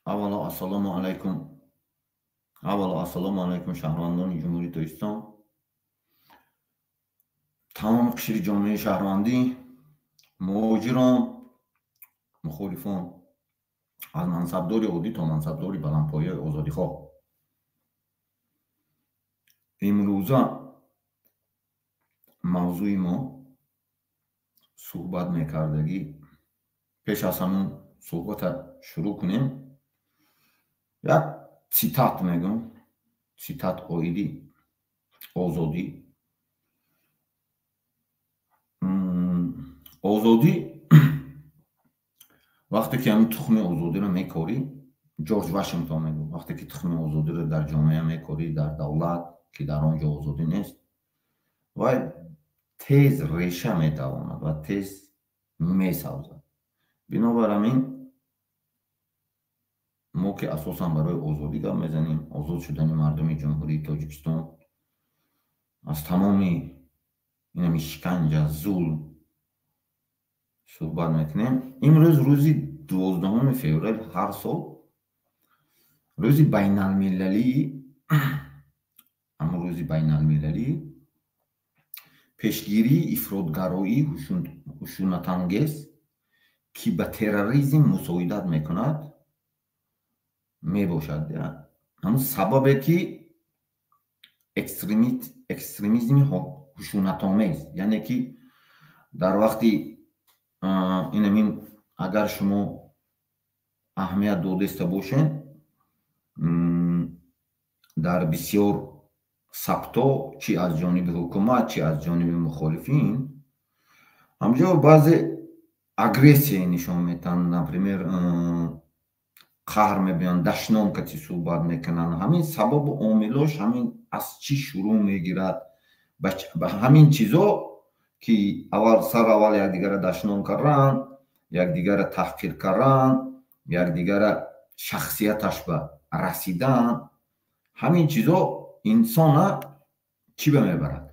Avvalo assalomu alaykum. Shahrvandoni Ҷумҳурии Tojikiston. Тамоми қишри ҷомеаи шаҳрвандӣ, муҳоҷирон, мухолифон, аз мансабдори оддӣ то мансабдори баландпояи озодихоҳ. Имрӯза мавзӯи мо суҳбат мекардагӣ. Пеш аз ҳамон суҳбата шурӯъ кунем. Як цитат мегӯм. Цитат оиди озодӣ. озодӣ вақте ки ҳамин тухми озодиро мекорӣ, ҷорҷ Вашингтон мегӯ, вақте ки тухми озодиро дар ҷомеа мекорӣ, дар давлат, ки дар он ҷо озодӣ нест, вай тез реша метавонад ва тез месавзад. Бинобар ҳамин мо ки асосан барои озодӣ гап мезанем, озод шудани мардуми ҷумҳурии Тоҷикистон аз тамоми инами шиканҷа, зулм суҳбат мекунем. Имрӯз рӯзи 12 феврал ҳар сол рӯзи байналмилалии пешгирии ифротгароии хушунатангез ки ба терроризм мусоидат мекунад мебошад. ҳамн сабабе ки экстремизми хушунатомез, яъне ки дар вақти инамин агар шумо аҳамият додеста бошед, дар бисёр сабто чи аз ҷониби ҳукумат, чи аз ҷониби мухолифин ҳамҷо баъзе агрессия нишон метиҳанд. Например, қаҳр мебиёнд, дашномка чи суҳбат мекунанд. ҳамин сабабу омилош ҳамин аз чӣ шурӯъ мегирад? Ба ҳамин чизо ки сар аввал якдигарро дашном карданд, якдигарро таҳқир карданд, якдигарро шахсияташба расиданд. ҳамин чизо инсона чӣ ба мебарад?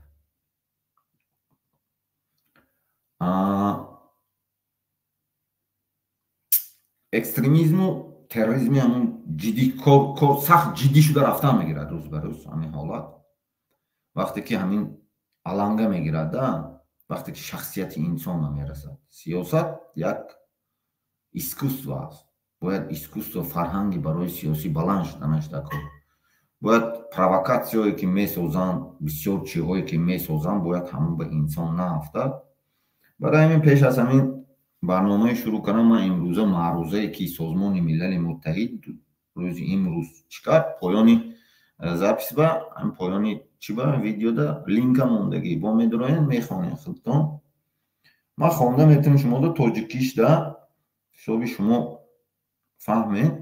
Экстремизму терроризми ҳамон ҷиддӣ сахт ҷиддӣ шуда рафтан мегирад рӯз ба рӯз. ҳамин ҳолат вақте ки ҳамин аланга мегирад, вақте ки шахсияти инсон мерасад. Сиёсат як искусство аст. Бояд искусство, фарҳанги барои сиёсӣ баланд шуданаш дар кор. Бояд провокатсияҳое ки месозанд, бисёр чизҳое ки месозанд, бояд ҳамон ба инсон наафтад. барои ҳамин пеш аз ҳамин барномаи шурӯъ кардан, ман имрӯза маърузае ки Созмони Милали Муттаҳид рӯзи имрӯз чӣ кард, поёни записба, ҳамин поёни чӣ ба видеода линка мондагӣ бо медуроен мехонем худтон. ман хонда метавонам шумода тоҷикишда ҳисоби шумо фаҳмед.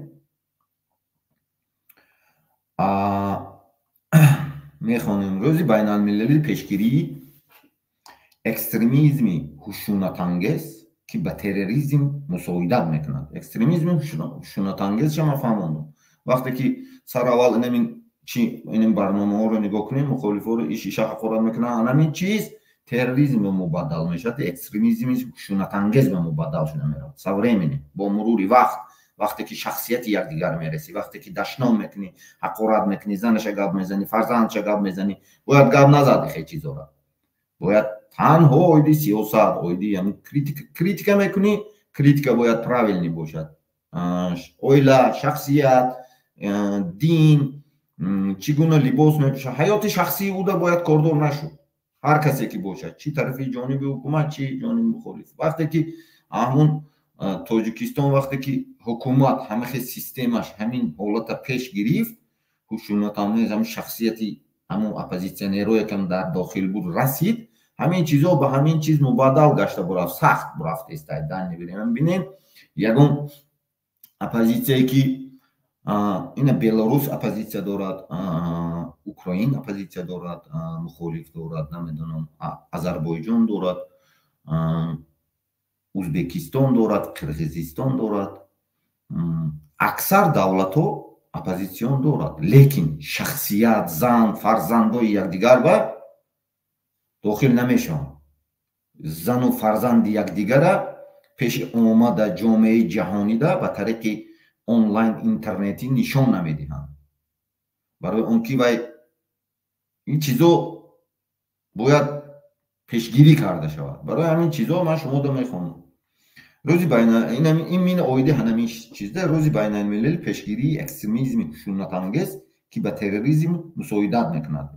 мехонем. Рӯзи байналмилалии пешгирии экстремизми хушунатангез ки ба терроризм мусоидат мекунад. Экстремизми хушунатангез ша ман фаҳмондам. вақте ки сар аввал инин барномаҳоро нигоҳ кунем, мухолифоро иша ҳақорат мекунанд, ҳамин чиз терроризм ба мубаддал мешавад, экстремизми хушунатангез ба мубаддал шуда меравад. Со временем, бо мурури вақт, вақте ки шахсияти якдигар мерасӣ, вақте ки дашном мекунӣ, ҳақорат мекунӣ, занаша гап мезанӣ, фарзандша гап мезанӣ, бояд гап назадӣ хе чизора. бояд танҳо оиди сиёсат, оиди критика мекунӣ, критика бояд правилни бошад. оила, шахсият, дин, чӣ гуна либос мепӯшад, ҳаёти шахсии ӯда бояд кордор нашуд. ҳар касе ки бошад, чӣ тарафи ҷониби ҳукумат, чӣ ҷониби мухолиф. вақте ки ҳамон Тоҷикистон, вақте ки ҳукумат ҳамахе системаш ҳамин ҳолата пеш гирифт, хушунатамез ҳамин шахсияти ҳамон оппозитсионерое ки дар дохил буд расид, ҳамин чизо ба ҳамин чиз мубаддал гашта бурафт, сахт бурафт истад. дар набирем бинем ягон оппозитсияе ки ина Беларус оппозитсия дорад, Украин оппозитсия дорад, мухолиф дорад, намедонам Озарбойҷон дорад, Ӯзбекистон дорад, Қирғизистон дорад. аксар давлатҳо оппозитсион дорад, лекин шахсият, зан, фарзандои якдигар ба дохил намешаванд. зану фарзанди якдигара пеши омада ҷомеаи ҷаҳонида ба тариқи онлайн интернети нишон намедиҳанд. барои он ки вай ин чизо бояд пешгирӣ карда шавад. барои ҳамин чизо ман шуморо мехоҳам рӯзи ин мин оиди ҳанамин чизда рӯзи байналмилали пешгирии экстремизми хушунатангез ки ба терроризм мусоидат мекунад.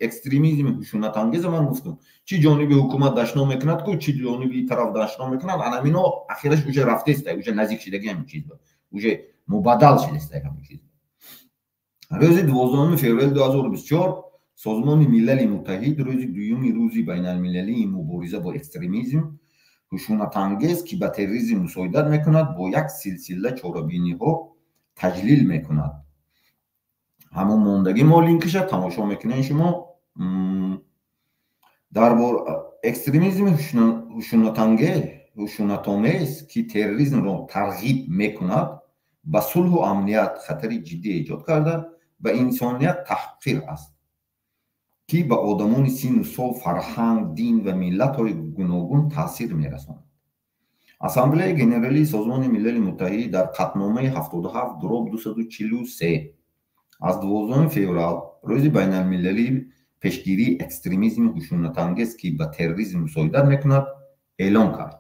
экстремизми хушунатангеза ман гуфтам чӣ ҷониби ҳукумат дашно мекунад ку чӣ ҷониби тараф дашно мекунад, анамино ахираш уже рафтеста, уже наздик шидаги ҳамин чиз ба уже мубаддал шидаста ҳамин чиз. рӯзи 12 феврали 2024 созмони милали муттаҳид рӯзи дуюми рӯзи байналмилалии мубориза бо экстремизм хушунатангез ки ба терроризм мусоидат мекунад бо як силсила чорабиниҳо таҷлил мекунад. ҳамон мондаги мо линкиша тамошо мекунед шумо. дар экстремизми хушунатомез ки терроризмро тарғиб мекунад ба сулҳу амният хатари ҷиддӣ эҷод карда ба инсоният таҳқир аст ки ба одамони синну сол, фарҳанг, дин ва миллатҳои гуногун таъсир мерасонад. ассамблеяи генералии созмони милали муттаҳид дар қатномаи 77/243 аз 12 феврал рӯзи байналмилалии пешгирии экстремизми хушунатангез ки ба терроризм мусоидат мекунад эълон кард.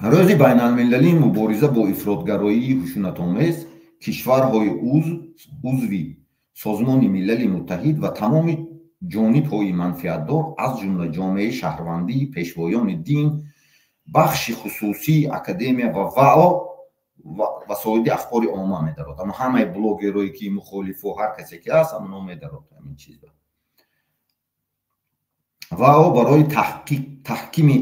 рӯзи байналмилалии мубориза бо ифротгароии хушунатомез кишварҳои узви созмони милали муттаҳид ва тамоми ҷонибҳои манфиатдор аз ҷумла ҷомеаи шаҳрвандӣ, пешвоёни дин, бахши хусусии академия ва вао васоиди ахбори омма медарод. аммо ҳамаи блогерое ки мухолифу ҳар касе ки аст амно медарод ҳамин чиза. вао барои таҳкими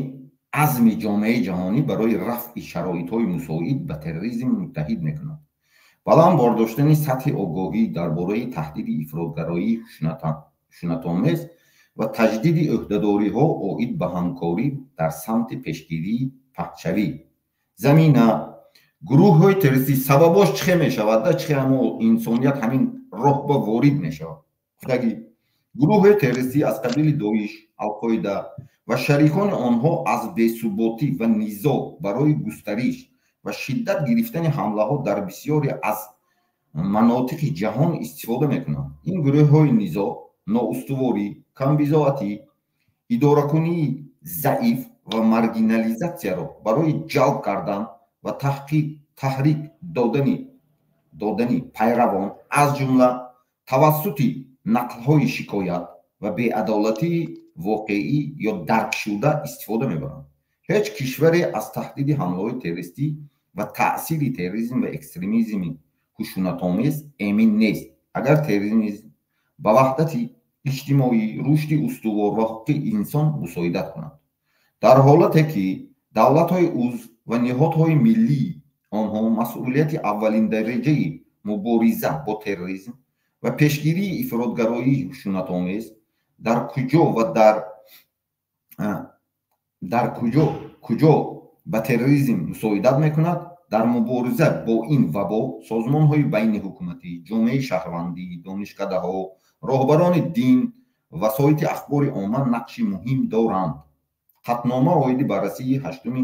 азми ҷомеаи ҷаҳонӣ барои рафъи шароитҳои мусоид ба терроризм муттаҳид мекунад. баланд бордоштани сатҳи огоҳӣ дар бораи таҳдиди ифротгароии хушунатомез ва таҷдиди ӯҳдадориҳо оид ба ҳамкорӣ дар самти пешгирии пахшавӣ замина гурӯҳҳои террористӣ сабабош чихе мешавад чихе ҳамо инсоният ҳамин роҳ ба ворид мешавад. худаги гурӯҳҳои террористӣ аз қабили доиш, алқоида ва шарикони онҳо аз бесуботӣ ва низо барои густариш ва шиддат гирифтани ҳамлаҳо дар бисёре аз манотиқи ҷаҳон истифода мекунанд. ин гурӯҳҳои низо, ноустуворӣ, камбизоатӣ, идоракунии заиф ва маргинализатсияро барои ҷалб кардан ва таҳрик додани пайравон аз ҷумла тавассути нақлҳои шикоят ва беадолатии воқеӣ ё даркшуда истифода мебаранд. ҳеҷ кишваре аз таҳдиди ҳамлаҳои террористӣ ва таъсири терроризм ва экстремизми хушунатомез эмин нест агар терроризм ба ваҳдати иҷтимоӣ, рушди устувор ва ҳуқуқи инсон мусоидат кунад. дар ҳолате ки давлатҳои узв ва ниҳодҳои миллии онҳо масъулияти аввалиндараҷаи мубориза бо терроризм ва пешгирии ифротгароии хушунатомез дар куҷо ба терроризм мусоидат мекунад, дар мубориза бо ин вабо созмонҳои байниҳукуматӣ, ҷомеаи шаҳрвандӣ, донишкадаҳо, роҳбарони дин, васоити ахбори омма нақши муҳим доранд. қатнома оиди баррасии 8-уми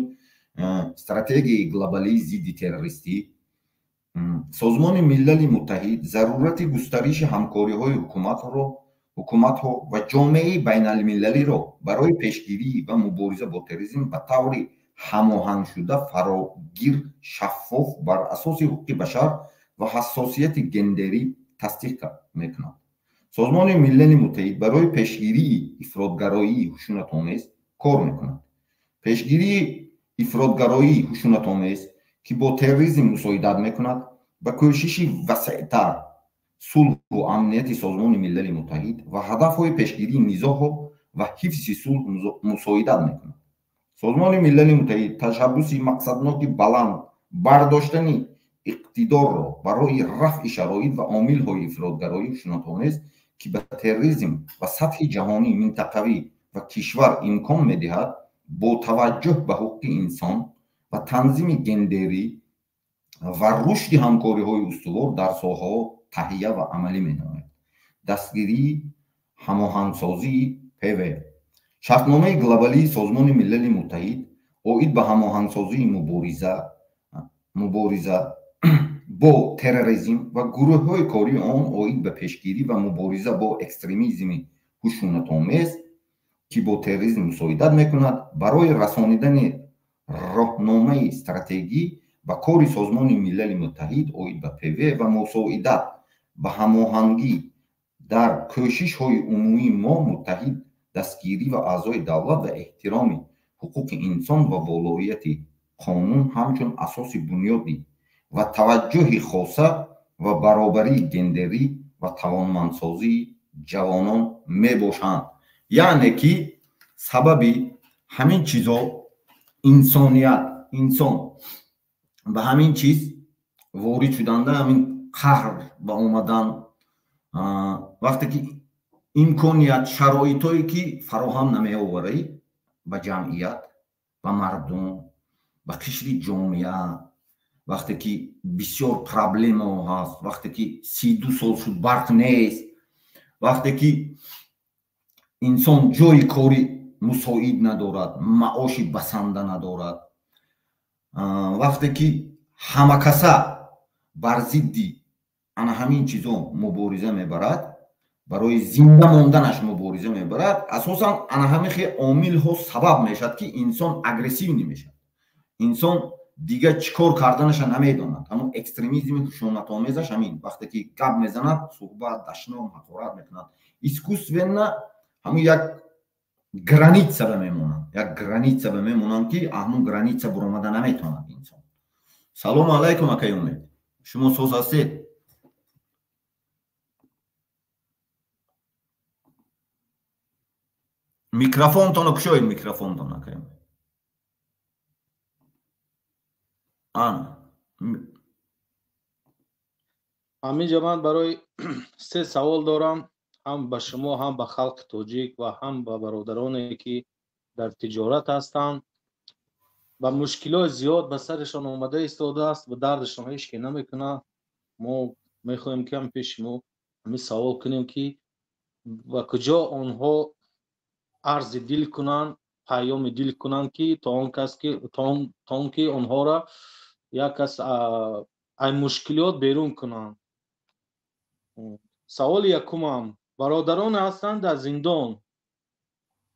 стратегияи глобалии зидди террористӣ созмони милали муттаҳид зарурати густариши ҳамкориҳои ҳукуматҳо ва ҷомеаи байналмилалиро барои пешгирӣ ва мубориза бо терроризм ба таври ҳамоҳангшуда, фарогир, шаффоф бар асоси ҳуқуқи башар ва ҳассосияти гендерӣ тасдиқ мекунад. созмони милали муттаҳид барои пешгирии ифротгароии хушунатомез кор мекунад. пешгирии ифротгароии хушунатомез ки бо терроризм мусоидат мекунад ба кӯшиши васеътар сулҳу амнияти созмони милали муттаҳид ва ҳадафҳои пешгирии низоҳо ва ҳифзи сулҳ мусоидат мекунад. созмони милали муттаҳид ташаббуси мақсадноки баланд бардоштани иқтидорро барои рафъи шароит ва омилҳои ифротгароии хушунатомез ки ба терроризм ва сатҳи ҷаҳонӣ, минтақавӣ ва кишвар имкон медиҳад, бо таваҷҷӯҳ ба ҳуқуқи инсон ва танзими гендерӣ ва рушди ҳамкориҳои устувор дар соҳаҳо таҳия ва амалӣ менамояд. дастгирии ҳамоҳангсозии ПВ шартномаи глобалии созмони милали муттаҳид оид ба ҳамоҳангсозии мубориза бо терроризм ва гурӯҳҳои кории он оид ба пешгирӣ ва мубориза бо экстремизми хушунатомез ки бо терроризм мусоидат мекунад барои расонидани роҳномаи стратегӣ ба кори созмони милали муттаҳид оид ба пв ва мусоидат ба ҳамоҳангӣ дар кӯшишҳои умумии мо муттаҳид дастгирӣ ва аъзои давлат ва эҳтироми ҳуқуқи инсон ва волоияти қонун ҳамчун асоси бунёдӣ ва таваҷҷӯҳи хоса ва баробарии гендерӣ ва тавонмандсозии ҷавонон мебошанд. яъне ки сабаби ҳамин чизо инсоният, инсон ба ҳамин чиз ворид шуданда, ҳамин қаҳр ба омадан, вақте ки имконият, шароитое ки фароҳам намеоварӣ ба ҷамъият, ба мардум, ба қишри ҷомеа, вақте ки бисёр проблемаҳо ҳаст, вақте ки 32 сол шуд барқ нест, вақте ки инсон ҷойи кори мусоид надорад, маоши басанда надорад, вақте ки ҳамакаса бар зидди ана ҳамин чизо мубориза мебарад, барои зинда монданаш мубориза мебарад, асосан ана ҳамин хе омилҳо сабаб мешавад ки инсон агрессивӣ мешавад. инсон дига чӣ кор карданаша намедонад. ҳамун экстремизми хушунатомезаш ҳамин, вақте ки гап мезанад, суҳбат, дашном, ҳақорат мекунад, искусственно ҳамун як граница бемемонанд, як граница бемемонанд ки ҳамун граница буромада наметавонад инсон. салому алайкум акай Умед, шумо соз ҳастед? микрофонтонро кушоед, микрофонтон акай Умед. ҳаминҷа ман барои се савол дорам, ҳам ба шумо, ҳам ба халқи тоҷик ва ҳам ба бародароне ки дар тиҷорат ҳастанд. ба мушкилои зиёд ба сарашон омада истодааст ва дардашон ҳеҷ ки намекунад. мо мехоҳем ки ҳам пеши шумо ҳамин савол кунем ки ба куҷо онҳо арзи дил кунанд, паёми дил кунанд ки то он ки онҳоро як кас ай мушкилот берун кунанд. саволи якумам, бародароне ҳастанд дар зиндон,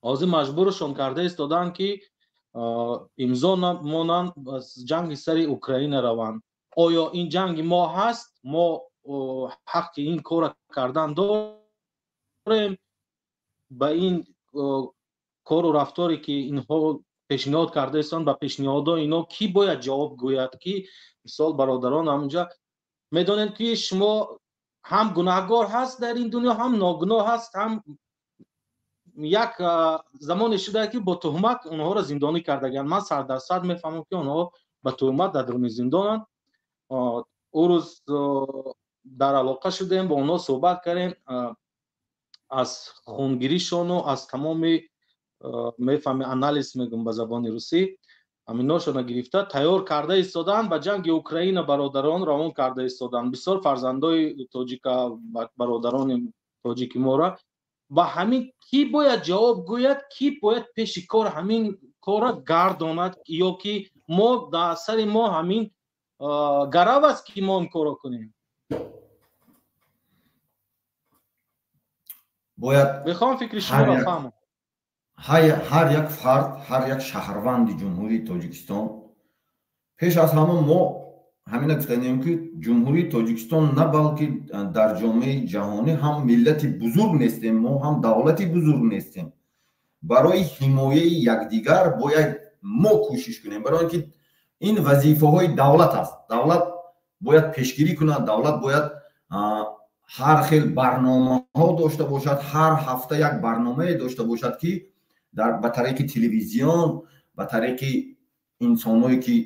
ҳозир маҷбуршон карда истоданд ки имзо намонанд, ҷанги сари Украина раванд. оё ин ҷанги мо ҳаст? мо ҳаққи ин кора кардан дорем? ба ин кору рафторе ки инҳо пешниҳод карда истанд, ба пешниҳодҳои ино кӣ бояд ҷавоб гӯяд? ки мисол бародарон ҳамунҷа медонед ки шумо ҳам гунаҳгор ҳаст дар ин дунё, ҳам ногуноҳ ҳаст, ҳам як замоне шудааст ки бо туҳмат онҳоро зиндонӣ кардаганд. ман 100% мефаҳмам ки онҳо ба туҳмат дар дуруни зиндонанд. ӯ рӯз дар алоқа шудем, бо онҳо суҳбат кардем, аз хунгиришону аз тамоми мефаҳми анализ мегӯм ба забони русӣ, аминошона гирифта тайёр карда истоданд, ба ҷанги Украина бародарон равон карда истоданд. бисёр фарзандои тоҷика, бародарони тоҷики мора ба ҳамин кӣ бояд ҷавоб гӯяд, кӣ бояд пеши кор ҳамин корро гардонад, ё ки мо дар сари мо ҳамин гарав аст ки мо ин корро кунем? бояд мехоҳам фикри шуморо фаҳмам. ҳар як фард, ҳар як шаҳрванди ҷумҳурии Тоҷикистон, пеш аз ҳама мо ҳамина гуфтанем ки ҷумҳурии Тоҷикистон на балки дар ҷомеаи ҷаҳонӣ ҳам миллати бузург нестем, мо ҳам давлати бузург нестем. барои ҳимояи якдигар бояд мо кӯшиш кунем, барои ин ки ин вазифаҳои давлат аст. давлат бояд пешгирӣ кунад, давлат бояд ҳар хел барномаҳо дошта бошад, ҳар ҳафта як барномае дошта бошад ки ба тариқи телевизион, ба тариқи инсонҳое ки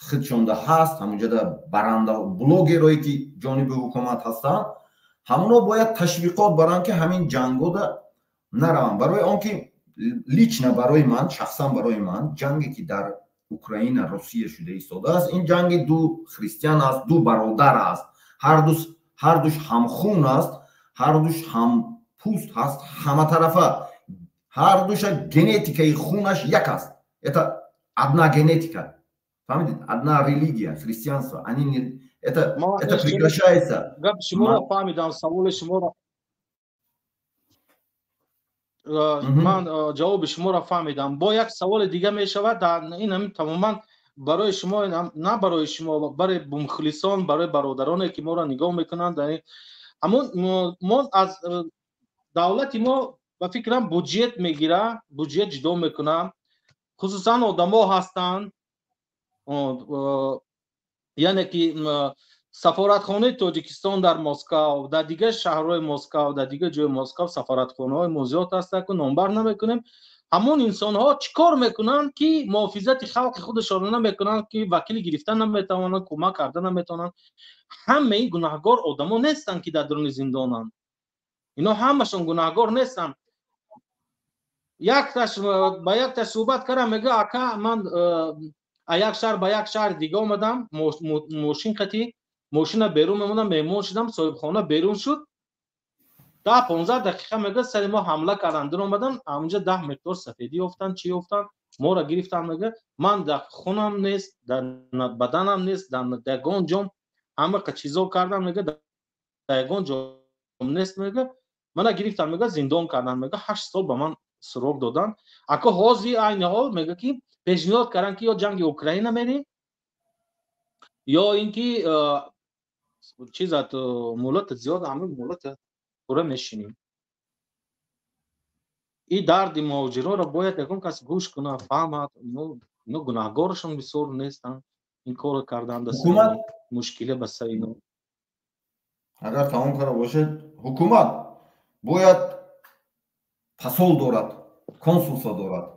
худшонда ҳаст, ҳамунҷа баранда блогерое ки ҷониби ҳукумат ҳастанд, ҳамуно бояд ташвиқот баранд ки ҳамин ҷангода нараванд. барои он ки лично барои ман, шахсан барои ман, ҷанге ки дар Украина Русия шуда истодааст, ин ҷанги ду христиан аст, ду бародар аст, ҳар душ ҳамхун аст, ҳар душ ҳампӯст ҳаст, ҳаматарафа. Her duşa genetikayı хуnaş yakas. Это одна генетика. Фамилия, одна религия, христианство. Они не, это прекращается. Шимора фамидан, савол шимора. من جواب شما را فهمیدم. با یک سوال دیگه می شود در این هم تماما برای شما، نه برای شما، برای مخلصان، برای برادرانی که ما را نگاه میکنند. اما ما از دولت ما به فکرم بودجت میگیره، بودجت جدا میکنه، خصوصا آدما هستند یعنی که سفارتخانه تاجیکستان در مسکو، در دیگه شهرهای مسکو، در دیگه جای مسکو سفارتخانه های موزیات هست که نامبر نمیکنیم. همون انسان ها چیکار میکنن که محافظت خلق خودشان نمیکنن، که وکیل گرفتن نمیتونن، کمک کردن نمیتونن. همه این گناهگار آدما نیستن که در درون زندانن. اینا همشون گناهگار نیستن. یک تاش با یک تا صحبت کردم، میگه آقا من یک شهر با یک شهر دیگه اومدم، ماشین خطی ماشین بیرون میمونم، مهمون شدم، صاحب خانه بیرون شد، 10-15 دقیقه میگه سر ما حمله کردن، در اومدن اونجا 10 مقدار سفیدی افتن، چی افتن، ما را گرفتن. میگه من در خونم نیست، در بدنم نیست، در گنجم همه چیزا کردن، میگه در گنجم نیست، میگه من گرفتن، میگه زندان کردن، میگه 8 سال به من سراغ دادن. اگه حاضی این حال میگه که پیشنهاد کردن که یا جنگ اوکراین میری یا اینکه چیزات مولات زیاد عمل مولات پورا میشینیم. این درد مهاجران را باید یکم کس گوش کنه، فهمد. اینو گناهگارشون بسیار نیستن، این کار کردن دست مشکل بس اینو. اگر تمام کار باشه حکومت باید پاسول دارد، کنسولسا دارد،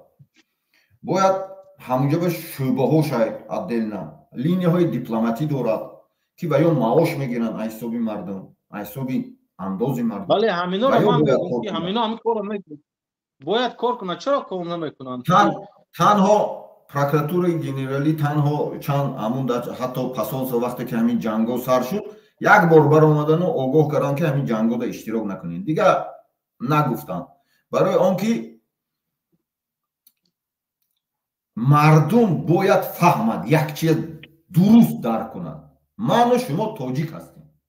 باید همونجا به شعبه ها شاید عدل لینی های دیپلماتی دارد که به اون معاش میگیرن ایسابی مردم، ایسابی اندازی مردم. بله همینا رو من بگم که همینا همین کار میکنن، باید کار کنن. چرا کار نمیکنن؟ تنها پروکراتور گنرالی تنها چند همون حتی پاسولس وقتی که همین جنگو سر شد یک بار بر اومدن و آگاه کردن که همین جنگو دا اشتراک نکنین، دیگه نگفتن. برای آنکه مردم باید فهمد یک چیز درست درک کنند. من و شما تاجیک هستیم،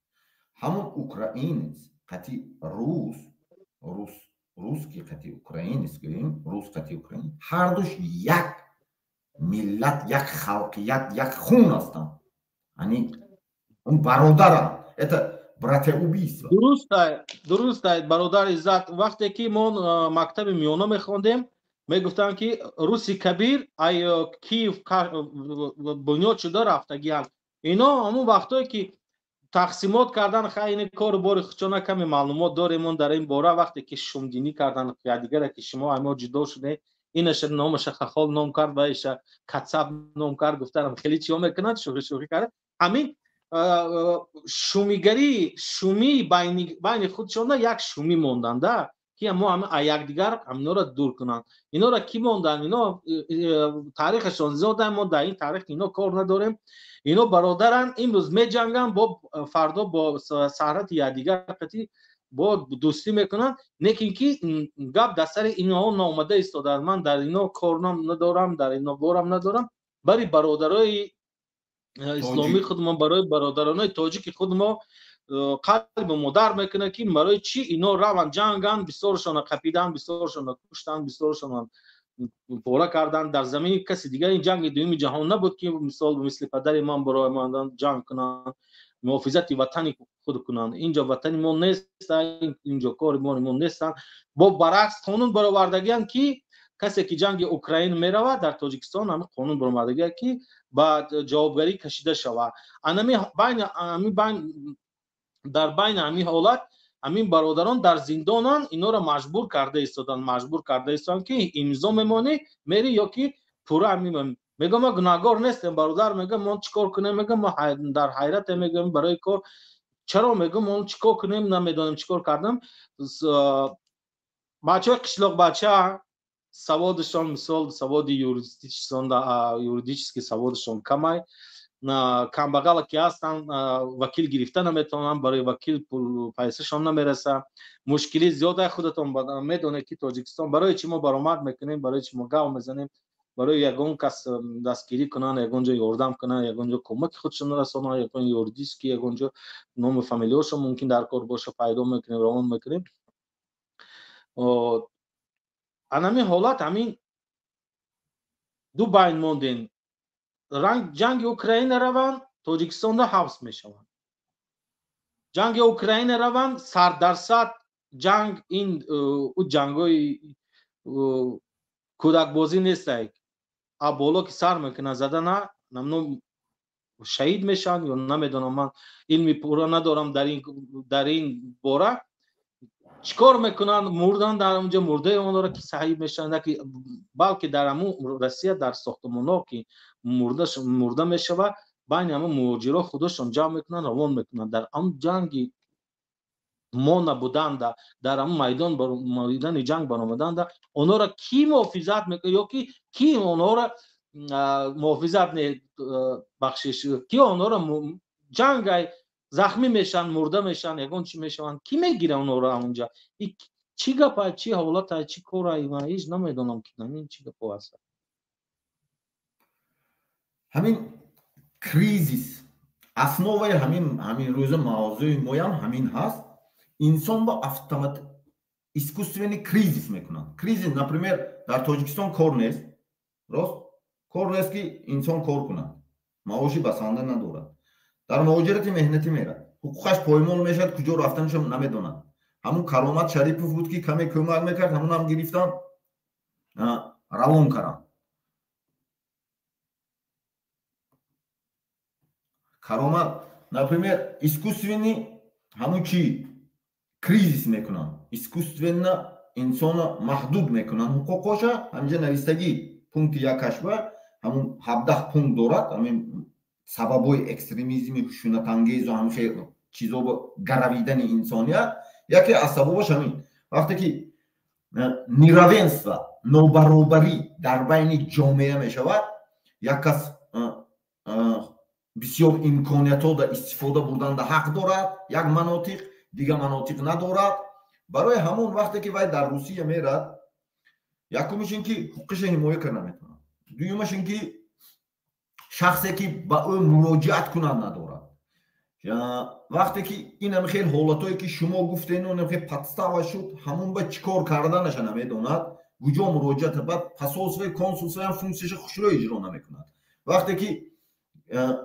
همون اوکراین است قطعی روس که قطعی اوکراین است، روس قطعی اوکراین، هر دوش یک ملت، یک خلقیت، یک خون هستند. یعنی اون برادرم، برات اوبیست. درست است برادر عزت. وقتی که ما مکتب میانه میخوندیم میگفتن که روسی کبیر ای کیف بنیاد شده رفتگیان. اینا همون وقتایی که تقسیمات کردن، خیلی کار بار خچانه کمی معلومات داریم در این باره. وقتی که شومگینی کردن دیگه که شما همه جدا شده، اینش نامش خخال نام کرد و ایش کچاب نام کرد، گفتن خیلی چیا میکنن، شوخی کرد. همین شومی بین خودشون یک شومی موندنده که ما همه یک دیگر اینا را دور کنن. اینا را کی موندن؟ اینا تاریخشون زیاده، ما در این تاریخ اینا کار نداریم. اینا برادرن، امروز می جنگن، با فردا با سهرت یا دیگر قطعی با دوستی میکنن. لیکن که گپ در سر اینا نامده ایستاده. من در اینا کار ندارم، در اینا بارم ندارم. برای برادرای اسلامی خود ما، برای برادران تاجیک خود ما قلب مدار میکنه که برای چی اینا روان جنگن، بسیارشان قپیدن، بسیارشان کشتن، بسیارشان پوره کردن. در زمین کسی دیگه این جنگ دوم جهان نبود که مثل پدر من برای ما جنگ کنن، محافظت وطن خود کنن. اینجا وطن ما نیست، اینجا کار ما نیست. با برعکس قانون برآوردگیان که کسی که جنگ اوکراین میرود در تاجیکستان هم قانون برآوردگی که با جوابگری کشیده شود. در بین همین حالت همین برادران در زندانن، اینا را مجبور کرده ایستادن که امضا میمونی میری یا که پورا همین. میگم ما گناهگار نیستیم. برادر میگم ما چیکار کنیم؟ میگم ما در حیرت میگم برای کار. چرا؟ میگم ما چیکار کنیم نمیدونم چیکار کردم. بچه قشلاق بچه سوادشان مثال سواد یوریدیچ سوادشان کمه، камбагала ки ҳастанд вакил гирифта наметавонанд, барои вакил пайсашон намераса. Мушкили зиёда худатон медонед ки Тоҷикистон барои чӣ мо баромад мекунем, барои чӣ мо гав мезанем, барои ягон кас дастгирӣ кунанд, ягон ҷо ёрдам кунанд, ягон ҷо кӯмаки худшон расонанд, ягон юридически ягон ҷо номи фамилияшон мумкин дар кор боша, пайдо мекунем, равон мекунем. Анамин ҳолат ҳамин ду байн мондем. ҷанги Украина раванд, Тоҷикистонда ҳабс мешаванд. ҷанги Украина раванд, 100% ҷанг ин ҷангҳои кӯдакбозӣ нестак. Боло ки сар мекунад задана, намно шаҳид мешаванд ё намедонам, ман илми пурра надорам дар ин бора. чикор мекунанд? Мурдан дар онҷо мурдаи онро ки саҳиб мешаванд, балки дар ҳамун Россия дар сохтмонҳо ки мурда мешавад, байни ҳамун муҳоҷиро худашон ҷамъ мекунанд, равон мекунанд. Дар он ҷанги мо набуданда, дар ҳамун майдони ҷанг баромаданда, онҳоро ки муҳофизат мекунад ё ки онҳоро муҳофизат бахшиш, ки онҳоро ҷангай захмӣ мешаванд, мурда мешаванд, ягон чӣ мешаванд, ки мегирад онҳоро ҳамунҷа? Чӣ гапа, чӣ ҳолата, чӣ кора? Ман ҳеҷ намедонам ки намин чӣ гапо аст. ҳамин кризис основаи ҳамин рӯза мавзӯи моям ҳамин ҳаст. инсон ба автомат искусственный кризис мекунад. Кризис, например, дар Тоҷикистон кор нест. Рост? Кор нест ки инсон кор кунад. маоши басанда надорад. дар муҳоҷирати меҳнатӣ мерад. ҳуқуқаш поймол мешавад, куҷо рафтанашам намедонад. ҳамун Каромат Шарипов буд ки каме кӯмак мекард, ҳамунам гирифтан равон карданд. Каромат, например, искусственный ҳамун чӣ кризис мекунанд. Искусственно инсона маҳдуд мекунанд. ҳуқуқоша ҳаминҷа навистагӣ пункти якашба ҳамун 17 пункт дорад. ҳамин сабабҳои экстремизми хушунатангезу ҳамин хеле чизо бо гаравидани инсоният. яке аз сабабаш ҳамин вақте ки неравенство, нобаробарӣ дар байни ҷомеа мешавад, як кас бисёр имкониятҳо да истифода бурданда ҳақ дорад, як манотиқ, дигар манотиқ надорад. барои ҳамун вақте ки вай дар Русия мерад, якумиш ин ки ҳуқуқиша ҳимоя карда метавонад. дуюмаш ин ки шахсе ки ба ӯ муроҷиат кунад надорад. вақте ки ин хел ҳолатое ки шумо гуфтену хел подстава шуд, ҳамун ба чӣ кор карданаша намедонад, куҷо муроҷиат, баъд посолствои консулствои функсияша хушро иҷро намекунад. вақте ки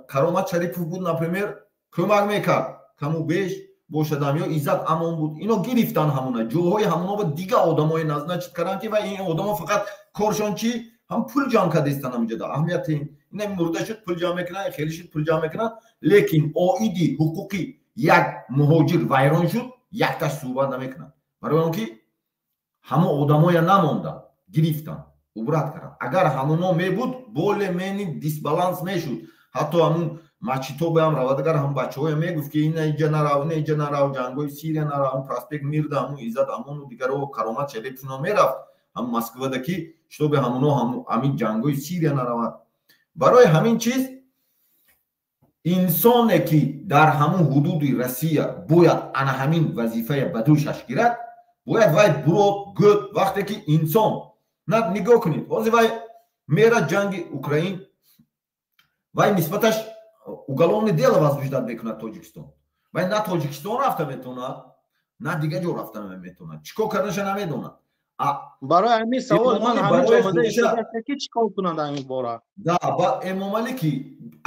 Каромат Шарипов буд, например, кӯмак мекард, каму беш бошадам, ё Иззат Амон буд, ино гирифтан ҳамуна ҷойҳои ҳамуно ба дигар одамои назначит карданд ки ва ин одамо фақат коршон чӣ ҳам пул ҷамъ кардастан ҳаминҷода аҳамияти ин мурда шуд пул ҷамъ мекунад, хеле шуд пул ҷамъ мекунад, лекин оиди ҳуқуқи як муҳоҷир вайрон шуд, якташ суҳбат намекунад. барои он ки ҳама одамоя намонда гирифтан, убрат карданд. агар ҳамуно мебуд, более-менее дисбаланс мешуд. ҳатто ҳамун мачитобе ҳам равад, агар ҳам бачаҳоя мегуфт ки инаиҷа нарав, ҷангҳои Сирия нарав, проспект Мирда, ҳамун Иззат Амону дигаро Каромат Шариповно мерафт, ҳам Москвада ки штобе ҳамуно ҳамин ҷангҳои Сирия наравад. барои ҳамин чиз инсоне ки дар ҳамун ҳудуди Россия бояд ана ҳамин вазифая ба дӯшаш гирад, бояд вай бурод гӯд. вақте ки инсон нигоҳ кунед, ҳозир вай мерад ҷанги Украин, вай нисбаташ уголовное дело возбуждать мекунад Тоҷикистон. вай на Тоҷикистон рафта метавонад, на дигар ҷо рафта наметавонад, чӣ кор кардаша намедонад. барои ҳамин савол ман ҳамин ҷо омада истодаста ки чӣ кор кунад ҳамин бора. да ба Эмомалӣ ки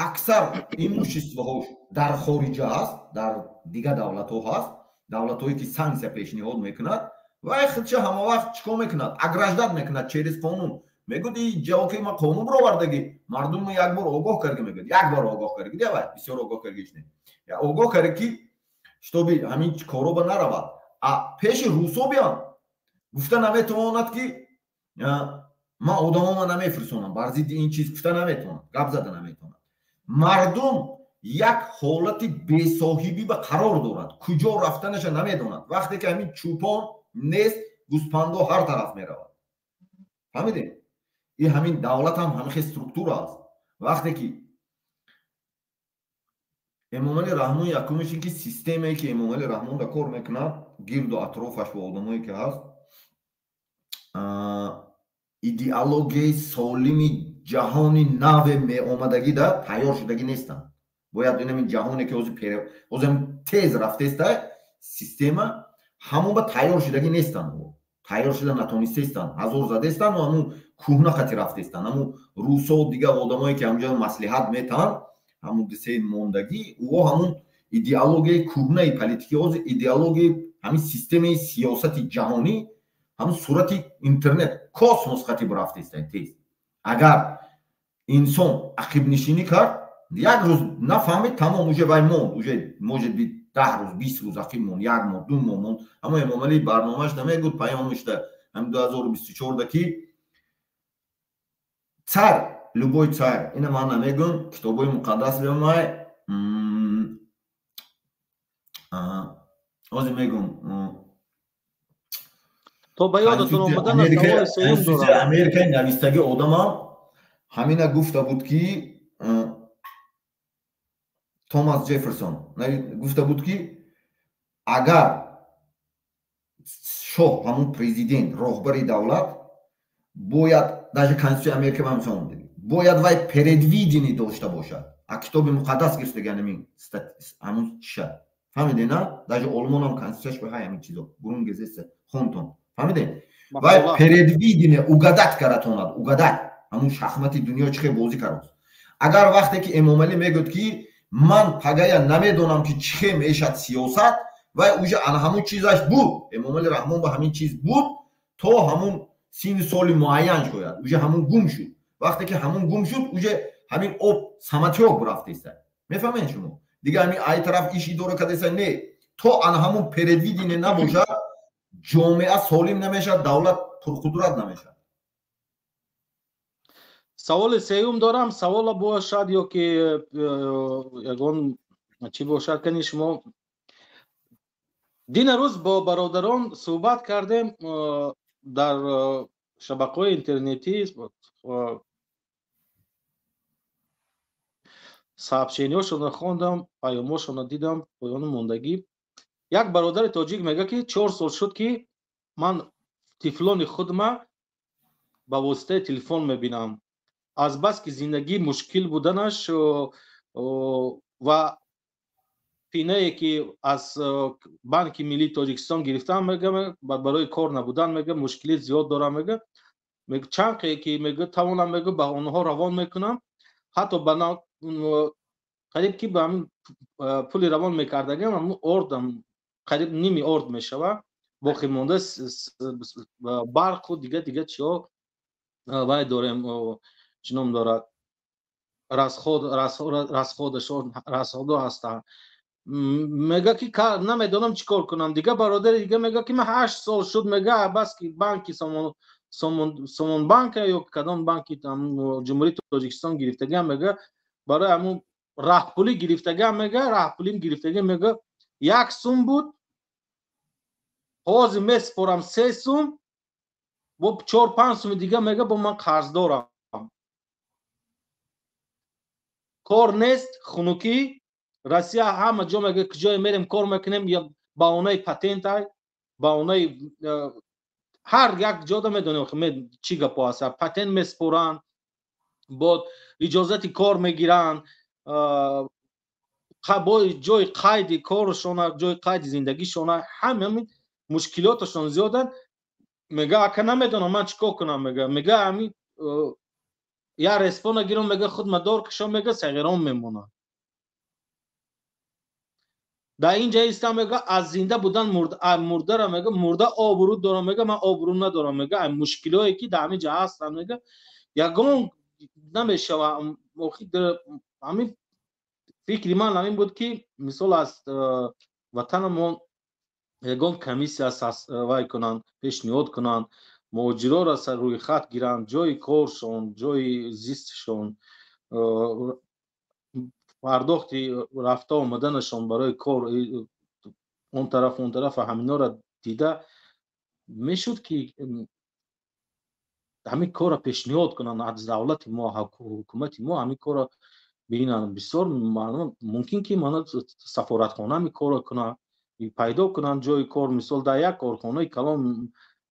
аксар имуществоҳош дар хориҷа ҳаст, дар дигар давлатҳо ҳаст, давлатҳое ки санксия пешниҳод мекунад, вай худша ҳамавақт чӣ кор мекунад, аграждат мекунад через қонун. мегӯяд ин ҷавоб ки ман қонун баровардаги мардумро як бор огоҳ карда, мегӯяд як бор огоҳ карда, гидя вай бисёр огоҳ карда не огоҳ карда ки штоби ҳамин короба наравад. пеши русо биям гуфта наметавонад ки ман одамома намефирсонам, бар зидди ин чиз гуфта наметавонад, гап зада наметавонад. мардум як ҳолати бесоҳибӣ ба қарор дорад, куҷо рафтанаша намедонад. вақте ки ҳамин чӯпон нест, гӯспандо ҳар тараф меравад. фаҳмидед? ин ҳамин давлат ҳам ҳамин структура аст. вақте ки امامعلی رحمان یکمش این که سیستمی که امامعلی رحمان را کار میکنه گرد و اطرافش و آدمایی که هست ایدئولوژی سالمی جهانی نو می آمدگی در تیار شدگی نیستن. باید این جهانی که اوزم تیز رفته است سیستم همون با تیار شدگی نیستن. تیار شده نتونسته استن، هزار زده استن و همون کوهنه خطی رفته استن. همون روسا دیگه آدمایی که همجا مصلحت میتن همون دسته موندگی و همون ایدئولوژی کوهنه پلیتیکی از ایدئولوژی همین سیستم سیاست جهانی همون صورت اینترنت کاسموس خطی برفته است. تیز اگر انسان عقب نشینی کرد یک روز نفهمید تمام اوجه وای موند اوجه 10 روز 20 روز عقب موند، یک ماه 2 ماه موند. اما امامعلی برنامه‌اش نمیگفت پیامش ده هم 2024 که царь любой царь اینا من نمیگم کتابای مقدس بیامای از میگم تو به یادتون اومدن سوال سوم دارم. امریکای نویسندگی آدم هم همینا گفته بود که توماس جفرسون گفته بود که اگر شاه همون پرزیدنت راهبر دولت باید даже конституция امریکا هم میگه باید وای پردویدنی داشته باشد. کتاب مقدس گرفته همین همون چه فهمیدین نه؟ даже آلمان هم конституцияش به همین چیزا برون گذشته خونتون فهمیدین؟ وای پردویدنی اوگادت کردتوند اوگادت همون شахмати دنیا چه بازی کرد. اگر وقتی که امامعلی میگه که من پگایا نمیدونم که چه میشد سیاست و اوجا انا همون چیزاش بود. امامعلی رحمان با همین چیز بود تو همون 30 سال معین شد اوجا همون گم شد. وقتی که همون گم شد اوجا همین اوب سماتیو برافته است. میفهمین شما دیگه همین ای طرف ایشی دور کدیسه نه تو انا همون پردویدنی نباشه جامعه سالم نمیشه دولت پرقدرت نمیشه. سوال سوم دارم. سوال باشد یا که یگان چی باشد کنی شما دین روز با برادران صحبت کردیم در شبکه‌های اینترنتی сообщениёшон خوندم پیام‌هاشون دیدم پایان موندگی. یک برادر تاجیک میگه که 4 سال شد که من طفلان خودم با واسطه تلفن میبینم. از بس که زندگی مشکل بودنش و پینه که از بانک ملی تاجیکستان گرفتم میگه برای کار نبودن میگه مشکلی زیاد دارم میگه چند که میگه توانم میگه با اونها روان میکنم حتی بنا قریب که با همین پول روان میکردگم همون اردم قریب نیمی ارد میشوه باقی مونده برق و دیگه چیا باید داریم چنم دارد رسخود هستن. میگه که نمیدونم چیکار کنم. دیگه برادر دیگه میگه که من 8 سال شد میگه بس که بانکی سامون بانک یا کدام بانکی جمهوری تاجیکستان گرفتگی میگه برای همون راه پولی گرفتگی میگه راه پولیم گرفتگی میگه 1 سوم بود حاضر میسپرم 3 سوم و 4-5 سوم دیگه میگه با من قرض دارم کار نیست خنوکی روسیه همه جا میگه کجای میریم کار میکنیم یا با اونای پتنت های با اونای هر یک جا میدونیم چی گپ هست پتنت میسپرن با اجازت کار میگیرن با جای قید کارشون جای قید زندگیشون همین مشکلاتشون زیادن. میگه اگه نمیدونم من چیکار کنم میگه همین یا رسپون گیرم میگه خود مدار کشم میگه صغیران میمونن. در اینجا ایستم میگه از زنده بودن مرده را میگه مرده آبرو دارم میگه من آبرو ندارم میگه این مشکلایی که در همینجا هستن میگه یگان نمیشه همین فکری من همین بود که مثال از وطنمون یگان کمیسی از وای کنن پیشنهاد کنن مهاجرا را سر روی خط گیرن جای کارشون جای زیستشون پرداختی رفته آمدنشون برای کار اون طرف همینا را دیده میشد که همین کار را پیشنهاد کنن از دولت ما حکومت ما همین کار را бинанд бисёр мардум мумкин ки мана сафоратхона мекор кунад пайдо кунанд ҷои кор мисол дар як корхонаи калон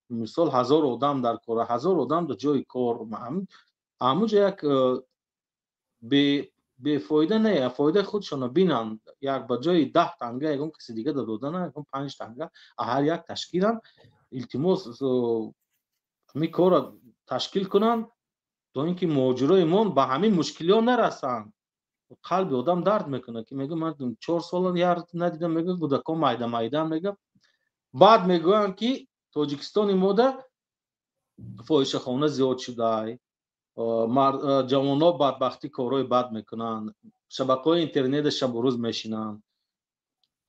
мисол 1000 одам дар кор 1000 одам дар ҷои кор ҳамуҷа як бефоида не фоидаи худшона бинанд як ба ҷои 10 танга ягон каси дига додана ягон 5 танга ҳар як ташкилан илтимос ҳамин корро ташкил кунанд то ин ки муҳоҷироимон ба ҳамин мушкилиҳо нарасанд қалби одам дард мекунад ки мегӯяд ман 4 сол яр надидам мегӯяд кӯдакон майда майда мегӯяд баъд мегӯянд ки тоҷикистони мода фоҳишахона зиёд шудааст ҷавонҳо бадбахтӣ корҳои бад мекунанд шабакаҳои интернета шабу рӯз мешинанд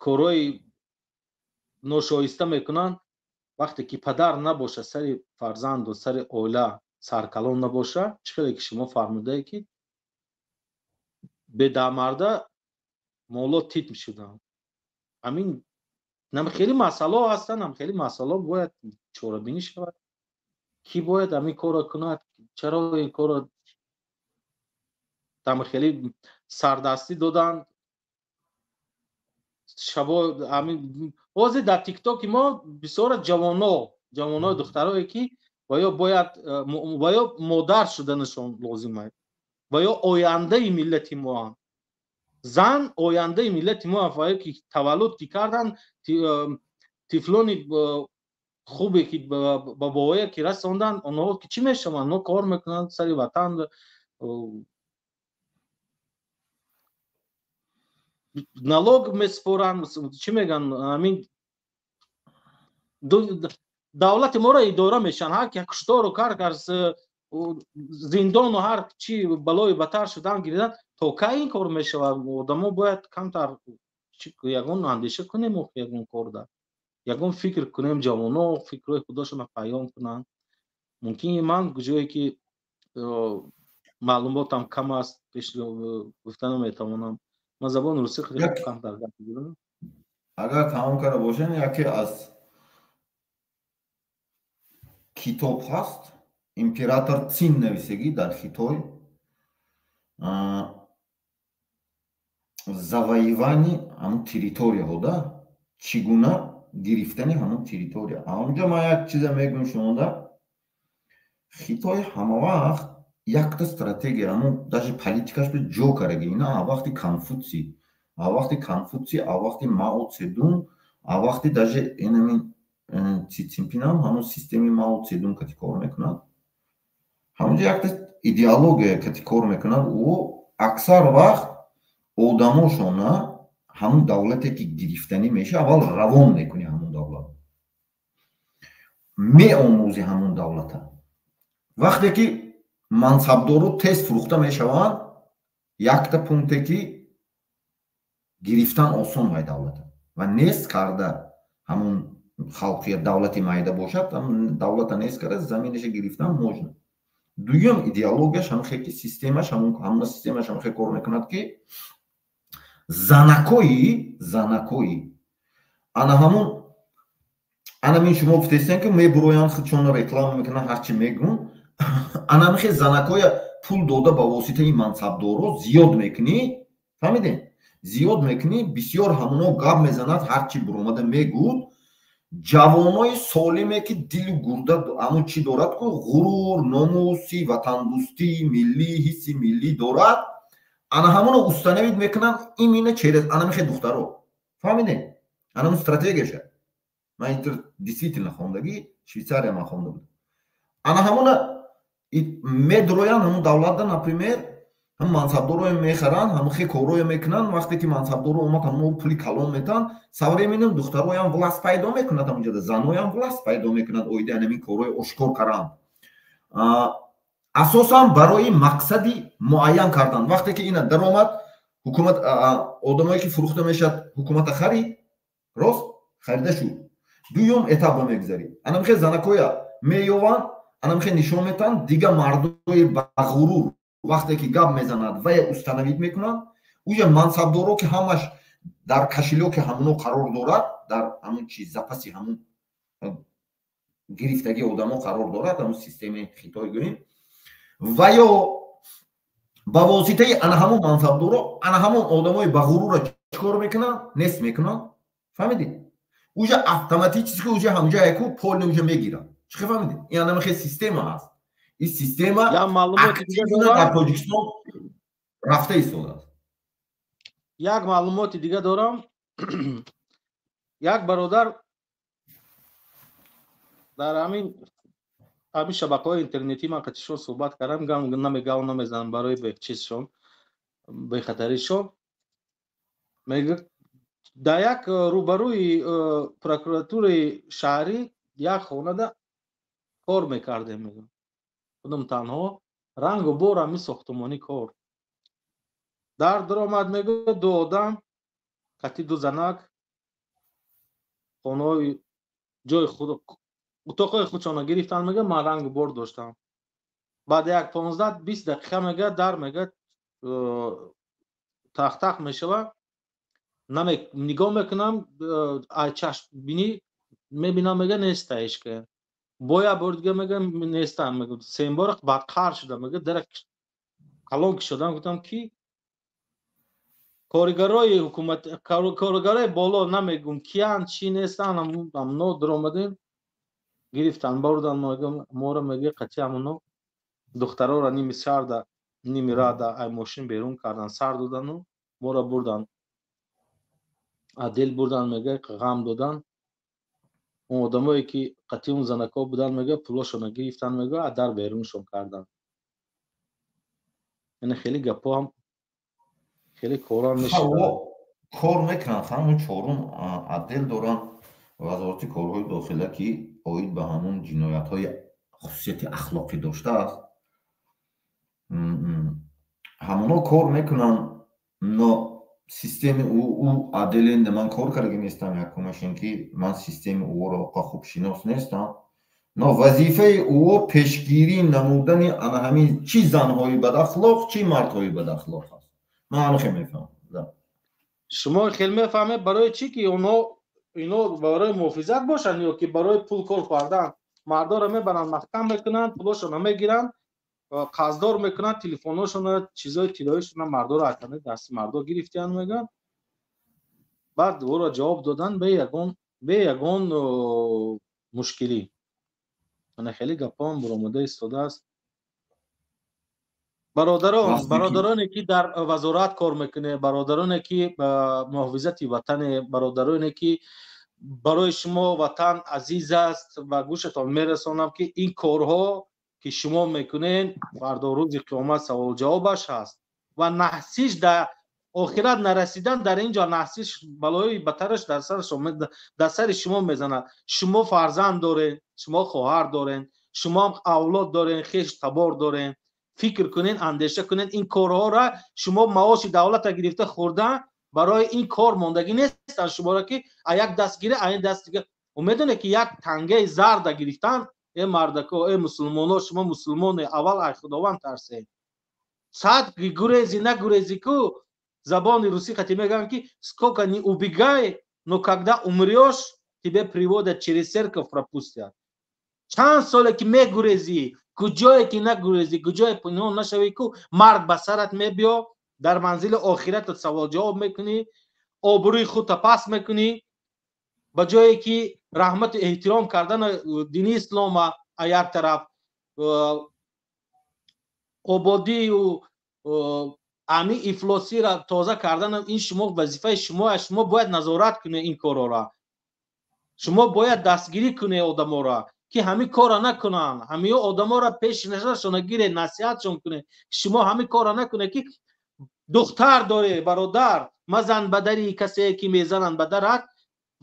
корҳои ношоиста мекунанд вақте ки падар набоша сари фарзанду сари оила саркалон набоша чӣ хеле ки шумо фармудаед ки бедамарда моло тит мешуданд ҳамин намхели масъалаҳо ҳастанд намхели масъалаҳо бояд чорабинӣ шавад ки бояд ҳамин корро кунад чаро ин корро намхели сардастӣ доданд шабо ҳамин ҳозир дар тиктоки мо бисёра ҷавонҳои духтарое ки ва ё бояд ва ё модар шуданашон лозим аст ва ё ояндаи миллати моанд зан ояндаи миллати мо ва ё ки таваллуд ки карданд тифлони хубе ки ба воя ки расонданд онҳо ки чӣ мешаванд онҳо кор мекунанд сари ватан налог месупоранд чӣ мегӯянд ҳамин давлати моро идора мешаванд ҳар ки куштору кард аз зиндону ҳар чӣ балои батар шудан гирифтан то кай ин кор мешавад одамо бояд камтар ягон андеша кунем ягон корда ягон фикр кунем ҷавонҳо фикрҳои худошона паён кунанд мумкин ман ҷое ки маълумотам кам аст гуфта наметавонам ман забони русӣ камтар гап мезанам агар тамом карда бошем яке аз китоб ҳаст император Цин нависагӣ дар Хитой завоевани ҳамун территорияҳо да чӣ гуна гирифтани ҳамун территория онҷо ман як чиза мегӯям шумода Хитой ҳама вақт якта стратегия ҳамун даже политикаш бе ҷо караги ина аввақти Конфутсий аввақти Мао Цзедун аввақти даже инамин Си Цзиньпин ҳамун системаи Мао Цзедун кати кор мекунад ҳамунҷо якта идеология кати кор мекунад ӯ аксар вақт одамошона ҳамун давлате ки гирифтанӣ меша аввал равон мекунӣ ҳамун давлат меомӯзи ҳамун давлата вақте ки мансабдору тез фурӯхта мешаванд якта пункте ки гирифтан осон вай давлата ва нест карда ҳамун халқи давлати майда бошад давлата нест карда заминиша гирифтан можно дуюм идеологияш ҳамхе ки системаш ҳамна системаш ҳамхе кор мекунад ки занакои ана ҳамун анамин шумо гуфтестен ки мебуроянд худшона реклама мекунанд ҳарчи мегӯн анамихе занакоя пул дода ба воситаи мансабдоро зиёд мекунӣ фаҳмидем зиёд мекунӣ бисёр ҳамуно гап мезанад ҳарчи буромада мегӯд ҷавонои солиме ки дилу гурда ҳамун чӣ дорад ку ғурур номуси ватандӯстӣ миллӣ ҳисси миллӣ дорад ана ҳамуно устанавид мекунанд имина через анамихе духтаро фаҳмидем анамун стратегияша ман интер действительно хондагӣ Швейцария ман хонда буд ана ҳамуна медроянд ҳамун давлатда например ҳам мансабдоро мехаранд ҳамхе корое мекунанд вақте ки мансабдоро омад ҳамон пули калон метан савременин духтароям власт пайдо мекунад ҳамунҷода заноям власт пайдо мекунад оида ҳамин корҳои ошкор каранд асосан барои мақсади муайян кардан вақте ки ина даромад ҳукумат одамое ки фурӯхта мешад ҳукумата харид рост харида шуд дуюм этапа мегузарид анамхе занакоя меёванд анамхе нишон метан дига мардои ба ғурур вақте ки гап мезанад ва установид мекунад уя мансабдоро ки ҳамаш дар кашилоки ҳамуно қарор дорад дар ҳамун чиз запаси ҳамун гирифтаги одамо қарор дорад ҳамун системаи Хитой гӯем ва ё با واسطه انا همون منصبدارا انا همون آدمای با غرور چیکار میکنن نصف میکنن فهمیدید اونجا اتوماتیک چیزی که اونجا همونجا یکو پول اونجا میگیرن چه فهمیدید این هم خیلی سیستم هست این سیستم یا معلوماتی دیگه اکتیو در دارم تاجیکستان رفته ایستاده است یک معلوماتی دیگه دارم یک برادر در همین شبکه‌های اینترنتی من قطعشون صحبت کردم میگم نمیزنم برای به چیزشون به خطریشون میگه در یک روبروی پروکراتور شهری یک خانه ده کار میکردیم میگم خودم تنها رنگ و بور همی ساختمانی کار در درآمد میگه دو آدم قطعی دو زنک خانه جای خود اتاقای خودشان گرفتن میگه من رنگ و بور داشتم بعد یک 15-20 دقیقه میگه در میگه تخت میشه نگاه میکنم چشم بینی میبینم میگه نیستش که بایا بار دیگه میگه نیستم میگه سه بار بدقهر شدم میگه درک کلانک شدم گفتم کی کارگرای حکومت کارگرای بالا نمیگم کیان چی نیستن هم نو درآمدیم گرفتن بردن ما رو میگه قطعی همونو دخترها را نیمی سرد نیمی را در ماشین بیرون کردن سر دادن و ما را بردن دل بردن میگه غم دادن اون آدمایی که قطعی اون زنکا بودن میگه پولاشون گرفتن میگه در بیرونشون کردن یعنی خیلی گپا هم خیلی کارا میشه کار میکنن همون چهارم عدل دارن وزارت کارهای داخله که اوید به همون جنایت های خصوصیت اخلاقی داشته است همونا کار میکنن نه سیستم او عدل من کار کرده نیستم یکمشین که من سیستم او را خوب شناس نیستم نه وظیفه او پیشگیری نمودن همین چی زنهای بد اخلاق چی مردهای بد اخلاق هست من همه خیلی میفهمم شما خیلی میفهمه برای چی که اینا برای محافظت باشن یا که برای پول کار کردن مردا رو میبرن محکم میکنن پولاشون میگیرن قرضدار میکنن تلفناشون چیزای طلاییشون مردا رو اکنه دست مردا گرفتن میگن بعد او را جواب دادن به یگان مشکلی من خیلی گپام برآمده ایستاده است برادرانی که در وزارت کار میکنه برادرانی که محافظت وطن برادرانی که برای شما وطن عزیز است و گوشتان میرسانم که این کارها که شما میکنین فردا روز قیامت سوال جوابش هست و نحسیش در آخرت نرسیدن در اینجا نحسیش بلای بترش در سر شما میزنه شما فرزند دارین شما خواهر دارین شما اولاد دارین خیش تبار دارین فکر کنین اندیشه کنین این کارها را شما معاش دولت گرفته خوردن برای این کار ماندگی نیستن شما را که یک دست گیره این دست دیگه میدونه که یک تنگه زرد گرفتن ای مردکا ای مسلمانا شما مسلمان اول ای خداوند ترسید ساعت گوریزی نگوریزی کو زبان روسی خطی میگن که сколько не убегай но когда умрешь тебе приводят через церковь пропустят چند ساله که میگوریزی کجایی که نگوریزی کجای پنهان نشوی کو مرد به سرت میبیا در منزل آخرت سوال جواب میکنی آبروی خود پس میکنی به جایی که رحمت احترام کردن دین اسلام یک طرف آبادی و امی افلاسی را تازه کردن این شما وظیفه شما باید نظارت کنه این کارا را شما باید دستگیری کنه آدما را که همین کارا نکنن همین آدما را پیش نشون گیره نصیحتشون کنه شما همین کارا نکنه که دختر داره برادر مزن بدری کسی که میزنن بدرت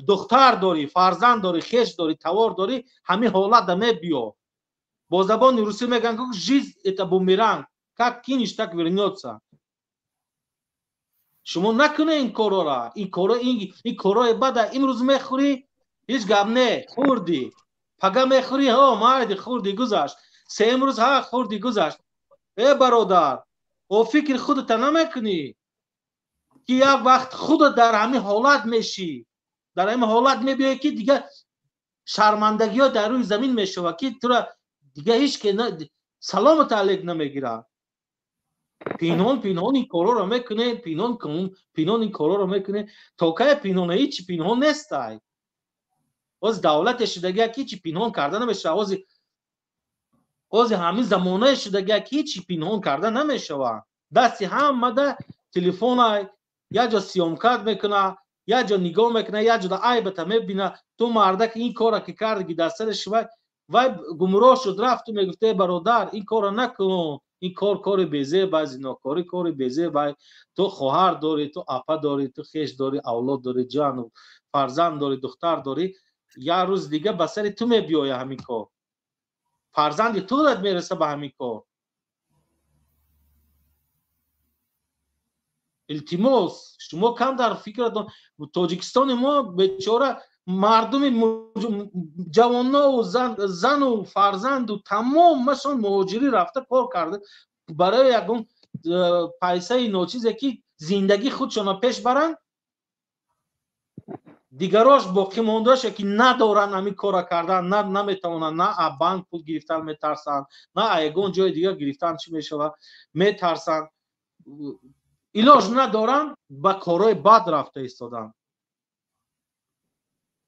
دختر داری فرزند داری خیش داری توار داری همین حالت دمه بیا با زبان روسی میگن که жизнь это бумеранг как кинешь так вернется شما نکنه این کارا را این کارای بد امروز میخوری هیچ گپ نه خوردی پگا میخوری ها مرد خوردی گذشت سه امروز ها خوردی گذشت ای برادر او فکر خودت نمیکنی که یک وقت خودت در همین حالت میشی در همین حالت میبینی که دیگه شرمندگی ها در روی زمین میشه که تو را دیگه هیچ که سلامت علیک نمیگیره پینون این کارا رو میکنه، پینون این کارا رو میکنه. تا که پینون هیچ پینون نیستای. از دولت شدگی کی چی پینون کردن نمیشه. از همین زمانه شدگی کی چی پینون کردن نمیشه. دستی هم مده تلفن یا جا سیام کرد میکنه، یا جا نگاه میکنه، یا جا دا عیبت میبینه. تو مرده که این کارا که کردگی در سرش وای گمراه شد رفت و میگفته برادر این کارا نکن، این کار بیزه، بعضی ناکاری کار بیزه. وای تو خواهر داری، تو اپا داری، تو خیش داری، اولاد داری، جان و فرزند داری، دختر داری. یا روز دیگه به سر تو میبیایه همین کار، فرزند تو داد میرسه به همین کار. التماس شما کم در فکر تاجیکستان ما بیچاره مردم جوانان و زن و فرزند و تمام مثلا مهاجری رفته کار کرده برای یکون پیسه ناچیزی که زندگی خودشون پیش برن. دیگراش باقی ماندهشه که ندارن همین کار کردن، نمیتونن، نه بانک پول گرفتن میترسن، نه یکون جای دیگه گرفتن چی میشه میترسن، علاج ندارن، با کارهای بد رفته ایستادن.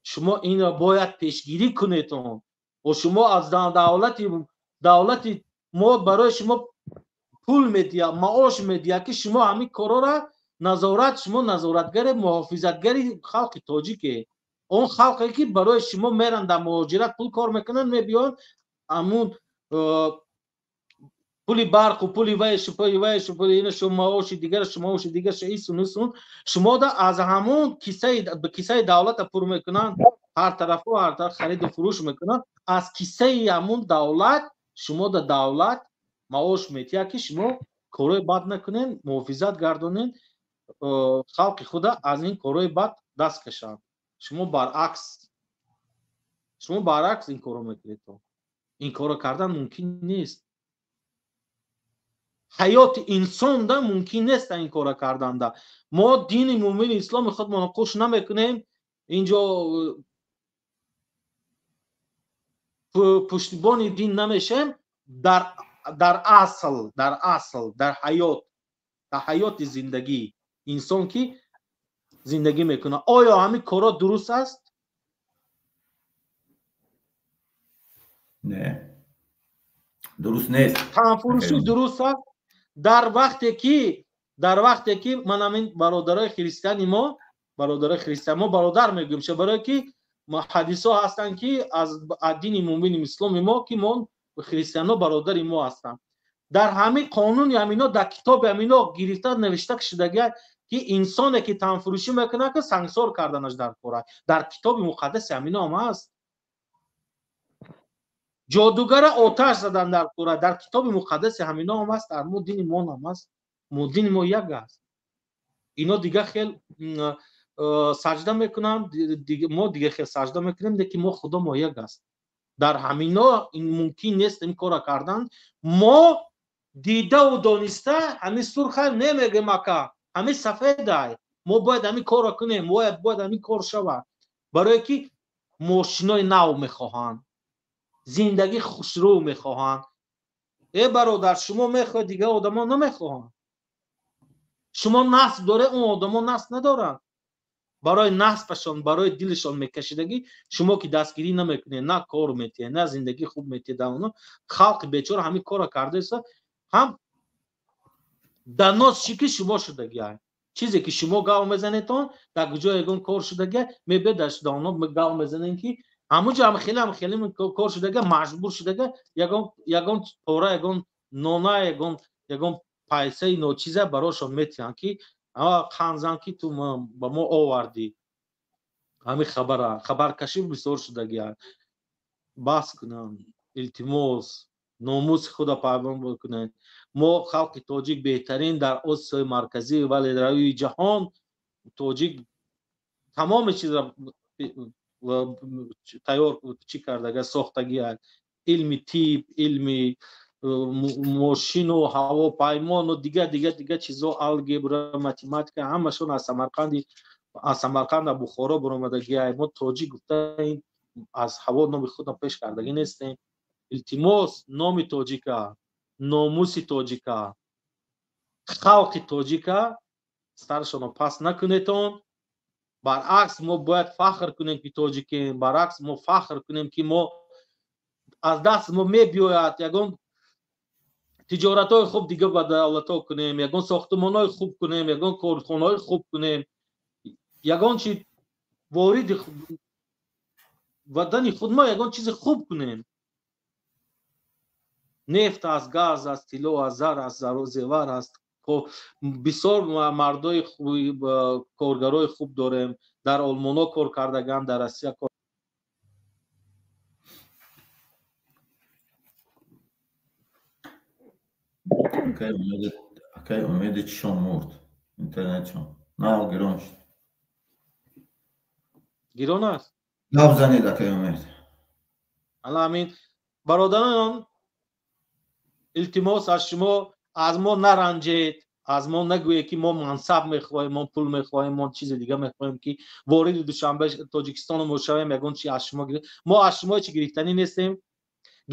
شما این را باید پیشگیری کنید و شما از دولت ما برای شما پول میدیا، معاش میدیا که شما همین کارا را شما نظارتگر محافظتگری خلق تاجیکه. اون خلقی که برای شما میرن در مهاجرت پول کار میکنن میبیان همون پولی برق و پولی ویش پولی این شما معاش دیگر ایسون شما دا از همون کیسه دولت پر میکنن، هر طرف خرید و فروش میکنن. از کیسه همون دولت شما دا دولت معاش میتیا که شما کارهای بد نکنین، محافظت گردونین خلق خدا از این کارهای بد دست کشن. شما برعکس این کارو میکنید. این کارو کردن ممکن نیست. حیات انسان دا ممکن نیست این کارو کردن دا. ما دین مومن اسلام خود مناقش نمیکنیم، اینجا پشتیبان دین نمیشیم. در اصل در حیات زندگی انسان که زندگی میکنه آیا همین کارا درست است؟ نه درست نیست. تنفروشی درست است. در وقتی که من همین برادرای خریستانی ما برادر میگم چه برای که حدیث ها هستن که از دین مومن اسلام ما که ما خریستیان برادر ما هستن. در همین قانون همینا در کتاب همینا گرفته نوشته شده که انسانی که تنفروشی میکنه که سنگسار کردنش در قرآن، در کتاب مقدس همینا هم هست. جادوگر آتش زدن در قرآن، در کتاب مقدس همینا هم هست. در دین ما هم هست. دین ما یک است. اینا دیگه خیلی سجده میکنن، ما دیگه خیلی سجده میکنیم که ما خدا ما یک است. در همینا این ممکن نیست این کارا کردن. ما دیده و دانسته همین سرخ نمیگه مکه همین سفیده. ما باید همین کارا کنیم، باید همین کار شود. برای که ماشینای نو میخواهند، زندگی خوشرو میخواهند. ای برادر شما میخواهید دیگه آدما نمیخواهند. شما نسل داره اون آدما نسل ندارن. برای نسبشان برای دلشان میکشیدگی شما که دستگیری نمیکنید، نه کار میتید، نه زندگی خوب میتید. اونا خلق بیچاره همین کارا کرده است. هم در ناز شکی شما شدگی هست. چیزی که شما گاو میزنید در کجا یگون کار شدگی میبدش دانا گاو میزنید که همونجا هم خیلی کار شدگی مجبور شدگی یگون پورا یگون نونا یگون پیسه نوچیزه براشون میتین که خانزان که تو با ما آوردی همین خبر کشی بسیار شدگی هست. بس کنن التماس ناموس خدا پایبند بکنن. ما خلق تاجیک بهترین در آسیای مرکزی و روی جهان تاجیک تمام چیز را تیار چی کردگی ساختگی هست. علم طب، علم ماشین و هواپیما و دیگه چیزا، الگبرا، متماتیک همشون از سمرقند بخارا برآمدگی هست. ما تاجیک گفته از هوا نام خود پیش کردگی نیستیم. التماس نام تاجیکا، ناموس تاجیکا، халқи тоҷика старшонро паст накунетон. баръакс мо бояд фахр кунем ки тоҷикем, баръакс мо фахр кунем ки мо аз даст мо мебиёяд ягон тиҷоратҳои хуб дига ба давлатҳо кунем, ягон сохтмонҳои хуб кунем, ягон корхонаҳои хуб кунем, ягон чи вориди ватани худ мо ягон чизи хуб кунем. нефт аст, газ аст, тилло аст, зар аст, зару зевар аст. бисёр мардои коргарои хуб дорем. дар олмоно кор кардаган, дар Россия кор. Акай умеди чишон мурд интернетшон нав гирон шуд. гирон аст. гап занед акай умед. ҳала ҳамин бародаронам, илтимос аз шумо аз мо наранҷед, аз мо нагӯед ки мо мансаб мехоҳем, мо пул мехоҳем, мо чизи дига мехоҳем ки вориди душанбе тоҷикистону мо шавем, ягон чи аз шумо мо аз шумо чи гирифтанӣ нестем,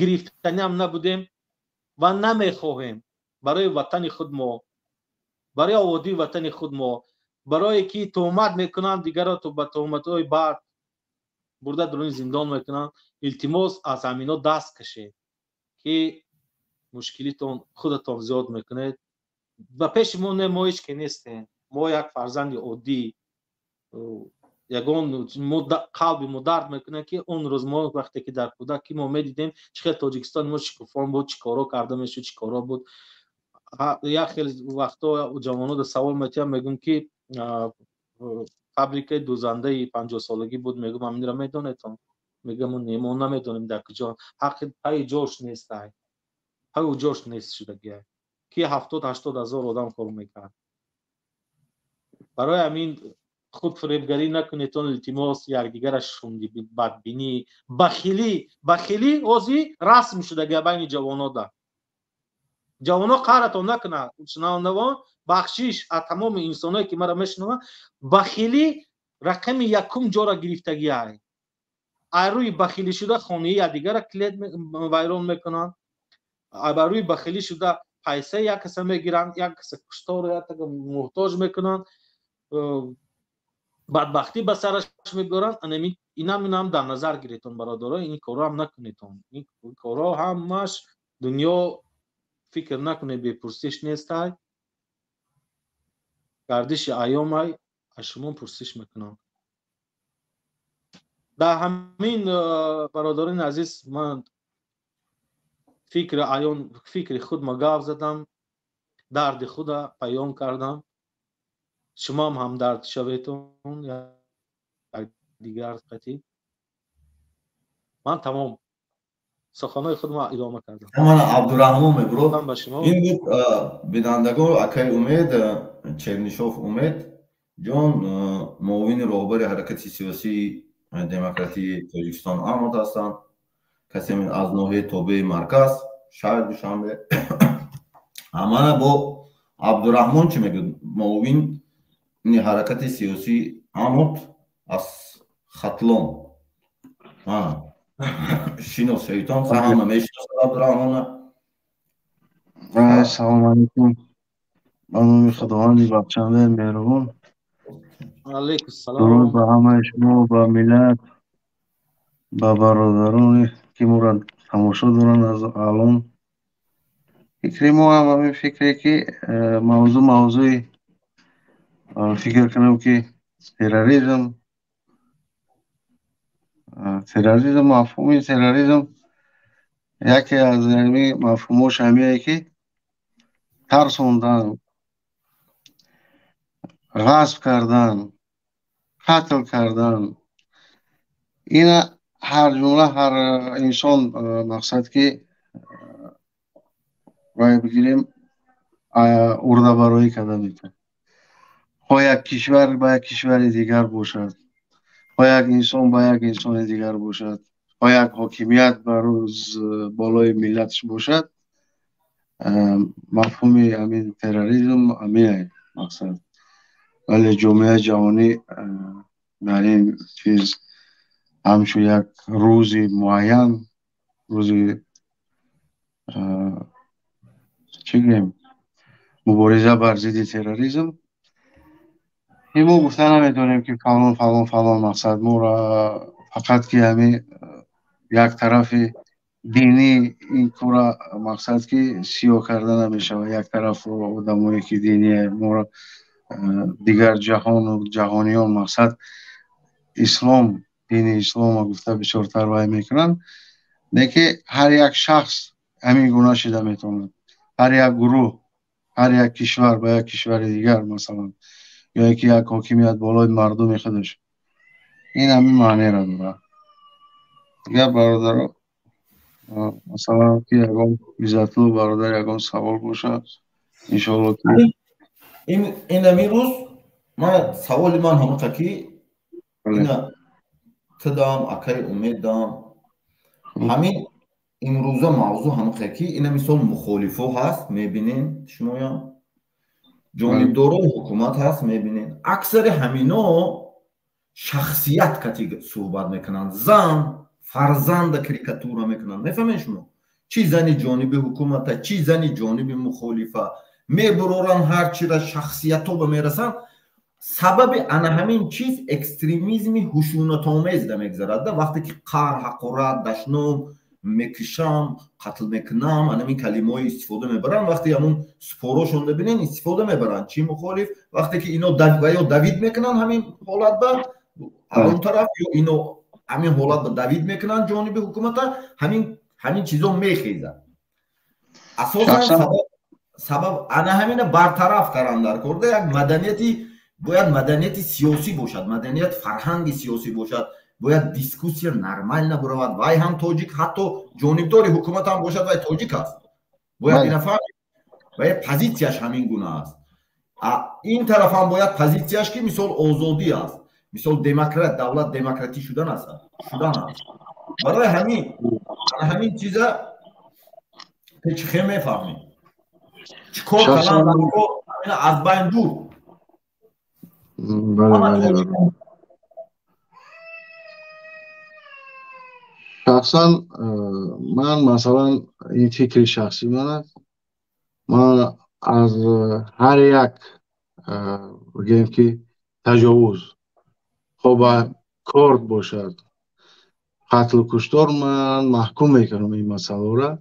гирифтанӣ ҳам набудем ва намехоҳем. барои ватани худ мо, барои оводии ватани худ мо, барое ки тӯҳмат мекунанд дигарро то ба тӯҳматҳои бад бурда дуруни зиндон мекунанд. илтимос аз ҳамино даст кашед ки мушкилитон худатон зиёд мекунед. ба пеши мо не, мо ҳеҷ ки нестем. мо як фарзанди оддӣ, ягон қалби мо дард мекунад ки он рӯз мо вақте ки дар кӯдакӣ мо медидем чӣ хел Тоҷикистони мо шукуфон буд, чӣ коро карда мешуд, чӣ коро буд. як хеле вақтҳо ҷавонода савол метиҳам, мегӯм ки фабрикаи дӯзандаи 50-солагӣ буд, мегӯм ҳаминро медонедон? мегӯм не, мо намедонем дар куҷо. ҳаққи паи ҷош нестай, паи ҷош нест шудагиай ки 70-80 ҳазор одам кор мекард. барои ҳамин худ фиребгарӣ накунедон. илтимос якдигараш шунди бадбинӣ, бахилӣ ҳозӣ расм шудагиай байни ҷавонода. ҷавоно қаҳратон накунад. шунавандагон, бахшиш аз тамоми инсоное ки маро мешунаванд, бахилӣ рақами якум ҷора гирифтагиай. аз рӯи бахилӣ шуда хонаи якдигара килед вайрон мекунанд. ба рӯи бахилӣ шуда пайсаи як каса мегиранд, як каса куштор муҳтоҷ мекунанд, бадбахтӣ ба сараш мебаранд. инам дар назар гиретон бародаро, ин корро ҳам накунедон. ин корро ҳамаш дунё фикр накунед, бепурсиш нестай. гардиши айёмай аз шумо пурсиш мекунам. дар ҳамин бародарони азиз, ман фикри худма гап задам, дарди худа баён кардам. шумоам ҳамдард шаветон якдигар қатӣ. ман тамом суханои худма идома кардам. ман абдураҳмон мебурод. ба шумо. ин буд бинандагон акай умед, чернишов умед ҷон, муовини роҳбари ҳаракати сиёсии демократии Тоҷикистон Аҳмад ҳастанд. касе аз ноҳияи тобеи марказ шаҳри Душанбе. мана бо абдураҳмон чӣ мегӯд? муовини ҳаракати сиёсии Аҳмад аз Хатлон. шиносаитон ҳама мешиносад абдураҳмона. салому алайкум. ба номи худованди бахшандаи меҳрубон. алайкум салом. дуруд ба ҳамаи шумо, ба миллат, ба бародароне ки моро тамошо доранд аз алон. фикри мо ҳам ҳамин фикре ки мавзӯи фикр кунам ки терроризм, мафҳуми терроризм яке аз мафҳумош ҳамие ки тарсондан, ғасб кардан, қатл кардан. ина ҳар ҷумла ҳар инсон мақсад ки рой бигирем урдабароӣ карда метавонад. хоҳ як кишвар ба як кишвари дигар бошад, хоҳ як инсон ба як инсони дигар бошад, хоҳ як ҳокимият бар рӯз болои миллатш бошад. мафҳуми ҳамин терроризм ҳамин мақсад. вале ҷомеаи ҷаҳонӣ дар ин чиз ҳамчун як рӯзи муайян, рӯзи чӣ гӯем, مبارزه بر ضد تروریسم. ما گفته نمیتونیم که فلان مقصد ما را فقط که همین یک طرف دینی این کورا مقصد که سیاه کرده نمیشه و یک طرف آدمایی که دینی ما را دیگر جهان و جهانیان مقصد اسلام دین اسلام را گفته بسیار ترویج میکنن. نه که هر یک شخص همین گناه شده میتونه، هر یک گروه، هر یک کشور با یک کشور دیگر مثلا، یا یکی یک حاکمیت بالای مردم خودش، این همین معنی را داره. دیگر برادر مثلا که یکم عزتلو برادر یکم سوال باشه انشاءالله که این روز من سوالی من همه که اینا تدام اکای امید دام همین امروزه موضوع همه که اینا مثال مخالفو هست میبینین شما یا جانبدارو حکومت هست میبینین اکثر همینا شخصیت کتی صحبت میکنن، زن فرزند کریکاتورا میکنن. میفهمین شما چی زنی جانب حکومت چی زنی جانب مخالفه میبرورن هر چی را شخصیتو به میرسن. سبب انا همین چیز اکستریمیزمی خشونت آمیز ده میگذرد. وقتی که قهر حقارت دشنام میکشم قتل میکنم انا این کلمه های استفاده میبرن. وقتی همون سپاروشون ببینین استفاده میبرن چی مخالف. وقتی که اینو دوید میکنن همین حالت به اون طرف یا اینو همین حالت به دوید میکنن جانب حکومت همین چیزا میخیزن. اساسا سبب انا همین برطرف کردن در کرده یک مدنیتی باید مدنیت سیاسی باشد، مدنیت فرهنگ سیاسی باشد، باید دیسکوسی نرمال نبرود. وای هم تاجیک حتی جانبدار حکومت هم باشد وای تاجیک است باید این نفر وای پوزیشنش همین گونه است. این طرف هم باید پوزیشنش که مثال آزادی است، مثال دموکرات دولت دموکراتی شدن است. برای همین چیزا هیچ خیلی میفهمیم چیکار کنن از بین دور. بله. شخصا من مثلا این فکر شخصی من است. من از هر یک بگیم که تجاوز خب کرد باشد قتل کشتار من محکوم میکنم این مسئله را.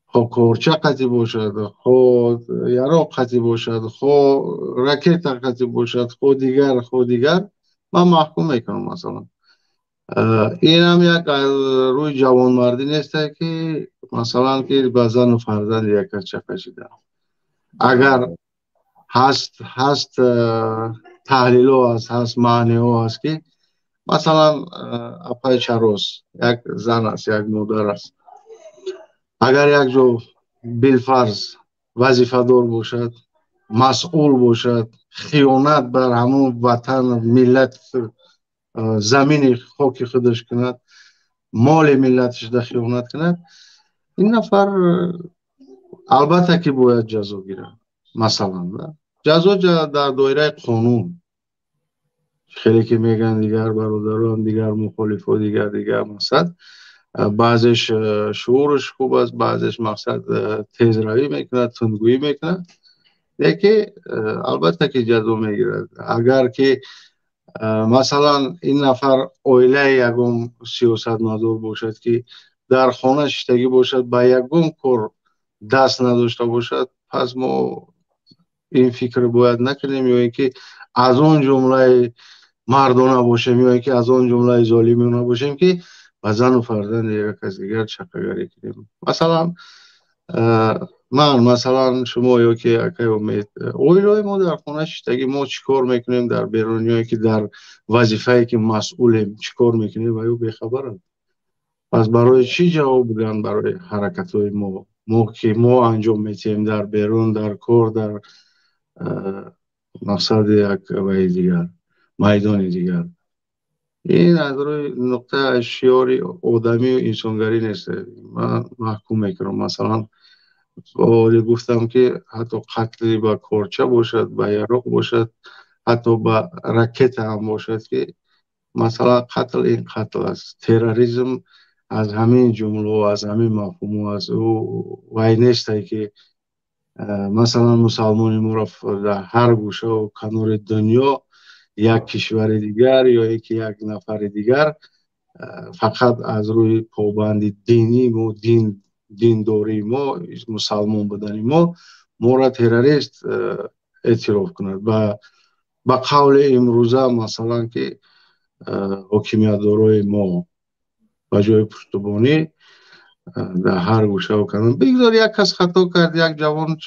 خب کورچه قطعی باشد خود یراق قطعی باشد خود رکت قطعی باشد خود دیگر من محکوم میکنم. مثلا این هم یک روی جوانمردی نیست که مثلا که به زن و فرزند یک کچه کشیده. اگر هست تحلیل ها هست معنی ها هست که مثلا اپای چروس یک زن است یک مادر است، اگر یک جو بالفرض وظیفه دار باشد مسئول باشد خیانت بر همون وطن ملت زمین خاک خودش کند مال ملتش ده خیانت کند این نفر البته که باید جزا گیرد. مثلا جزا در دایره قانون خیلی که میگن دیگر برادران دیگر مخالفان دیگر مقصد بعضش شعورش خوب است بعضش مقصد تیزروی میکند تندگویی میکند دیگه البته که جزا میگیرد. اگر که مثلا این نفر اویله یکم سیاست مدار باشد که در خانه شتگی باشد با یکم کار دست نداشته باشد پس ما این فکر باید نکنیم یا اینکه از اون جمله مردانه باشیم یا اینکه از اون جمله ظالمانه باشیم که با زن و فرزند یک کس دیگر چقدر کنیم. مثلا من مثلا شما یا که اکی امید اویلای ما در خانه شتگی ما چیکار میکنیم در بیرونیایی که در وظیفه‌ای که مسئولیم چیکار میکنیم و یا بیخبرند. پس برای چی جواب بدن برای حرکت های ما که ما انجام میتیم در بیرون در کار در مقصد یک وی دیگر میدان دیگر. این از روی نقطه شیاری آدمی و انسانگری نیست. من محکوم میکنم مثلا گفتم که حتی قتل با کورچه باشد با یراق باشد حتی با رکت هم باشد که مثلا قتل این قتل است. تروریسم از همین جمله و از همین مفهوم و از او وی نیست که مثلا مسلمان ما را در هر گوشه و کنار دنیا یک کشور دیگر یا یک نفر دیگر فقط از روی پابند دینی ما دینداری ما مسلمان بودن ما را تروریست اعتراف کند به قول امروزه مثلا که حاکمیت دارای ما به جای پشتیبانی در هر گوشه و کنار بگذار یک کس خطا کرد یک جوان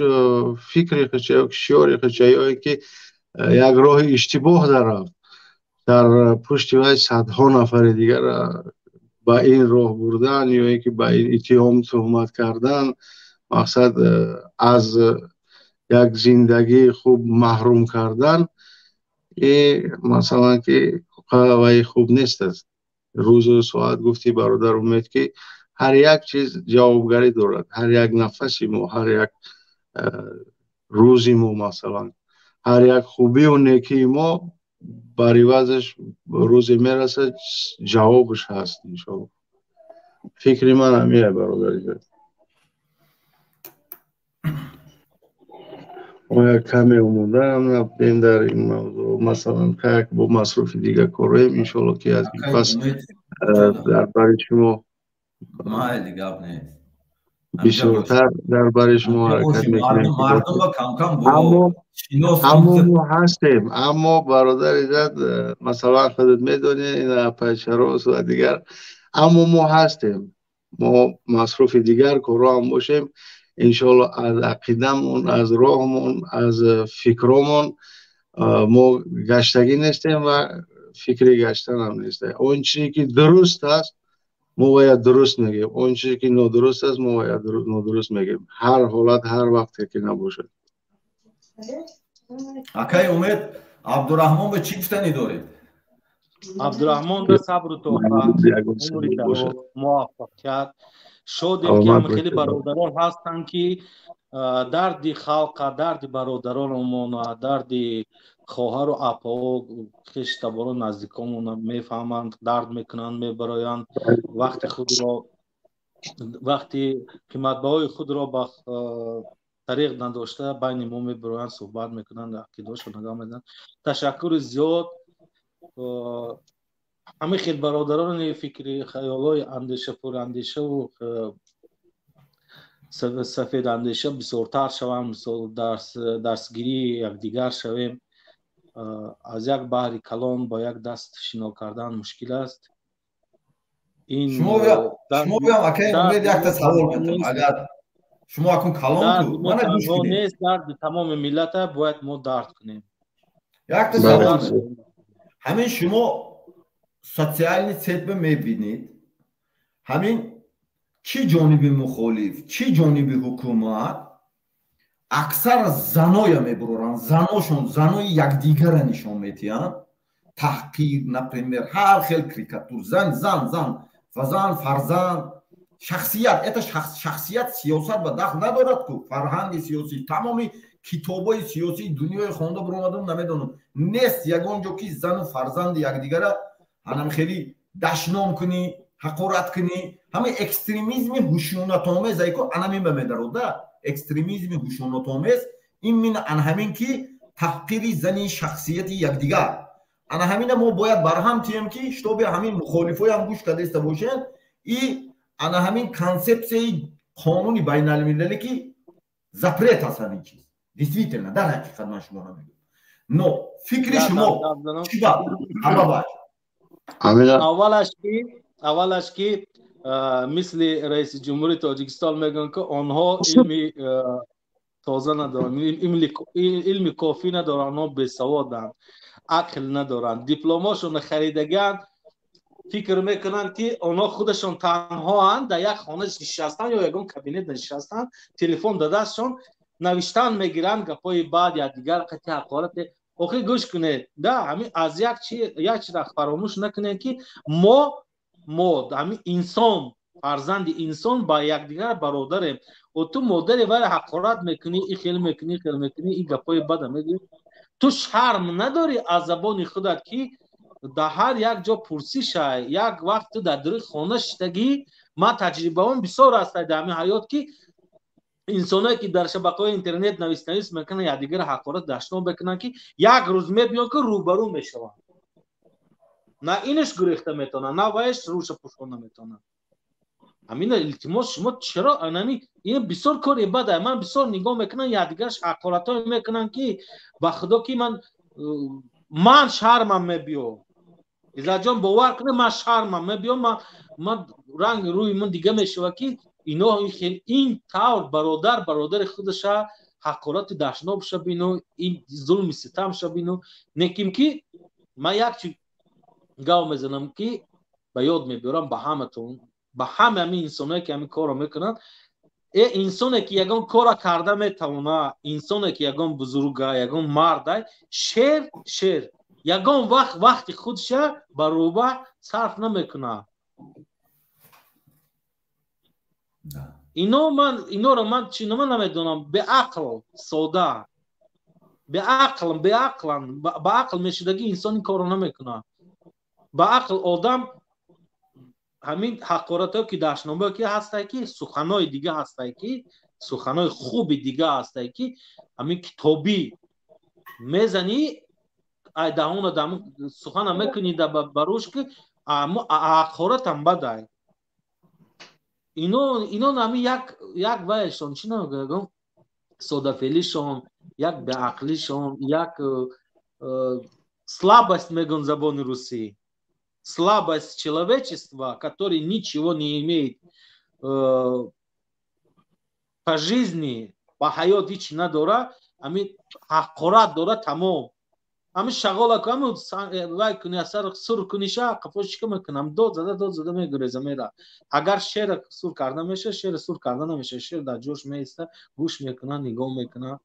فکری خچه یا شیاری خچه یا که یک راه اشتباه در در پشت وی صدها نفر دیگر با این راه بردن یا اینکه با این اتهام تهمت کردن مقصد از یک زندگی خوب محروم کردن این مثلا که وی خوب نیست است. روز و ساعت گفتی برادر امید که هر یک چیز جوابگری دارد هر یک نفسی ما هر یک روزی ما مثلا هر یک خوبی و نیکی ما بر عوضش روزی میرسه جوابش هست انشاءالله. فکری من همیه برادر جان. ما یک کمی اومده هم نبودیم در این موضوع مثلا که با مصروف دیگه کاریم انشاءالله که از این پس در برای شما ما دیگه اب بسیارتر در برای شما حرکت میکنیم اما ما هستیم اما برادر عزت مثلا خودت میدونی این پیشروس و دیگر اما ما هستیم ما مصروف دیگر کارا هم باشیم انشاءالله از عقیدمون از راهمون از فکرمون ما گشتگی نیستیم و فکری گشتن هم نیستیم اون چیزی که درست است ما باید درست میگیم اون چیزی که نادرست است ما باید نادرست میگیم هر حالت هر وقتی که نباشه. اکای امید عبدالرحمن به چی گفتنی دارید؟ عبدالرحمن به صبر و توفیق عمری در موفقیت شدیم که هم خیلی برادران هستن که درد خلق درد برادرانمون درد خواهر و اپا و خشتباران نزدیکامون میفهمند درد میکنند میبرایند وقتی که مطبعای خود را با طریق نداشته بین ما میبرایند صحبت میکنند عقیده‌اش رو نگاه میدن. تشکر زیاد همه خیلی برادران فکری خیالای اندیشه پر اندیشه و سفید اندیشه بسیارتر شویم درسگیری یکدیگر شویم از یک بحر کلان با یک دست شنا کردن مشکل است. این شما بیام اکای امید یک تصور کنم اگر شما اکن کلان تو من گوش کنید درد تمام ملت باید ما درد کنیم یک تصور همین شما سوسیال سیستم میبینید همین چی جانبی مخالف چی جانبی حکومت اکثر زنای میبرورن زنای یکدیگر را نشان میدن تحقیر نپرمیر هر خیل کریکاتور زن فزان فرزند شخصیت شخصیت سیاست به دخل ندارد که فرهنگ سیاسی تمامی کتابای سیاسی دنیای خونده برآمدن نمیدونم نیست یگان جو که زن و فرزند یکدیگر را هم خیلی دشنام کنی حقارت کنی همه اکستریمیسم خشونت آمیز ایکو انمی بمیدروده اکستریمیسم خشونت آمیز این من همین که تحقیر زنی شخصیت یکدیگر انا همین ما باید برهم تیم که شتاب همین مخالفای هم گوش کرده است باشن این انا همین کانسپت قانونی بین المللی که زپرت هست همین چیز دیسویتلنا در حقیقت من شما رو میگم نو فکر شما چی با اولش که مثل رئیس جمهوری تاجیکستان میگن که آنها علمی تازه ندارن علم کافی ندارن آنها بیسوادن عقل ندارن دیپلماشون خریدگان فکر میکنن که آنها خودشون تنها هستند در یک خانه نشستن یا یگان کابینت نشستن تلفن در دستشون نوشتن میگیرن گپای بعد یا دیگر قطعه حقارت اوکی گوش کنید ده همین از یک چیز فراموش نکنید که ما همین انسان فرزند انسان با یکدیگر برادریم و تو مادری ولی حقارت میکنی این خیلی میکنی این گپای بعد میگی تو شرم نداری از زبان خودت که در هر یک جا پرسیش یک وقت تو در دور خانه شدگی ما تجربه هم بسیار است در همین حیات که انسانایی که در شبکه‌های اینترنت نویس میکنن یا دیگر حقارت داشتن بکنن که یک روز میبینن که روبرو میشون، نه اینش گریخته میتونن نه وایش روش پوشونده میتونن. همین التماس شما چرا انمی این بسیار کاری بده. من بسیار نگاه میکنم یا دیگرش حقارتای میکنن که با خدا که من شرمم میبیام. ایزا جان باور کنه من شرمم میبیام، من رنگ روی من دیگه میشه که اینا این طور برادر خودش حقارت داشتناب شبینو، این ظلم ستم شبینو نکیم که من یک چی گاو میزنم که به یاد میبرم به همتون، به همه انسانایی که همین کارو میکنن. ای انسانی که یگان کارا کرده میتونه، انسانی که یگان بزرگه، یگان مرده، شیر یگان وقتی خودش بروبه صرف نمیکنه. اینو رو من چی نمیدونم، به عقل ساده، به عقل میشدگی انسان این کارو نمیکنه. به عقل آدم همین حقارت که داشتنامه که هسته که سخنای دیگه هسته که سخنای خوب دیگه هسته که همین کتابی میزنی ای دهون آدم سخن میکنی در بروش که حقارت هم بده. اینو همین یک وایشون چی نمیگم ساده فعلیشون، یک به عقلیشون، یک слабость میگن زبان روسی، слабость человечества, который ничего не имеет по жизни, по حیات هیچ نداره، همین حقارت داره تمام. همین شغاله کنم وای کنی اثر سر کنیشه قفاش که میکنم داد زده میگریزه میره. اگر شیر سر کرده میشه، شیر سر کرده نمیشه، شیر در جوش میسته، گوش میکنه، نگاه میکنه،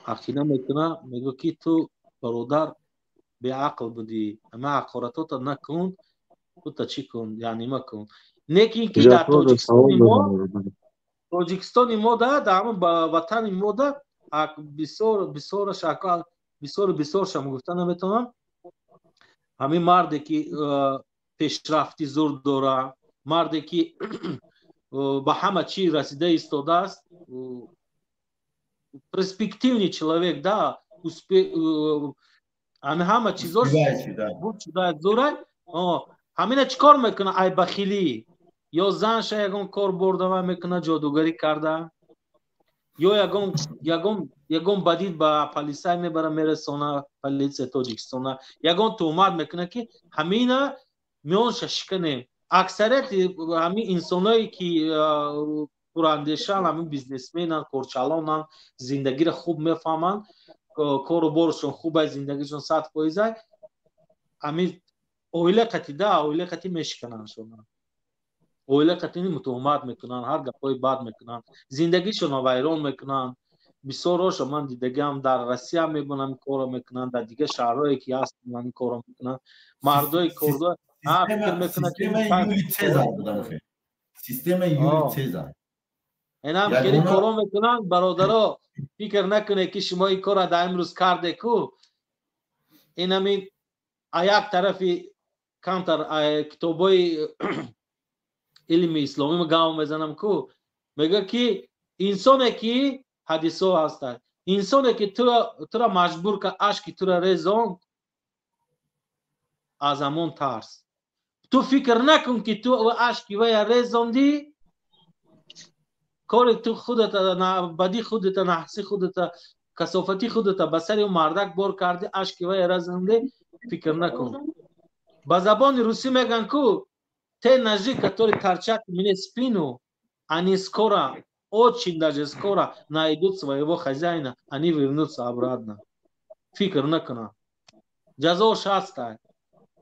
عقیده میکنه، میگه که تو برادر به عقل بودی، اما حقارتات نکن، تو چی کن یعنی مکن. نیکی که در تاجیکستان ما در همون وطن ما در بسیار شکل بسیار شما گفتن نمیتونم. همین مردی که پیشرفتی زور داره، مردی که به همه چی رسیده ایستاده است، перспективный человек, да, همه چیزاش بود شده زوره. همینه چیکار میکنه؟ ای بخیلی یا زنش یگان کار برده و میکنه جادوگری کرده، یا یگان بدید به پلیسای میبره میرسونه، پلیس تاجیکستان یگان تومت میکنه که همینه میونش شکنه. اکثریت همین انسانایی که پراندیشن، همین بیزنسمنن، کارچالانن، زندگی رو خوب میفهمن، کارو بارشون خوبه، زندگیشون 100%، همین اویله قتی میشکنن شما، اویله قتی متهمت میکنن، هر گپای بد میکنن، زندگیشون رو ویران میکنن. بسیار هاشو من دیدگم در روسیه هم میبینم کارو میکنن، در دیگه شهرهایی که هست من کارو میکنن. مردای کرده فکر میکنن که سیستم یوری تیزا این هم خیلی کارو میکنن. برادرها فکر نکنه که شما این کار در امروز کرده کو، این همین یک طرفی کانتر کتابای علم اسلامی مگاو میزنم کو، میگه که انسانی که حدیثا هستند، انسانی که تو را مجبور که اشکی تو را ریزان، از همون ترس. تو فکر نکن که تو اشکی وی ریزاندی، کار تو خودت بدی خودت، نحسی خودت، کسافتی خودت به سر اون مردک بار کردی، اشکی وی ریزانده، فکر نکن. به زبان روسی میگن که те ножи, которые торчат мне спину, они скоро, очень даже скоро найдут своего хозяина, они вернутся обратно. فکر نکنه. جزاش هست.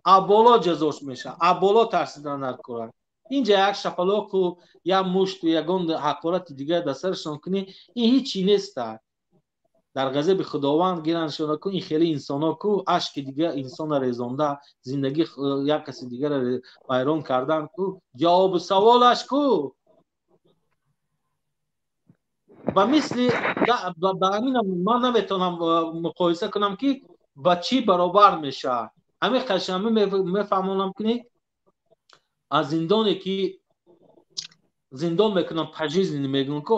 ابولا جزاش میشه. ابولا ترسیدن نکنه. اینجا یک شپلاک و یک مشت و یگان حقارت دیگه در سرشون کنی، این هیچی نیست. در غضب خداوند گیرنشون کن. این خیلی انسان ها کو اشک دیگه انسان ریزانده، زندگی یک کسی دیگه را ویران کردن کو، جواب سوالش کو. با مثل با همین من نمیتونم مقایسه کنم که با چی برابر میشه. همین خشمه میفهمونم که از زندانی که زندان میکنن پجیزنی میگن که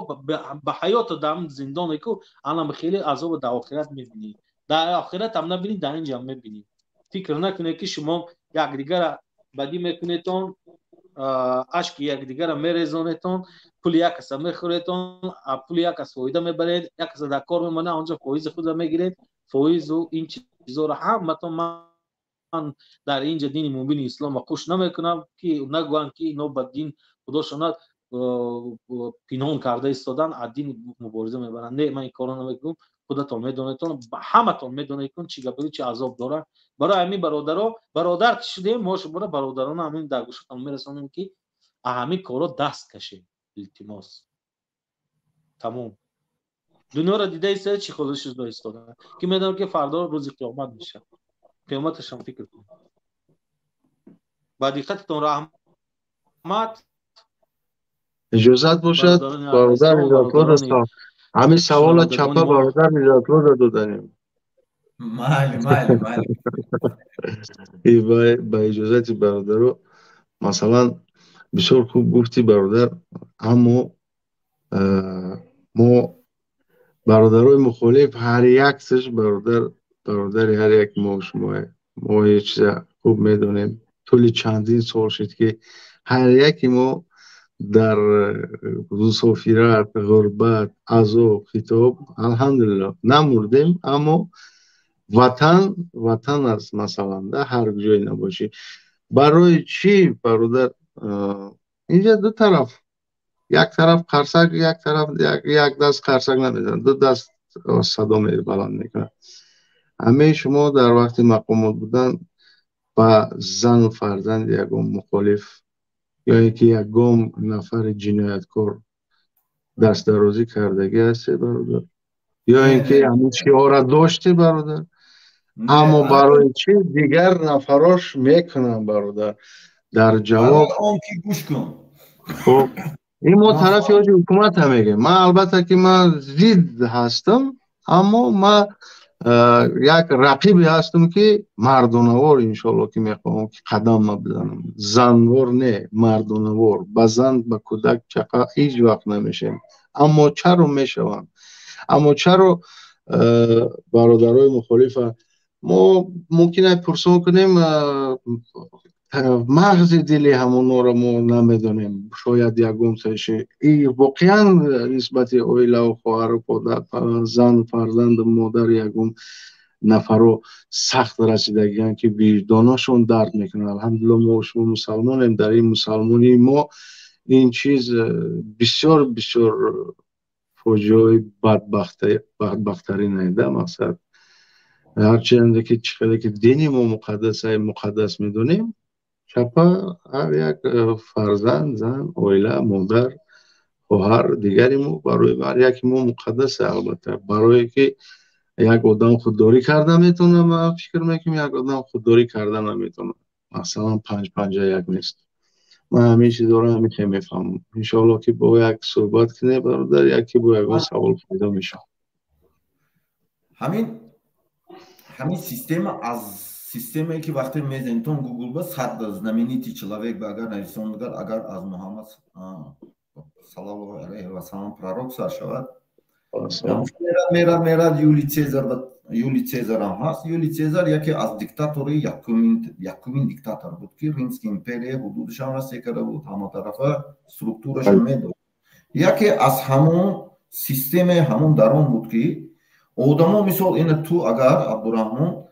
به حیات دام زندان که آنها خیلی عذاب در آخرت میبینی، در آخرت هم نبینی، در اینجا هم میبینی. فکر نکنید که شما یک دیگر بدی میکنیتون، اشک یک دیگر میریزونیتون، پول یک کس میخوریتون، پول یک کس فایده میبرید، یک کس در کار میمونه آنجا فایز خود میگیرید، فایز و این چیزا را همتون من در اینجا دین مبین اسلام خوش نمیکنم که نگوان که اینا با دین خداشون پنهان کرده ایستادن از دین مبارزه میبرن. نه، من این کارو نمیکنم. خودتون میدونیتون، همتون میدونیتون چی گپی چه عذاب داره. برای همین برادر شدیم ما، شما برادران همین در گوشتون میرسونیم که همین کارا دست کشید. التماس تمام دنیا را دیده ایست چی خودش رو ایستادن که میدونم که فردا روز قیامت میشه. قیامتش هم فکر کنم. با دقتتون رحمت. اجازت باشد برادر میلادپور هستم. همین سوال چپه برادر میلادپور رو دادیم. مالی با اجازت برادر رو مثلا بسیار خوب گفتی برادر، اما ما برادرای مخالف هر یک سش برادر هر یک ما یه چیز خوب میدونیم. طول چندین سال شد که هر یکی ما در مسافرت، غربت، عذاب، خطاب الحمدلله نمردیم، اما وطن است مثلا در هر جای نباشی. برای چی برادر اینجا دو طرف، یک طرف قرصک، یک طرف یک دست قرصک نمیزن، دو دست صدا بلند میکنن. همه شما در وقت مقامات بودن با زن و فرزند یکم مخالف یا اینکه یکم نفر جنایتکار دست درازی کردگی هستی برادر، یا اینکه همین چیزها را داشتی برادر، اما برای چی دیگر نفراش میکنن برادر؟ در جواب اون کی گوش کن. خب این ما طرفی از حکومت هم میگه. من البته که من ضد هستم، اما من یک رقیبی هستم که مردانوار انشالله که میخوام که قدم بزنم. زنوار نه، مردانوار. به زن به کودک چقدر هیچ وقت نمیشیم. اما چرا میشوم؟ اما چرا برادرای مخالف ما ممکنه پرسان کنیم مغز دلی همون رو ما نمیدونیم، شاید یکم سشه این واقعا نسبت اویله و خواهر و پدر، زن فرزند مادر یکم نفر رو سخت رسیدگیان که وجدانشون درد میکنه. الحمدلله ما شما مسلمانیم، در این مسلمانی ما این چیز بسیار بسیار فوجای بدبخترین نیده. مقصد هرچند که چقدر که دینی ما مقدس میدونیم، چپا هر یک فرزند، زن، اویله، مادر، خواهر دیگری ما برای هر یک ما مقدس. البته برای که یک آدم خودداری کرده میتونه، من فکر میکنم یک آدم خودداری کرده نمیتونه. مثلا 5-5 یک نیست. من همیشه دارم همیشه میفهمم. انشاءالله که با یک صحبت کنه برادر، یکی با یک سوال پیدا میشه. همین سیستم از системой که وقتی میزنتون گوگل با صد знаменитый человек اگر نویسان میگه اگر از محمد صلی الله علیه و سلم пророк سر شود میراد یولی цезар هم هست. یولی цезар یکی از دیکتاتوری یکمین دیکتاتور بود که ریمسکی امپریا حدودش هم رسید کرده بود، همه طرفه سترکتورش هم میداد. یکی از همون سیستم همون درون بود که آدما مثال این تو اگر عبدالرحمن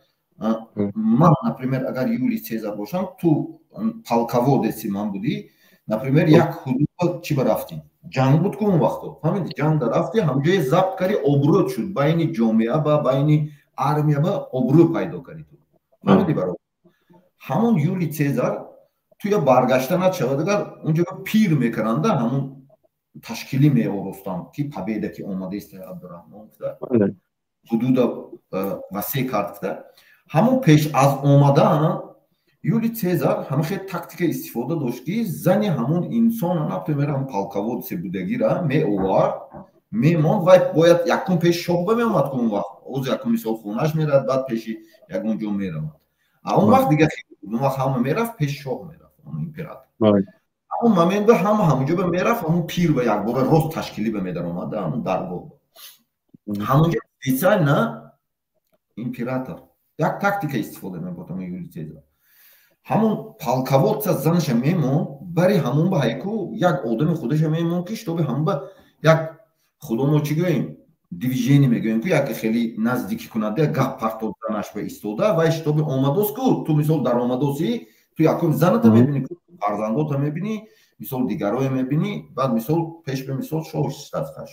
من например اگر یولی цезар باشم، تو полководец من بودی، например یک حدود چی برفتیم جنگ بود که اون وقتا همین جنگ در رفتی همجای ضبط کردی، ابرو شد بین جامعه با بین ارمیا با ابرو پیدا کردی تو همین برای همون یولی цезар توی برگشتن نشود اگر اونجا پیر میکنند همون تشکیلی میورستان که победа که اومده است عبدالرحمن حدود وسیع کرده. همون پیش از اومدن یولی цезар همیشه تاکتیک استفاده داشت که زنی همون انسان например هم полководец بودگی را می آورد میمون و باید یکم پیش شاه بمیامد که اون وقت اوز یکم مثال خونش میرد بعد پیش یکم جا میرد اون وقت دیگه اون وقت همه میرفت پیش شاه میرفت اون امپراتور. اون момент به همونجا به میرفت همون پیر و یک بار روز تشکیلی به میدار اومده همون درگاه همونجا специально نه император یک تاکتیک استفاده می‌کنه میگویی چیزا همون پالکاوودسا زنش میمون برای همون با هیکو یک آدم خودش میمون که شتوبه همون با یک خودمون ما چی گوییم دیویژنی میگوییم که یک خیلی نزدیکی کننده گپ پرتاب زنش به ایستاده و شتوبه اومدوست که تو مثال در اومدوسی تو یکم زنت میبینی فرزندات میبینی مثال دیگرای میبینی بعد مثال پیش به مثال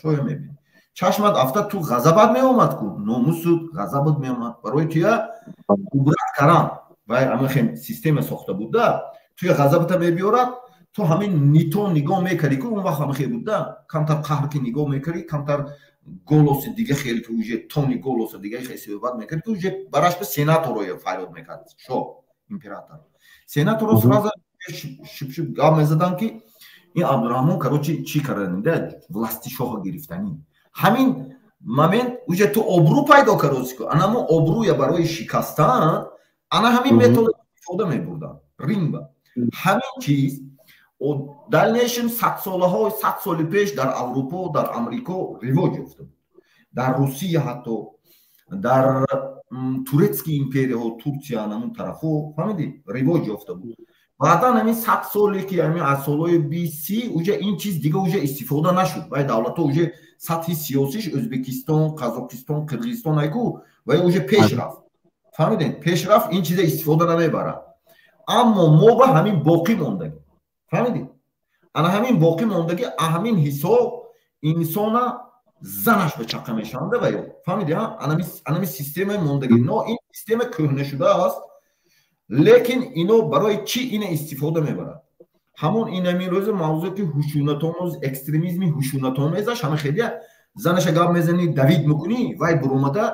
شوی میبینی چشمت افتاد تو غضبت میومد کو ناموسود غضبت میومد برای که قدرت کردن و همین سیستم ساخته بوده توی غضبت میبیورد تو همین نیتو نگاه میکردی که اون وقت همین بوده کمتر قهر که نگاه میکردی کمتر голос دیگه خیلی که уже тони голос دیگه خیلی صحبت میکرد که уже براش به سناتور فریاد میکرد شو император سناتور сразу شپ گام میزدن که این عبدالرحمن короче چی کرده власти شاه گرفتنی همین момент уже تو обру пайдо кардост ки анаму обруя барои шикастан ана ҳамин метод истифода мебурданд римба ҳамин чиз дальнейшем 100 соли пеш дар аврупо дар амрико ривоҷ ёфта буд дар русия ҳатто дар турецки империяҳо турсия анамун тарафо фаҳмиди ривоҷ ёфта буд баъдан ҳамин 100 соле ки ҳамин аз солҳои 20 уже ин чиз дига уже истифода нашуд вай давлатҳо уже сатҳи сиёсиш Ӯзбекистон, Қазоқистон, Қирғизистон айку ва уже пеш рафт. Фаҳмидед? Пеш рафт ин чиза истифода намебарад. Аммо мо ба ҳамин боқӣ мондагӣ. Фаҳмидед? Ана ҳамин боқӣ мондагӣ ҳамин ҳисоб инсона занаш ба чақа мешаванда ва ё. Фаҳмидед? Ана системаи мондагӣ. Но ин система кӯҳна шудааст. Лекин ино барои чӣ ина истифода мебарад? ҳамон ин амирӯзи мавзӯъ ки ҳушунатомӯз экстремизми ҳушунатомезаш ҳама хеле занаша гап мезани давид мекунӣ вай биромада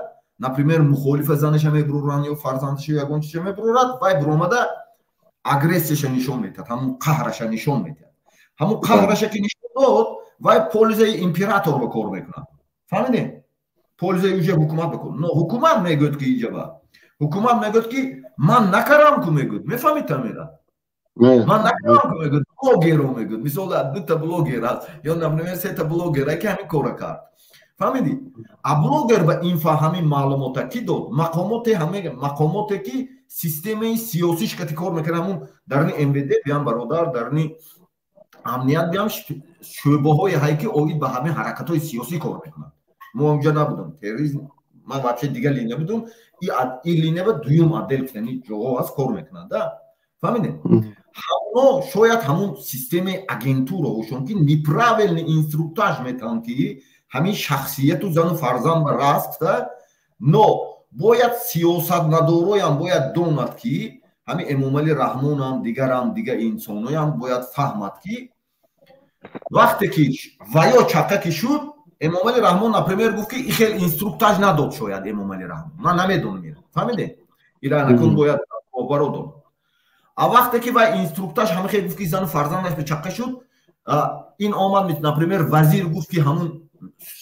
например мухолифа занаша мебуроранд ё фарзандаша ягон чиза мебурорад вай биромада агрессияша нишон медиҳад ҳамон қаҳраша нишон медиҳад ҳамон қаҳраша ки нишон дод вай полизаи император ба кор мекунад фаҳмидед полизаи уже ҳукумат бакор но ҳукумат мегӯяд ки иҷаба ҳукумат мегӯяд ки ман накардам ку мегӯяд мефаҳмид тамира ман накардам ку мегӯяд блогерро мегӯяд мисол дута блогер аст ё например сета блогера ки ҳамин кора кард фаҳмидӣ а блогер ба ин ҳамин маълумота ки дод мақомоте ки системаи сиёсиш кати кор мекард ҳамун дарни мвд биям бародар дарни амният биям шӯъбаҳои ҳай ки оид ба ҳамин ҳаракатҳои сиёсӣ кор мекунад мо онҷа набудам терроризм ман вообще дига линия будам ин линия ба дуюм отдел яъни ҷоғо аст кор мекунад да фаҳмидед ҳамно шояд ҳамун системаи агентураҳошон ки неправильный инструктаж метаванд ки ҳамин шахсияту зану фарзанд ба раст но бояд сиёсатмадороям бояд донад ки ҳамин эмомалӣ раҳмонам дигарам дига инсоноям бояд фаҳмад ки вақте ки ваё чақа ки шуд эмомалӣ раҳмон например гуфт ки ихел инструктаж надод шояд эмомалӣ раҳмон ман намедонам фаҳмидед иранакун бояд обаро донад а вақте ки вай инструктаж ҳама хел гуфт ки зану фарзандаш ба чақа шуд ин омад например вазир гуфт ки ҳамун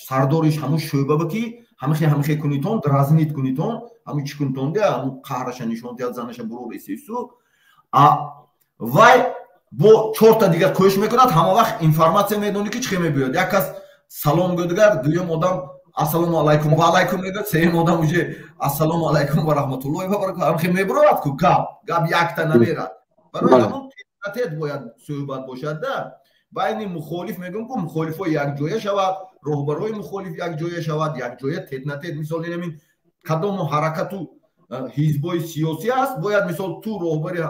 сардориш ҳамун шӯъбаба ки ҳамихе кунитон дразнит кунитон ҳамун чӣ кунитон де ҳамун қаҳраша нишон диҳад занаша бурор истесу вай бо чорта дигар кӯш мекунад ҳама вақт информатсия медонӣ ки чӣ хел мебиёд як кас салом гӯдигар дуюм одам ассалому алайкум ва алайкум мегӯяд сеюм одам уже ассалому алайкум ва раҳматуллоҳи ва баракатуҳу ҳамихе мебурорад ку гап якта намерад барои ҳамун тет бояд суҳбат бошад да байни мухолиф мегӯям ку мухолифҳо якҷоя шавад роҳбарои мухолиф якҷоя шавад якҷоя тетнатет мисол ин кадомо ҳаракату ҳизбои сиёсӣ аст бояд мисол ту роҳбари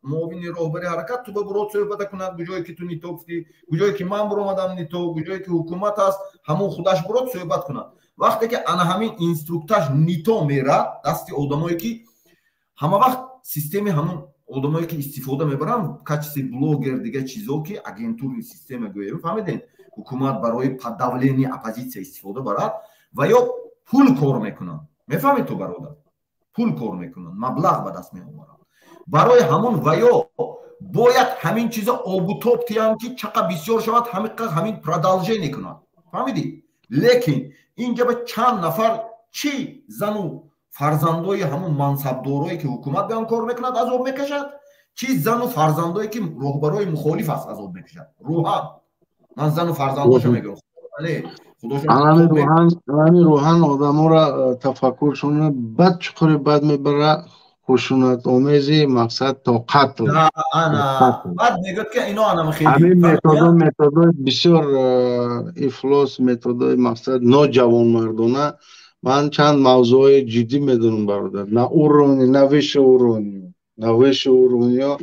муовини роҳбари ҳаракат ту ба бурод суҳбата кунад гуҷое ки ту нито гуфтӣ гуҷое ки ман буромадам нито гуҷое ки ҳукумат аст ҳамон худаш бурод суҳбат кунад вақте ки ана ҳамин инструктаж нито мерад дасти одамое ки ҳама вақт системи ҳамон одамое ки истифода мебаранд качеси блогер дига чизо ки агентури система гӯем фаҳмидед ҳукумат барои подавлени оппозитсия истифода барад ва ё пул кор мекунанд мефаҳмед ту бародар пул кор мекунанд маблағ ба даст меоваранд барои ҳамон ва ё бояд ҳамин чиза обутоб тиям ки чақа бисёр шавад ҳамин продолжение кунад фаҳмидӣ лекин инҷа ба чанд нафар чӣ зану фарзандои ҳамон мансабдорое ки ҳукумат биан кор мекунад азоб мекашад چی زن و فرزندایی که رهبرای مخالف است عذاب میکشن. روحان من زن و فرزنداشو میگم ولی خداشون همین روحان آدم را تفکرشون بد چقدر بد میبره، خشونت آمیزی، مقصد تا قتل. انا بعد میگه که اینا انا خیلی همین متدای بسیار افلاس، متدای مقصد ناجوانمردانه. من چند موضوع جدی میدونم برادر، نه اورونی نه وش اورونی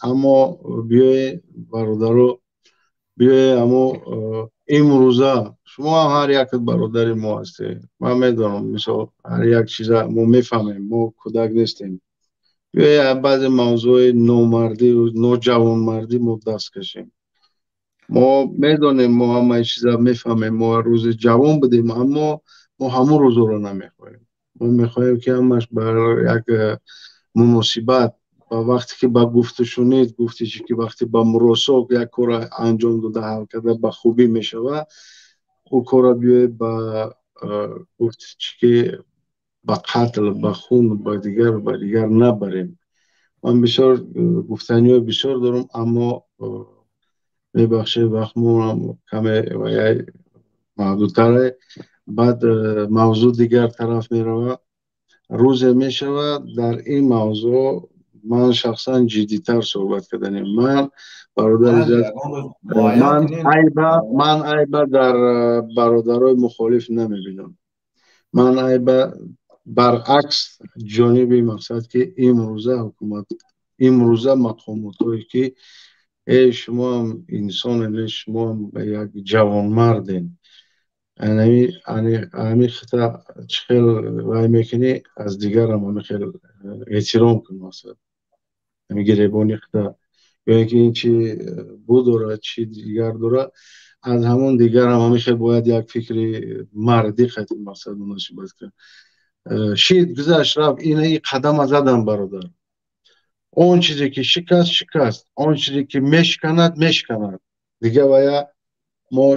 اما بیای برادرو بیای اما امروزه شما هم هر یک برادر ما هستی، من میدونم مثلا هر یک چیز ما میفهمیم، ما کودک نیستیم. بیای بعض موضوع نامردی و ناجوانمردی ما دست کشیم. ما میدونیم، ما همه چیزا میفهمیم، ما روز جوان بودیم اما ما همون روز رو نمیخوایم. ما میخوایم که همش برای یک مناسبت و وقتی که با گفته شنید گفتی که وقتی با مراسم یک کار انجام داده حل کرده به خوبی میشود، او کار بیای با گفتی که با قتل، با خون، با دیگر نبریم. من بسیار گفتنی بسیار دارم اما میبخشه وقتمون کمی محدودتره. بعد موضوع دیگر طرف میروه، روز میشود در این موضوع من شخصا جدیتر صحبت کردنیم. من برادر من عیبه در برادرای مخالف نمیبینم. من عیبه برعکس جانبی مقصد که امروزه حکومت، امروزه مقاماتایی که ای شما هم انسان، شما هم یک جوان مردین، همی خطا چخیل وای میکنی از دیگر هم همی خیل احترام کن مثلا همی گریبانی خطا یا اینکه این چی بود داره چی دیگر داره از همون دیگر هم همی خیل باید یک فکر مردی خطی مقصد مناسبت کن. شید گذشت رفت این قدم زدن برادر، اون چیزی که شکست، اون چیزی که مشکند دیگه باید ما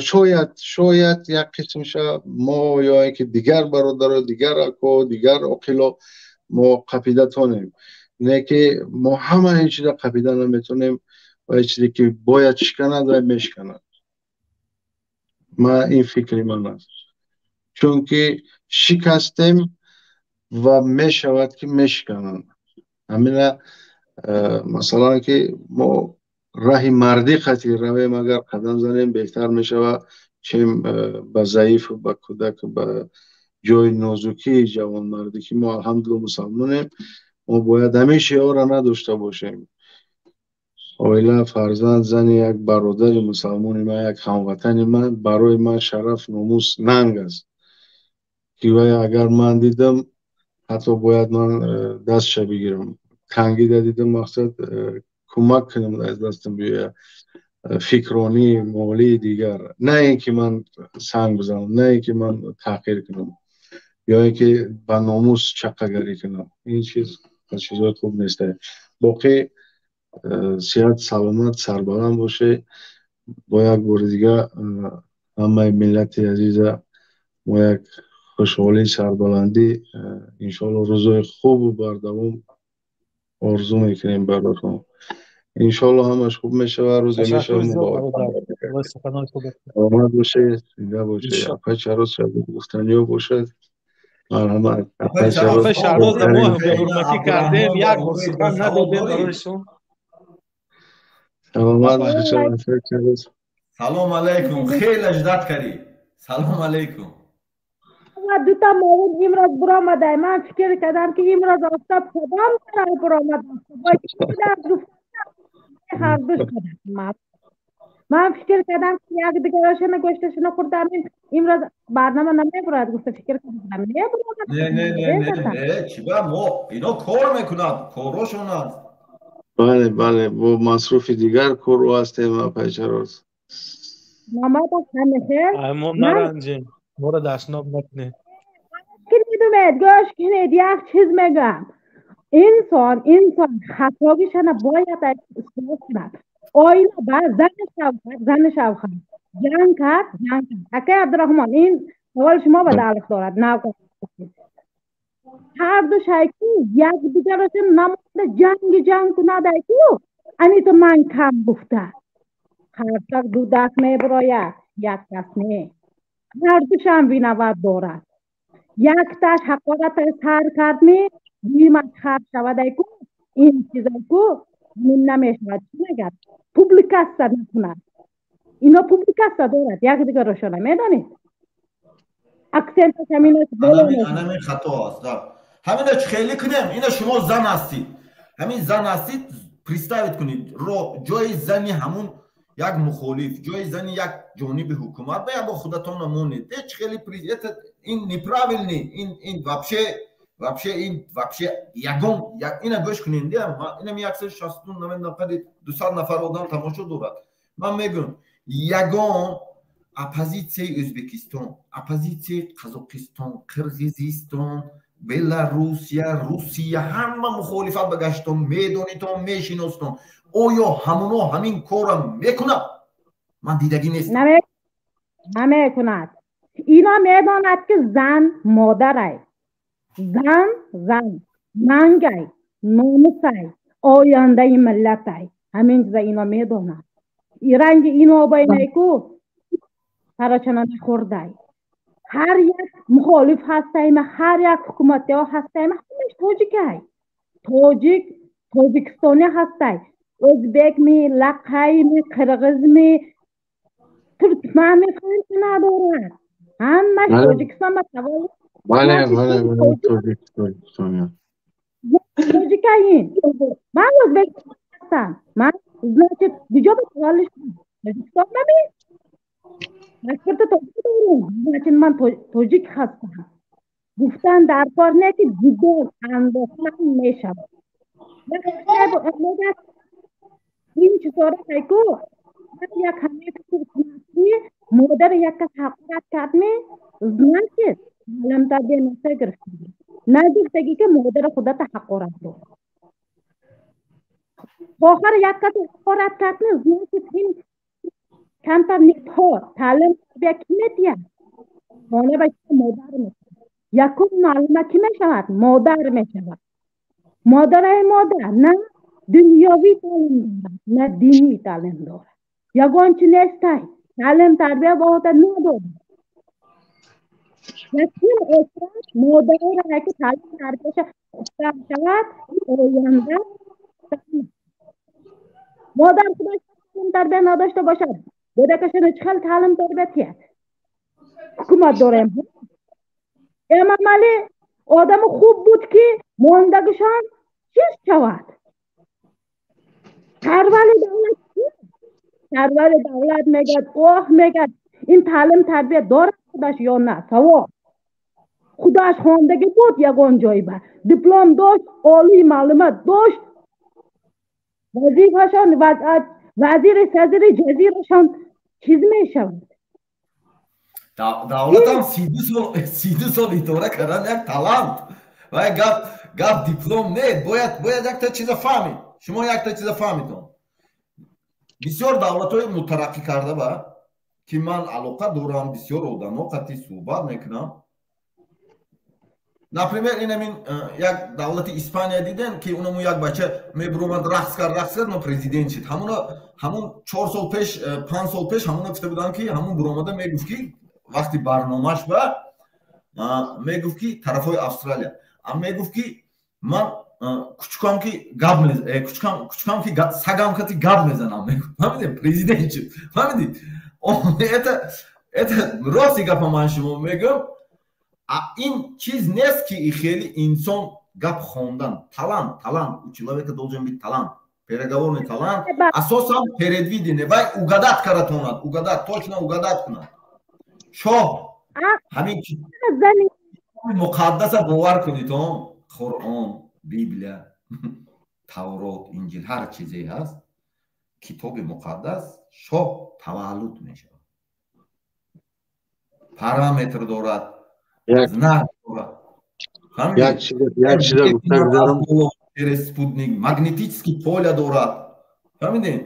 شاید یک قسمش ما یا اینکه دیگر برادر دیگر اکو دیگر اقلا ما قپیده تانیم، نه که ما همه این چیز قپیده نمیتونیم و این چیزی که باید شکند و مشکند. ما این فکری من است، چون که شکستیم و میشود که مشکنند. همینه مثلا که ما راه مردی خطی رویم، اگر قدم زنیم بهتر میشود چیم با ضعیف و با کودک و با جای نازکی جوان مردی که ما الحمدلله مسلمانیم. ما باید همیشه ها را نداشته باشیم. اویلا فرزند زن یک برادر مسلمانی ما، یک هموطن من، برای من شرف ناموس ننگ است که اگر من دیدم حتی باید من دستش بگیرم. تنگی دیدم مقصد کمک کنم از دستم بیاید فکرانی مالی دیگر، نه اینکه من سنگ بزنم، نه اینکه من تحقیر کنم یا اینکه با ناموس چقه‌گری کنم. این چیز از چیزای خوب نیست. باقی صحت سلامت سربلند باشه. با یک بار دیگه همه ملت عزیز ما یک خوشحالی سربلندی انشالله روزای خوب و بردوام آرزو میکنیم براتون. انشالله همش خوب میشه و روز میشه آمد باشه، زنده باشه. اپای چراز شد گفتنی باشد. مرحمت. اپای شهروز ما به حرمتی کردیم، یک بار سخن ندادیم برایشون. سلام علیکم، خیلی اجداد کردی. سلام علیکم. دو تا مورد امروز برآمده، من فکر کردم که امروز آفتاب خدام قرار برآمده. هر دوش کردم. من فکر کردم که یک دیگرشون گوشتشون خوردم، امروز برنامه نمیبرد. گفته فکر کردم نه چی با ما اینا کار میکنن، کاراشون هست. بله با مصروف دیگر کارو هستیم. پیچراز ماما با خیر ما نرنجیم، ما رو دشناب نکنه. که میدونید گوش کنید، یک چیز میگم. انسان خطابیشن باید اصلاح کند. آیلا بعد زن شوخر جنگ کرد. اکه عبدالرحمن این سوال شما به تعلق دارد. هر دو شایکی یک دیگرشون نمونده جنگ کنده که انی تو من کم گفته هر تک دو دست می براید یک دست نه هر دوشم بینواد دارد یک تاش حقارت سر کرد می دیمت خرد شوده که این چیزا که من نمیشود چی نگرد پوبلیکاستا نکند اینا پوبلیکاستا دارد یک دیگرشون میدانید اکسنتش همین همین خطا است همینش خیلی کنیم اینا شما زن هستید همین زن هستید پریستاوید کنید رو جای زنی همون یک مخالف جای زنی یک جانب حکومت باید با خودتون نمونید هیچ خیلی این неправильно این вообще این یگان اینا گوش کنید اینا می 160 نفر 200 نفر آدم تماشا دارد من میگم یگان اپوزیسیای ازبکستان اپوزیسیای قزاقستان قرغیزستان روسیه همه مخالفت به گشتم میدونیتون میشناستم آیا همونا همین کارم میکنن من دیدگی نیست نمیکند اینا میداند که زن مادر زن ننگای ناموسای آینده ملت همین چیزا اینا میداند رنگ اینا باینه که سرچنان خورده هر یک مخالف هستیم هر یک حکومتی ها هستیم همش تاجیکستانی هستیم ازبک می لقای می قرغز می ترکمن می فرق ندارد همش تاجیکستان متوالد تاجیکایی من ازبک هستم من دیجا به سوالش تاجیکستان نمی پاسپورت تاجیک دارم من تاجیک هستم گفتن در کار نه که دیگر انداختن میشم این چطوره که یک همه کسی مادر یک کس حقیقت کردنه زنان که علم تربیه نسته گرفته نگفتگی که مادر خودت حقیقت داره آخر یک کس حقیقت کردنه زنان که این کمتر نیتها تعلیم تربیه کی میتیه مانه باید مادر میشه یکم معلومه کی میشود مادر میشود مادر نه دنیاوی تعلیم دارد نه دینی تعلیم دارد یگان چی نیسته تعلیم تربیه با خودت ندارد یکم اصراف مادر را که تعلیم تربیه اختار شود آینده مادر خودش تعلیم تربیه نداشته باشد بوده کشن چخل تعلیم تربیه حکومت داریم امام علی آدم خوب بود که ماندگشان چیز شود سرور دولت میگد اوه میگد این تعلیم تربیه دارد خودش یا نه سوا خودش خواندگی بود یگان جایی با دیپلم داشت عالی معلومات داشت وظیفه‌شان وزیر صدر جزیرشان چیز میشود دولت هم 32 سال اداره کردن یک تالنت و گپ دیپلم نه باید یک تا چیز فهمید شما یک تا چیز فهمیدون بسیار دولت‌های مترقی کرده با که من علاقه دارم بسیار آدم‌ها قطعی صحبت میکنم например اینم یک دولت اسپانیا دیدن که اونم یک بچه میبرومد رقص کرد نو پرزیدنت شد همون 4 سال پیش 5 سال پیش همون گفته بودن که همون برومده میگفت که وقتی برنامه‌اش با میگفت که طرفای استرالیا میگفت که من کوچکم که گاب کوچکم که سگم کتی گاب میزنم میگم پرزیدنت شد فهمیدید это راستی گپ من شما میگم این چیز نیست که خیلی انسان گپ خوندن талант у человека должен быть талант переговорный талант اساسا предвидение вай угадать каратонат угадать точно угадать кунад шоҳ ҳамин муқаддаса бовар кунид қуръон библия таврот инҷил ҳар чизе ҳаст китоби муқаддас шоҳ таваллуд мешавад параметр дорад знак дорад як чиза гуфта гузарам спутник магнетический поле дорад фаҳмидем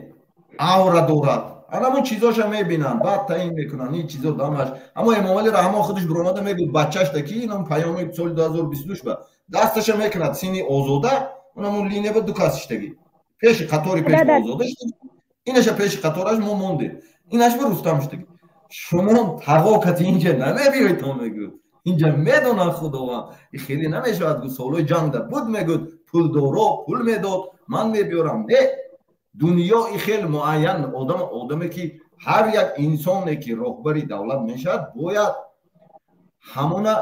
аура дорад анамон чизоша мебинанд баъд таъин мекунанд ин чизо дамаш аммо эмомали раҳмон худаш биромада мегӯд бачашда ки инам паёми соли 2022 ба دستش میکند سینی آزاده اونمون لینه به دو کاسشتگی پیش قطاری پیش آزاده شد اینش پیش قطارش ما مونده اینش به رستم شدگی شما تقاکت اینجا نمیبیاید تا میگود اینجا میدونن خداوند این خیلی نمیشود گفت سالوی جنگ در بود میگود پول دارا پول میداد من میبیارم نه دنیا این خیلی معین آدمی که هر یک انسانی که راهبری دولت میشد باید همونه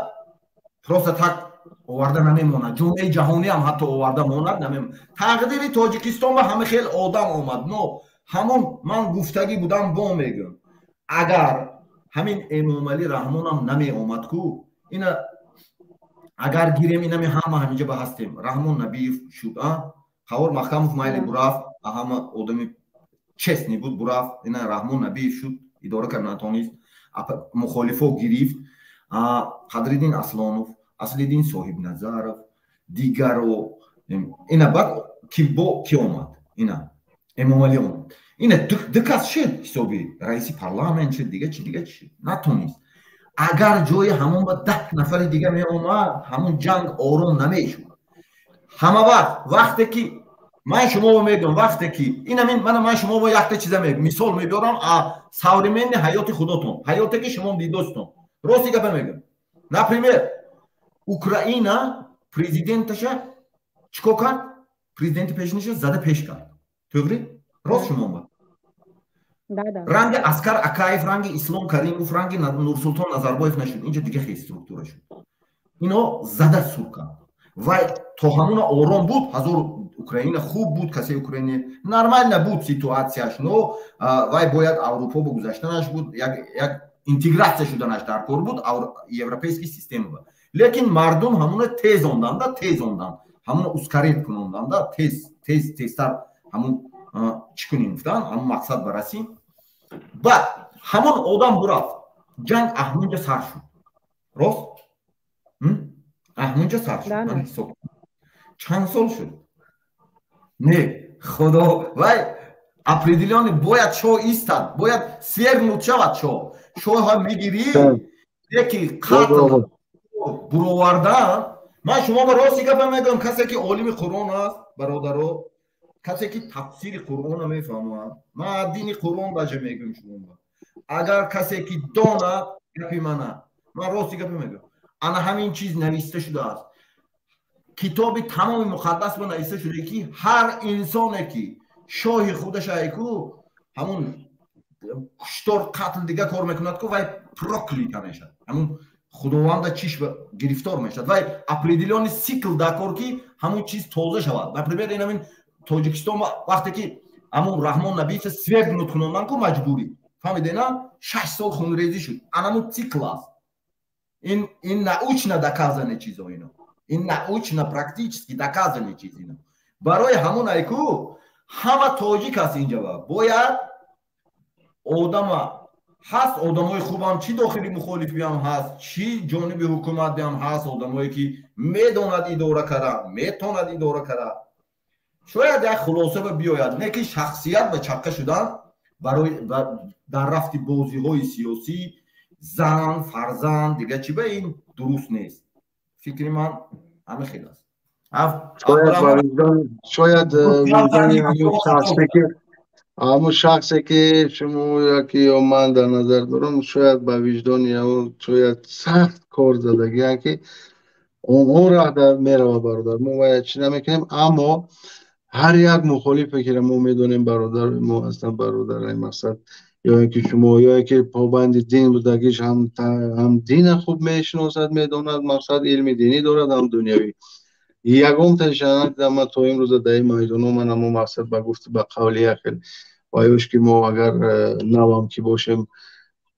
پروسه تک آورده نمیمونه جامعه جهانی هم حتی آورده ماند نمیمونه تقدیر تاجیکستان و همه خیلی آدم آمد نو همون من گفتگی بودم با میگم اگر همین امام علی رحمان هم نمی آمد کو اینا اگر گیریم اینا می همینجا به هستیم رحمان نبی شد خبر محکم مایلی براف همه آدمی چسنی بود براف اینا رحمان نبی شد اداره کرد نتونست مخالفو گرفت قدردین اسلانوف اصلیدین صاحب نظرов دیگرو اینا بعد کی اومد اینا امام علی اومد اینا دکاس شد حسابی رئیس پارلمان شد دیگه چی نتونست اگر جای همون با 10 نفر دیگه می اومد همون جنگ آروم نمیشد همه وقتی که من شما میگم وقتی که اینا من شما با یک چیز میگم مثال میبرم ساورمن حیات خودتون حیاتی که شما دیدوستون راستی گپ میگم например Ukraina президентша چیکار کرد президент пешниша зада пеш кард тугри рост шумо ба ранги аскар акаев ранги ислом каримов ранги нурсултон назарбоев нашуд инҷа дига хеле структура шуд ино зада сур кард вай то ҳамуна ором буд ҳазор Украина хуб буд касе Украина нормально буд ситуатсияш но вай бояд аврупо ба гузаштанаш буд як интегратсия шуданаш дар кор буд европейский система ба лекин мардум ҳамуна тез онданд ҳамуна ускаред кунонданда тезтар ҳамун чӣ кунем гуфтан ҳамун мақсад барасим баъд ҳамон одам бурафт ҷанг аҳмунҷа сар шуд рост аҳмунҷа сар шуд чанд сол шуд не худо вай определённый бояд шоҳ истад бояд свергнут шавад шоҳа мегирӣ яки қатл буровардан من شما با راستی گپ میگم کسی که عالم قرآن است برادرو کسی که تفسیر قرآن میفهمه من دین قرآن باشه میگم شما اگر کسی که داند گپی من راستی گپ میگم انا همین چیز نوشته شده است کتاب تمام مقدس با نوشته شده که هر انسانی که شاه خودش ایکو همون کشتار قتل دیگه کار میکند که وای پروکلیت میشه همون خداوند چیش گرفتار میشد و определенный سیکل دکار که همون چیز توزه شود например این همین تاجیکستان وقتی که همون رحمان نبی свергнут کنوندن که مجبوری فهمیده نه 6 سال خونریزی شد همون سیکل است این научно доказанные چیزا اینا این научно практически доказанные چیز اینا برای همون ایکو همه تاجیک است اینجا باید آدم هست آدمای خوبم چی داخلی مخالفی هم هست چی جانب حکومت هم هست آدمایی که میداند اداره کرده میتواند اداره کرده شاید یک خلاصه بیاید نه که شخصیت به چکه شدن برای در رفت بازی های سیاسی زن فرزند دیگه چی به این درست نیست فکر من همه خیلی است شاید همون شخصی که شما یکی یا من در نظر دارم شاید با وجدان یا شاید سخت کار زدگی که اون را در میره برادر ما باید چی نمیکنیم اما هر یک مخالفه که ما میدونیم برادر ما اصلا برادر این مقصد یا اینکه شما یا اینکه پابند دین بودگیش هم دین خوب میشناسد میداند مقصد علم دینی دارد هم دنیوی یگم تشنج ما تو امروز در این میدان من هم مقصد با گفت با قولی خیلی بایوش که ما اگر نوام که باشیم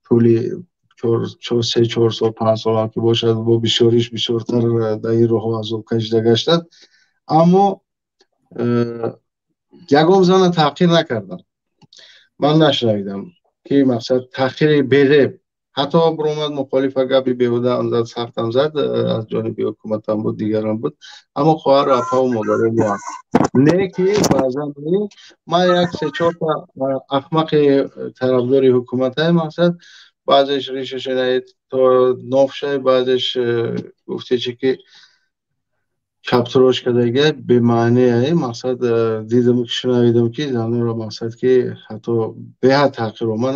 طولی 3-4 سال 5 سال هم که باشد با بسیاریش بسیارتر در این راه از کشیده گشتد اما یگم زن تحقیر نکردم من نشنیدم که مقصد تحقیر بده حتی برآمد مخالف گپی بیهوده آن سختم زد از جانب حکومت هم بود دیگران بود اما خواهر اپا و مادر ما نه که بعضا ما یک 3-4 تا احمق طرفدار حکومت های مقصد بعضش ریشش نهید تا نافشه بعضش گفته چی که کپتروش کردگی به معنی مقصد دیدم که شنویدم که زنان را مقصد که حتی به حد تحقیر من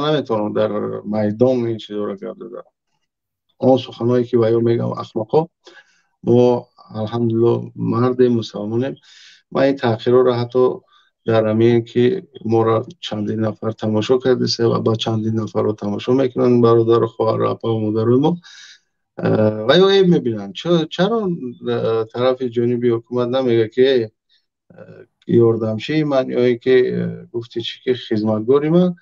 نمیتونم در میدان این چیز را کرده دارم آن سخنهایی که باید میگم اخلاقا ما الحمدلله مرد مسلمانیم ما این تحقیر را حتی در همین که ما را چندین نفر تماشا کرده و با چندین نفر را تماشا میکنن برادر خواهر اپا و مادر ما و یا این میبینن چرا طرف جانبی حکومت نمیگه که یاردمشی من یا که گفتی چی که خدمتگاری من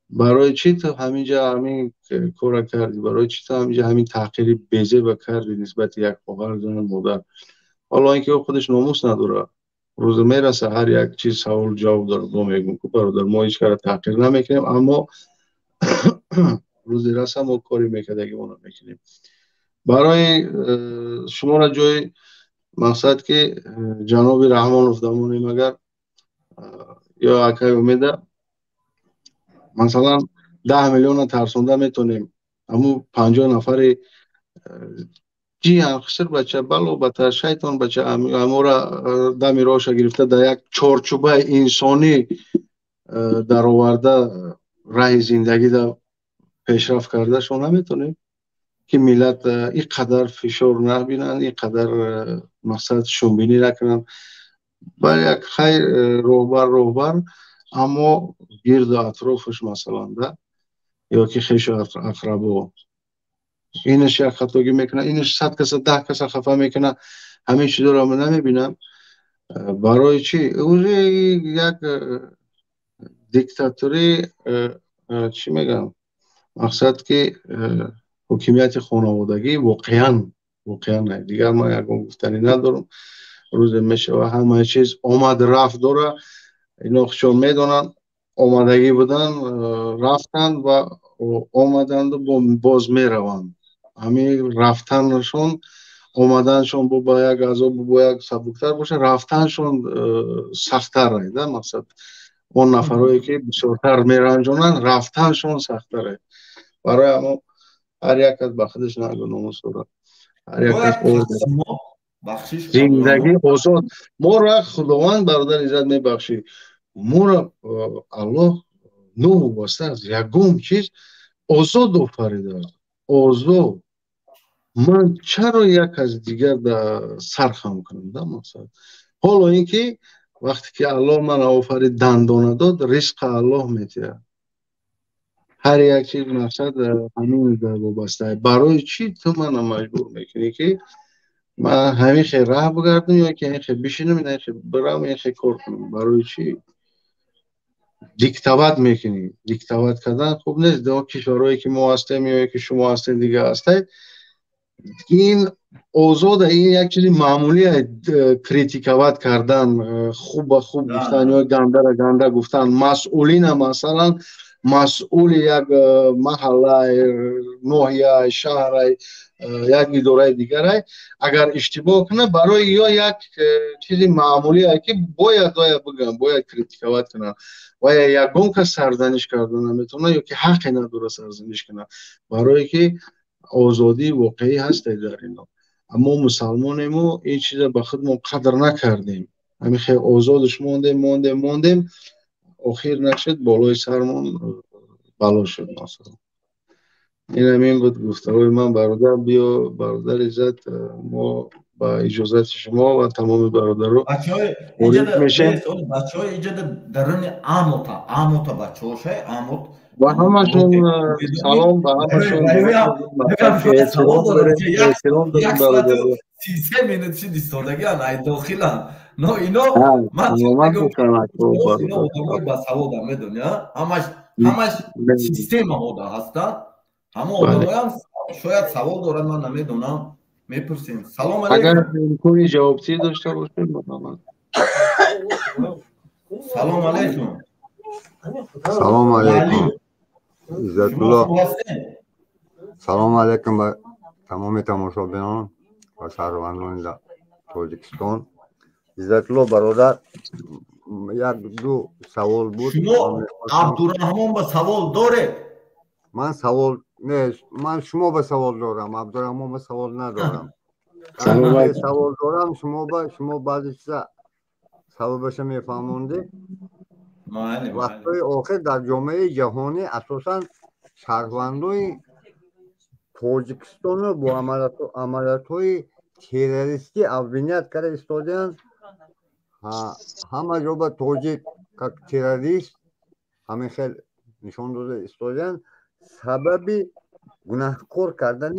برای چی تو همینجا همین کار کردی برای چی تو همینجا همین تحقیر بیزه کردی نسبت یک خواهر زن مادر حالا اینکه خودش ناموس نداره روز میرسه هر یک چیز سوال جواب داره ما میگیم که برادر ما هیچ کار تحقیر نمیکنیم اما روز رسه ما کاری میکرده که ما نمیکنیم برای شما را جای مقصد که جناب رحمان دامونی مگر یا اکای امیده مثلا 10 میلیون ترسونده میتونیم اما 50 نفر جی هم خسر بچه بلو بطر شیطان بچه امو را دمی روشا گرفته در یک چارچوبه انسانی در آورده راه زندگی در پیشرفت کرده شما نمیتونیم که ملت اینقدر فشار نبینن اینقدر مقصد شنبینی نکنن با یک خیر روبر اما گرد و اطرافش مثلا ده یا که خیش اقربا اینش یک خطاگی میکنه اینش 100 کس 10 کس خفه میکنه همین چیز رو من نمیبینم برای چی؟ اوزه یک دیکتاتوری چی میگم مقصد که حکومت خانوادگی واقعا نه دیگر ما یکم گفتنی ندارم روز میشه و همه چیز آمد رفت داره اینا خشون میدونن آمدگی بودن رفتن و آمدند و باز میروند همین رفتنشون آمدنشون با یک عذاب با یک سبکتر باشه رفتنشون سخت‌تر رایده مقصد اون نفرهایی که بسیارتر میرنجونن رفتنشون سخت‌تره برای اما هر یک از بخدش نگو ناموس داره هر یک از زندگی آزاد ما را خداوند برادر عزت میبخشی ما را الله نو واسطه از یگم چیز آزاد آفریده آزاد من چرا یک از دیگر سرخم کنم مقصد حالا اینکه وقتی که الله من آفرید دندانه داد رزق الله میده هر یک چیز مقصد همین در وابسته برای چی تو من مجبور میکنی که من همین خیلی راه بگردم یا که خیلی بشینم این خیلی برم این خیلی کار کنم برای چی دیکتاوت میکنی دیکتاوت کردن خوب نیست دو کشورهایی که ما هستیم یا که شما هستین دیگه هستید این آزاد این یک چیزی معمولی کریتیکاوت کردن خوب گفتن یا گنده گفتن مسئولین مثلا مسئول یک محله ناحیه شهر یک اداره دیگر اگر اشتباه کنه برای یا یک چیزی معمولی که باید بگم باید کریتیکاوت کنه و یکم که سرزنش کردن نمیتونه یا که حقی نداره سرزنش کنه برای که آزادی واقعی هست در اینا اما مسلمانمو این چیز به خود ما قدر نکردیم همین خیلی آزادش موندیم آخر نشد بالای سرمون بلا شد مثلا این همین بود گفتگوی من برادر بیا برادر عزت ما با اجازت شما و تمام برادران بچهای اینجا درون عموتا بچه‌هاشه عموت و همشون سلام به همشون احترام داریم برادر 33 minut شد ایستادگی ای داخلن نه اینا من با سواد میدونیا همش سیستم هودا هستن همه آدم‌ها شاید سوال دارن من نمیدونم میپرسیم سلام علیکم اگر امکانی جوابی داشته باشین با سلام علیکم سلام علیکم عزت الله سلام علیکم به تمام تماشابینان و شهروندان تاجیکستان عزت الله برادر یک دو سوال بود شما عبدالرحمن با سوال داره من سوال نه من شما به سوال دارم عبدالرحمن به سوال ندارم سوال دارم شما بعضی چیزا سببش میفهمونده. وقتی آخر در جامعه جهانی اساسا شهروندای تاجیکستان با عملیات‌های تروریستی обвинять کرده ایستادن. همه جا به تاجیک که تروریست همین خیلی نشان داده ایستادن. سبب گناهکار کردن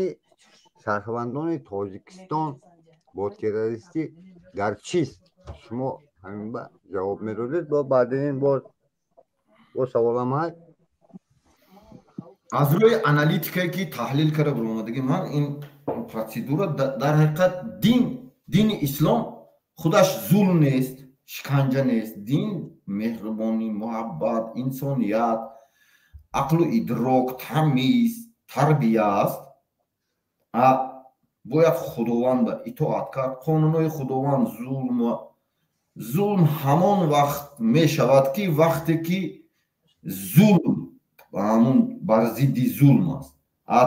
شهروندان تاجیکستان با تروریستی در چیست؟ شما همین با جواب میدادید با بعد این با سوالم هست. از روی انالیتیکایی که تحلیل کرده برامدگی من این پروسیدور در حقیقت دین اسلام خودش ظلم نیست، شکنجه نیست. دین مهربانی، محبت، انسانیت، عقل و ادراک، تمیز، تربیه است. باید خداوند اطاعت کرد. قانونهای خداوند ظلم همان وقت می شود که وقتی که ظلم همون بر ضد ظلم است.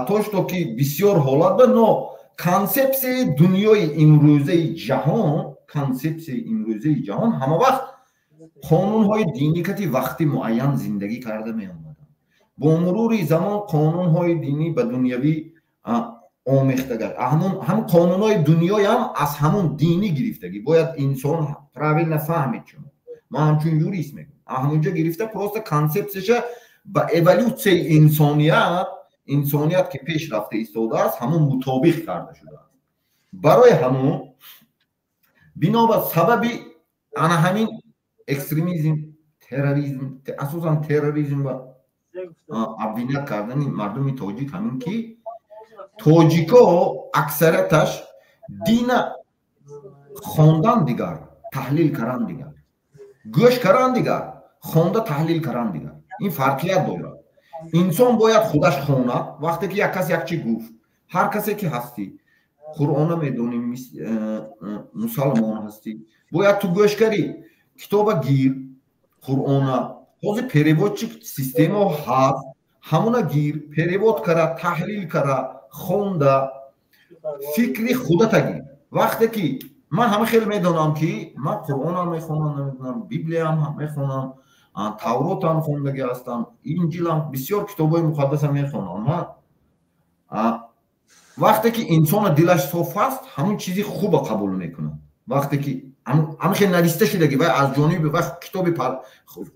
توش تو که بسیار حالت به نو کانسپسی دنیای امروزه جهان، کانسپسی امروزه جهان همه وقت قانونهای دینی که وقتی معین زندگی کرده می آمدن. با مرور زمان قانونهای دینی به دنیوی آمیخته گشت. هم قانونهای دنیای هم از همون دینی گرفتگی. باید انسان پراویل نفهمید. شما ما همچون یوریست میگم همونجا گرفته پروست کانسپتش با اولوچه انسانیت که پیش رفته ایستاده است همون مطابق کرده شده است. برای همون بنا به سببی همین اکستریمیزم، تروریسم، اساسا تروریسم و ابوینت کردن مردم تاجیک همین که تاجیکا اکثرتش دین خواندن دیگر، تحلیل کردن دیگر، گوش کردن دیگر، خوانده تحلیل کردن دیگر. این فرقیت داره. انسان باید خودش خواند. وقتی که یک کس یک چی گفت، هر کسی که هستی قرآن میدونی، مسلمان هستی، باید تو گوش کردی کتاب گیر قرآن حاضر پریواد چی سیستم ها هست همونا گیر پریواد کرد، تحلیل کرد، خونده فکری خودت گیر. وقتی که من همه خیلی میدونم که من قرآن هم میخونم، نمیدونم بیبلی هم میخونم، تورات هم خوندگی هستم، انجیل هم، بسیار کتابای مقدس هم میخونم. وقتی که انسان دلش صاف است همون چیزی خوب قبول میکنه. وقتی که همه خیلی نوشته شده که از جانب وقت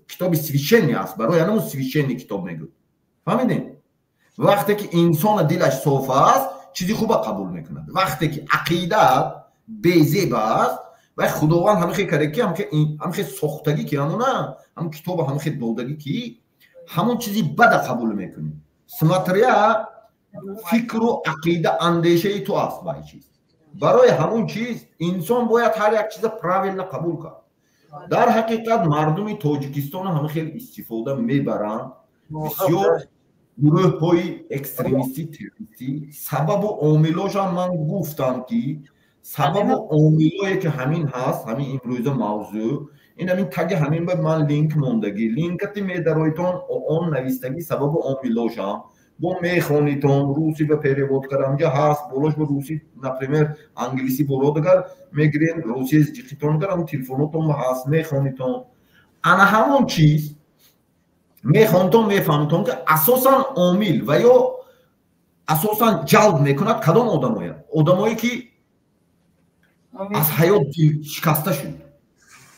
کتاب سویشنی است، برای همون سویشنی کتاب میگه. فهمیدین؟ وقتی که انسان دلش صاف است چیزی خوب قبول میکنه. وقتی که عقیده بیزیب است و خداوند همه خیلی کرده که همه خیلی سختگی که همونه هم کتاب همه خیلی دودگی که همون چیزی بد قبول میکنه. سماتریا فکر و عقیده اندیشه تو است با چیز. برای همون چیز انسان باید هر یک چیز پراویل قبول کنه. در حقیقت مردم تاجیکستان همه خیلی استفاده میبرند. بسیار گروه های اکستریمیستی تروریستی سبب و عاملاش هم من گفتم که سبب و عاملایی که همین هست، همین امروز موضوع این همین تگ همین به من لینک موندگی لینکتی میدارایتون اون نویستگی سبب و عاملاش هم با میخونیتون روسی به پریواد کردم جا هست بولش به روسی نپریمر انگلیسی بولادگر میگرین روسی از جیخیتون کرم تلفونتون هست میخونیتون انا همون چیز میخونتون میفهمتون که اساسا عامل و یا اساسا جلب میکند کدام آدمایی که از حیات دل شکسته شد،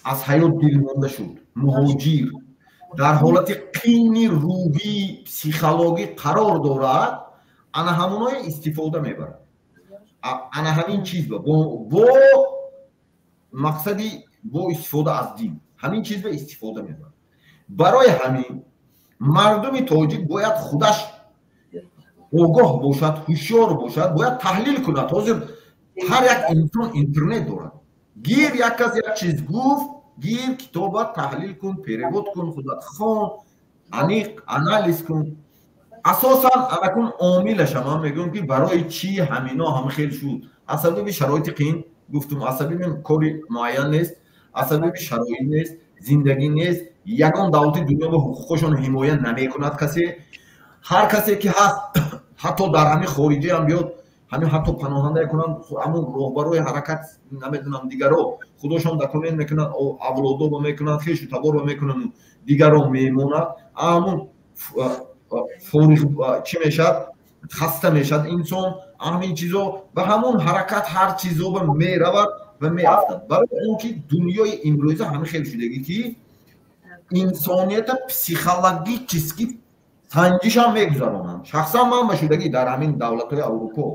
از حیات دل مانده شد، مهاجر در حالت قین روحی پسیخولوژی قرار دارد، انا همونای استفاده میبرد. انا همین چیز با مقصدی با استفاده از دین همین چیز به استفاده میبرد. برای همین مردم تاجیک باید خودش آگاه باشد، هوشیار باشد، باید تحلیل کند. حاضر هر یک انسان اینترنت دارد. گیر یک کس یک چیز گفت، گیر کتاب تحلیل کن، پریواد کن، خودت خوان، انالیز کن. اساسا اکنون عاملش هم میگم که برای چی همینا هم خیلی شد. اصلا شرایط قین گفتم، اصلا کاری معین نیست، اصلا شرایط نیست، زندگی نیست. یگان دولت دنیا به حقوقشون حمایت نمیکند کسی. هر کسی که هست حتی در همین خارجی هم بیاد همین حتی پناهنده کنن همون راهبرای حرکت نمیدونم دیگرو خودشون دکونین میکنن او اولادو با میکنن خیش تبار با میکنن دیگرو میمونن همون فوری چی میشد خسته میشد انسان همین چیزو و همون حرکت هر چیزو به میرود و میافتد برای اینکه دنیای امروزه همه خیلی شدگی که انسانیت پسیخولوژیکی سنجش هم میگذارونن شخصا من بشودگی در همین دولت‌های اروپا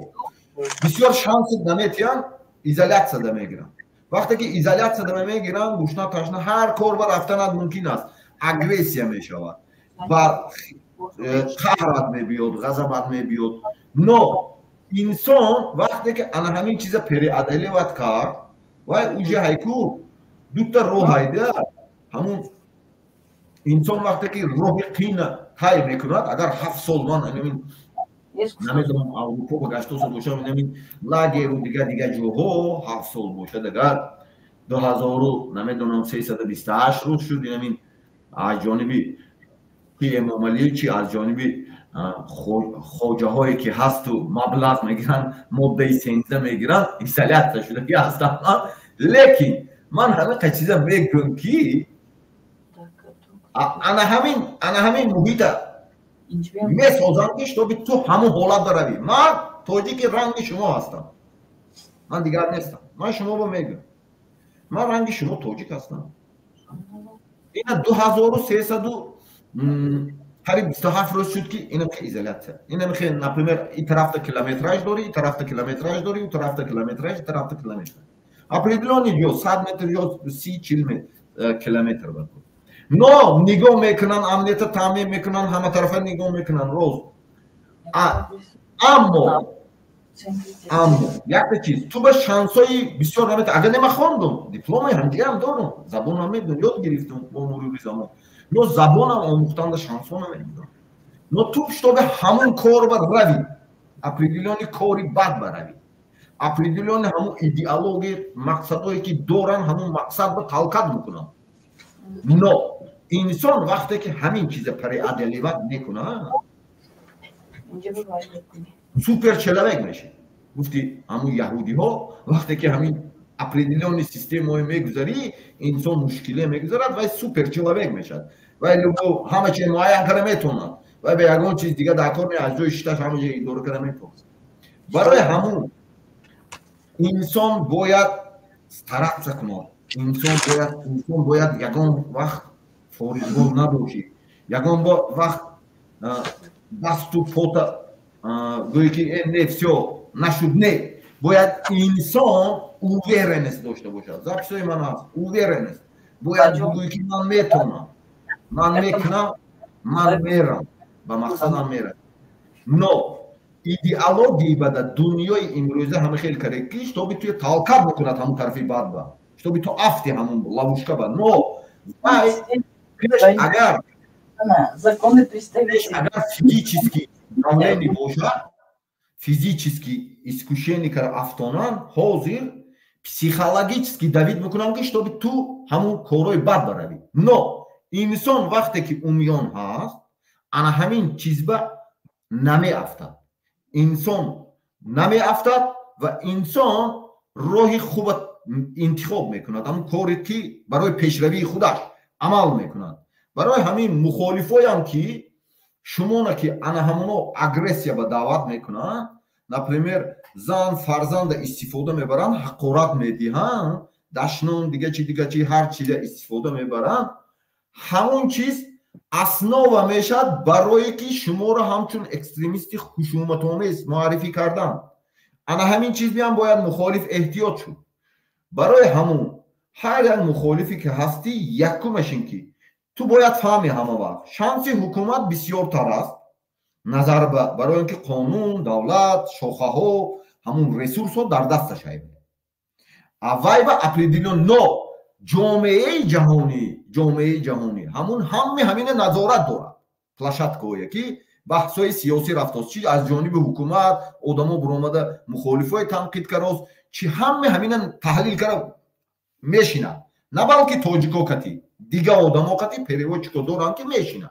بسیار شانس نمیتیان ایزولیاسیون میگیرن وقتی که ایزولیاسیون میگیرن گوشنا تاشنا هر کار بر رفتن ممکن است اگریسیا میشود و قهرت میبیاد غضبت میبیاد نو انسان وقتی که انا همین چیز پری ادلی وقت کرد و اوجه هایکو دو تا راه هایده همون انسان وقتی که روح قین های میکند اگر 7 سال من نمیدونم اروپا با گشت سال باشه نمید لاگر و دیگه جوها 7 سال باشه دیگر 2328 روز شد نمید از جانبی که امام علی چی از جانبی خوجه هایی که هست و مبلغ میگیرن ماده 13 میگیرن ایزولیاسیون شده که هستن لیکن من همه چیزا میگم که انا همین محیط میسازم که تو همون حالت داری من تاجیک رنگ شما هستم من دیگر نیستم من شما با میگم من رنگ شما تاجیک هستم اینا 2300 قریب 27 روز شد که اینا که ایزولیاسیون اینا میخواد نپریمر این طرف کیلومتراژ داری این طرف کیلومتراژ داری اون طرف کیلومتراژ این طرف کیلومتر اپریدلونی جو 100 متر یا 30 کیلومتر بود نو نگاه میکنن امنیت تامین میکنن همه طرفه نگاه میکنن روز اما یک چیز تو به شانسای بسیار نمیت اگر نمیخوندم دیپلم هم دیگه هم دارم زبان هم میدونم یاد گرفتم با مرور زمان نو زبان هم آموختن شانسا نمیدونم نو تو به همون کار بر روی اپریدلونی کاری بد بروی اپریدلونی همون ایدئولوژی مقصدهایی که دارن همون مقصد رو تلقت میکنن نو انسان وقتی که همین چیز پری ادلیوت میکنه سوپر چلاک میشه گفتی همون یهودی ها وقتی که همین اپریدلونی سیستم های میگذاری انسان مشکلی میگذارد و سوپر چلاک میشد ولی لبو همه چیز معین کنه میتونن و به یکون چیز دیگه دکار می از جای شتاش همه جای دور کنه میتونن برای همون انسان باید طرف کنه انسان باید یکون وقت فوریزگون نباشی یکون وقت دست و پوتا گویی که نه все نشد نه باید انسان уверенность داشته باشد زبطای من هست уверенность باید گویی که من میتونم من میکنم من میرم به مقصدم میرم نو ایدئولوژی به دنیای امروزه همه خیلی کرکیش تو توی تلقت بکند همون طرفی بعد با تو تو افتی همون ловушка با نو اگر законы представителей اگر физически давление бошад физически искушение кар автонан ҳозир психологически давид мекунам ки чтобы ту ҳамун корҳои бад баравӣ но инсон вақте ки умён ҳаст ана ҳамин чизба намеафтад инсон намеафтад ва инсон роҳи хуба интихоб мекунад ҳамун коре ки барои пешравии худаш амал мекунад برای همین مخالفایی هم که شما که انا همونو اگریسیا به دعوت میکنن نپریمر زن فرزند استفاده میبرن حقارت میدهن دشنون دیگه چی هر چیز استفاده میبرن همون چیز اسناد میشد برای که شما رو همچون اکستریمیستی خشونت‌آمیز معرفی کردن انا همین چیز هم باید مخالف احتیاط شد برای همون هر یک مخالفی که هستی یکمش این که تو باید فهمی همه وقت شانس حکومت بسیار تر است نظر برای اینکه قانون دولت شاخه ها همون ریسورس ها در دستش هست اوای با اپریدیلون نو جامعه جهانی همون همین نظارت دارد پلاشت کویه که بحثای سیاسی رفت چی از جانب حکومت آدمو برآمده مخالفای تنقید کرد چی همین تحلیل کرد میشینه نه بلکه تاجیکا کتی دیگه آدم ها قطعی پریوچ که دارن که میشینن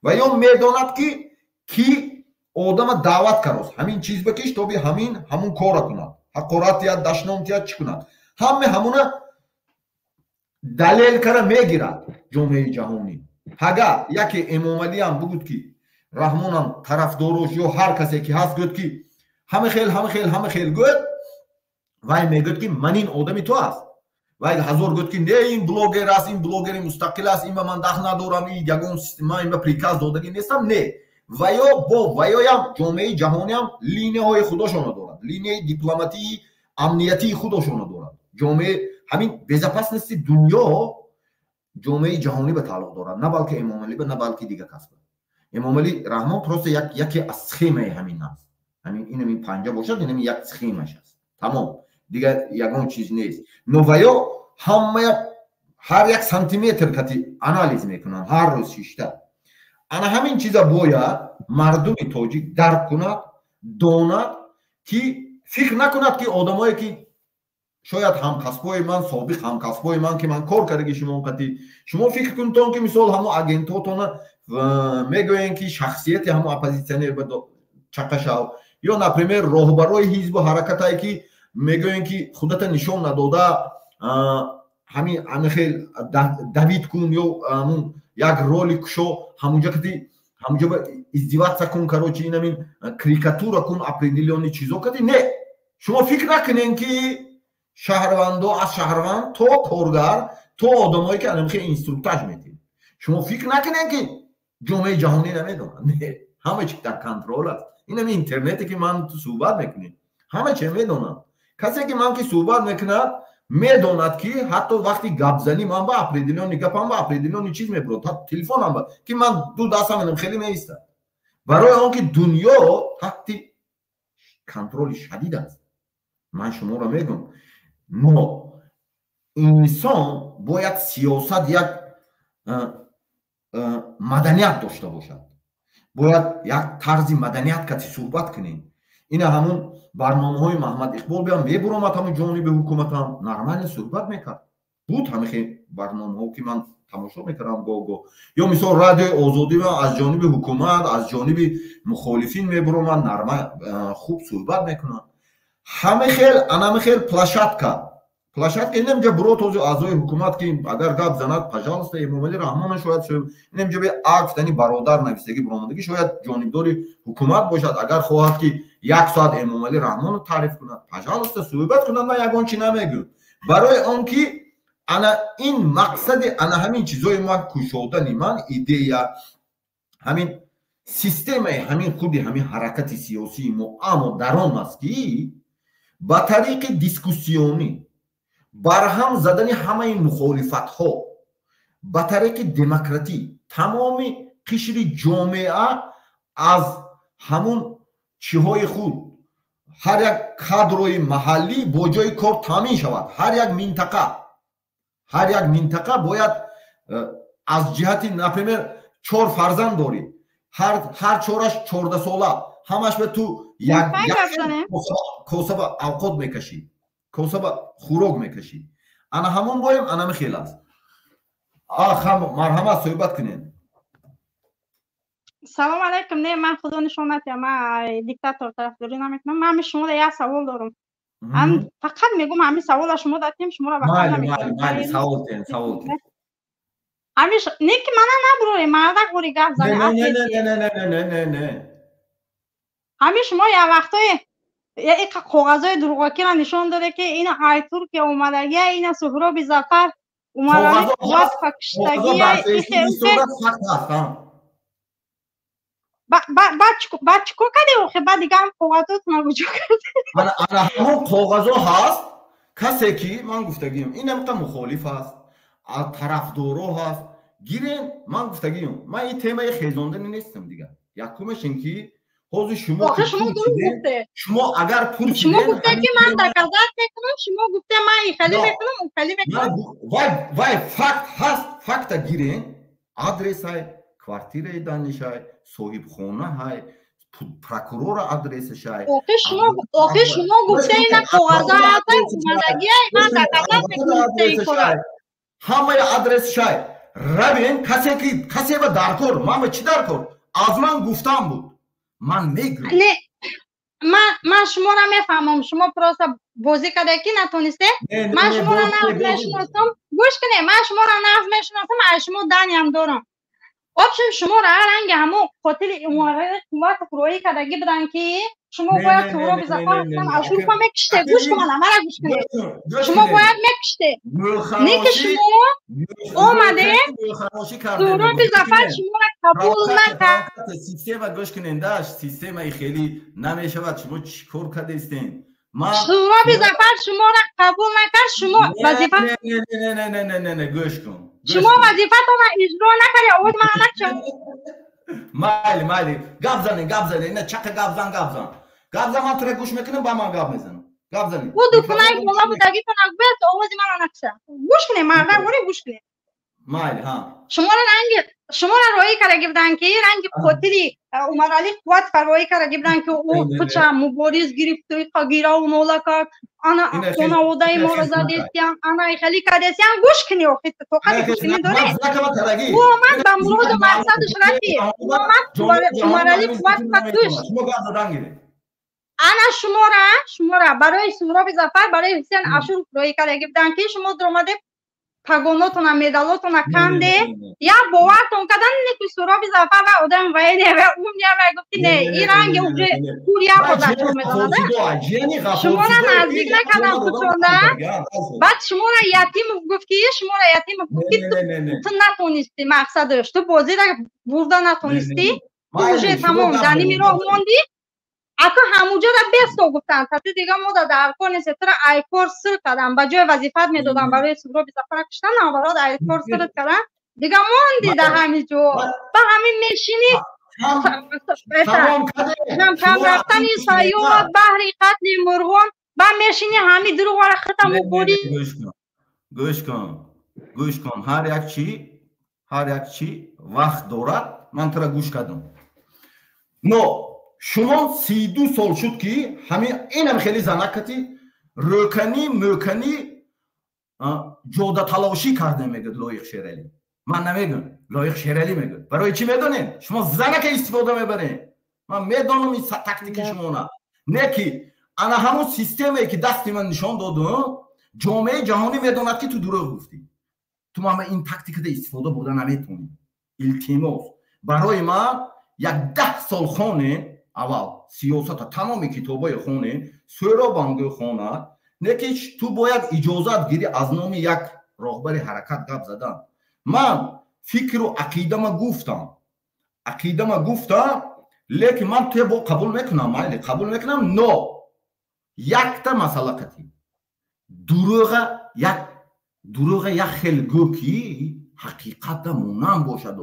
و یا میداند که کی одама даъват карос ҳамин чиз бикиш то би ҳамун кора кунад ҳақоратият дашномтият чӣ кунад ҳамуна далел кара мегирад ҷомеаи ҷаҳонӣ ҳагар яке эмомалиам буд ки раҳмонам тарафдорош ё ҳар касе ки ҳаст гӯд ки ҳама хел гӯд вай мегӯд ки ман ин одами то аст вай ҳазор гӯд ки не ин блогер аст ин блогери мустақил аст ин ба ман дахл надорам ин ягон система ин ба приказ додагӣ нестам не ваёям ҷомеаи ҷаҳониам линияҳои худошона дорад линияи дипломатии амниятии худошона дорад ҷомеа ҳамин безопасности дунё ҷомеаи ҷаҳонӣ ба тааллуқ дорад на балки эмомалӣ ба на балки дигар кас ба эмомалӣ раҳмон просто яке аз схемаи ҳамин аст ин панҷа бошад ин як схемаш аст тамом дигар ягон чиз нест но ваё ҳар як сантиметр кати анализ мекунанд ҳар рӯз шишта ана ҳамин чиза бояд мардуми тоҷик дарк кунад донад ки фикр накунад ки одамое ки шояд ҳамкасбои ман собиқ ҳамкасбои ман ки ман кор кардаги шумо фикр кунтон ки мисол ҳамо агентотона мегӯянд ки шахсияти ҳамо оппозитсионер ба чақашав ё например роҳбарои ҳизбу ҳаракатае ки мегӯянд ки худата нишон надода ҳамихел давид кун ё як роли кушо ҳамуҷа ба издиватса кун карочи инамин карикатура кун определённи чизо кади не шумо фикр накунед ки шаҳрвандо аз шаҳрванд то коргар то одамое ки анамихел инструктаж метиҳед шумо фикр накунед ки ҷомеаи ҷаҳонӣ намедонад не ҳама чи дар контрол аст инами интернете ки ман суҳбат мекунем ҳама че медонад касе ки ман ки суҳбат мекунад медонад ки ҳатто вақти гапзанӣ ман ба определённи гапам ба определённи чиз мебурад телефонам ба ки ман ду дастам хеле меистад барои он ки дунё таҳти контроли шадид аст ман шуморо мегӯям но инсон бояд сиёсат як маданият дошта бошад бояд як тарзи маданият кати суҳбат кунем ина ҳамун барномаҳои маҳмад иқбол биям мебуромад ҳамун ҷониби ҳукуматам нормали суҳбат мекард буд ҳамихе барномаҳо ки ман тамошо мекардам гоҳ ё мисол радиои озодӣ аз ҷониби ҳукумат аз ҷониби мухолифин мебуромад нормал хуб суҳбат мекунад ҳамихел площадка инамҷа биро този аъзои ҳукумат ки агар гап занад пожалуйста эмомалӣ раҳмона шояд инамҷа бе акт яъни бародар нависагӣ биромадагӣ шояд ҷонибдори ҳукумат бошад агар хоҳад ки 1 соат эмомалӣ раҳмонро таъриф кунад пожалуйста суҳбат кунад ман ягон чи намегӯям барои он ки ана ин мақсади ана ҳамин чизои ман кушодани ман идея ҳамин системаи ҳамин худи ҳамин ҳаракати сиёсии мо аммо дар он аст ки ба тариқи дискуссионӣ барҳам задани ҳамаи мухолифатҳо ба тариқи демократӣ тамоми қишри ҷомеа аз ҳамун чиҳои худ ҳар як кадрои маҳаллӣ бо ҷои кор таъмин шавад ҳар як минтақа бояд аз ҷиҳати например 4 фарзанд дорӣ ҳар чораш 14 сола ҳамаш ба ту як косаба авқот мекашӣ косаба хӯрок мекашӣ ана ҳамон боем ана михел аст марҳамат суҳбат кунед салом алайкум не ман худо нишон натиҳам ман диктатор тарафдорӣ наметунам ман ҳамин шуморо як савол дорам фақат мегӯям ҳамин савола шумо датем шуморо майли савол тен ҳамиш не ки мана набурорӣ мардак бори гап зане не ҳамин шумо як вақтое ика қоғазҳои дурғокиро нишон доде ки ина айтуркия омадагия ина суҳроби зафар омадаги қувват факштагия баъд чӣ кор кардем охир баъд дигар ҳам қоғазотона вуҷуд кард ана ҳамон қоғазҳо ҳаст касе ки ман гуфтагием ин ҳамқа мухолиф аст тарафдоро ҳаст гирен ман гуфтагием ман ин темаи хезондани нестам дигар якумаш ин ки ҳозир шумо агар шумо гуфте ки ман доказат мекунам шумо гуфте ман ихали мекунам ухали мекунам вай факт ҳаст факта гирен адресай квартираи данишай соҳибхонаҳай прокурора адресашай охир шумо гуфте ина қоғаза ҳастан омадагия ман доказат мекунам гуфте ин кора ҳамаи адресашай равен касе ба даркор ман ба чӣ даркор аз ман гуфтан буд من میگم نه من شما را میفهمم شما پروسه بازی کرده که نتونسته من شما را نفس میشناسم گوش کنه من شما را نفس میشناسم از شما دانی هم دارم آپشن شما را رنگ همون قاتل اماره قوات فروعی کردگی بدن که شما باید تو را بزفر کنم اشور کنم میکشته گوش کنم مرا گوش کنه شما باید میکشته نه که شما آمده تو را بزفر شما را قبول نکرد سیستم گوش کنندش سیستم خیلی نمیشود شما چیکار کرده استین شما بزفر شما را قبول نکرد شما وظیفه نه گوش کن شما وظیفه تو را اجرا نکردی آود من نکشم مایلی گپ زنی نه چقه گپ زن من تو گوش میکنم با من گپ میزنم گپ زنی او دکونای کولا بودگی تو نگوید آواز من نکشم گوش کنه مردم ولی گوش کنه مایلی ها شما را روی کرده بودن که رنگ قاتلی عمر علی قوات فروایی کرده بودن که او پچه مبارز گرفت توی قگیرا و مولا کرد انا خانواده ما را زدیستیم انا خیلی کردیستیم گوش کنی آخی تو خیلی گوش کنی داره او آمد به مراد و مقصدش رفتی او آمد عمر علی قوات فکتوش انا شما را برای سهراب ظفر برای حسین اشور روی کرده بودن که شما درآمده پگاناتون و مدالاتون کنده یا باورتون کردن که سهراب ظفر و آدم ویده و اون یا گفتی نه این رنگ اوجه کوریا خودتون میداده شما را نزدیک نکردن کچونده بعد شما را یتیم گفتی شما را یتیم گفتی تو نتونستی مقصدش تو بازی را برده نتونستی اوجه تمام دنی میرا موندی اکا همونجا را بستو گفتن تا دیگه ما در کنه ستره ایکور سر کردن با جای وظیفت میدادن برای سهراب ظفر کشتن آوراد ایکور سر کردن دیگه موندی در همین جو با همین میشینی هم رفتن این سایوات بحری قتل مرغان با میشینی همین دروغ را ختم و بودی گوش کن هر یک چی وقت دارد من ترا گوش کردم شما 32 سال شد که اینم خیلی زنکتی روکنی جوده تلاشی کرده میگه لایق شیرالی من نمیگم لایق شیرالی میگه برای چی میدونین شما زنک استفاده میبرین من میدونم این تاکتیک شما نه که انا همون سیستمی که دستی من نشان دادم جامعه جهانی میدوند که تو دروغ گفتی تو ما این تاکتیک استفاده بوده نمیتونی التماس برای من یک 10 سال خونه اول سیاست تمامی کتابای خونه سورا بانگو خونه نکیش تو باید اجازت گیری از نام یک راهبر حرکت گپ زدن من فکر و عقیده ما گفتم لیکن من تو با قبول میکنم نو یک تا مسئله قطعی دروغ یک خیلی گو کی حقیقت مونم باشد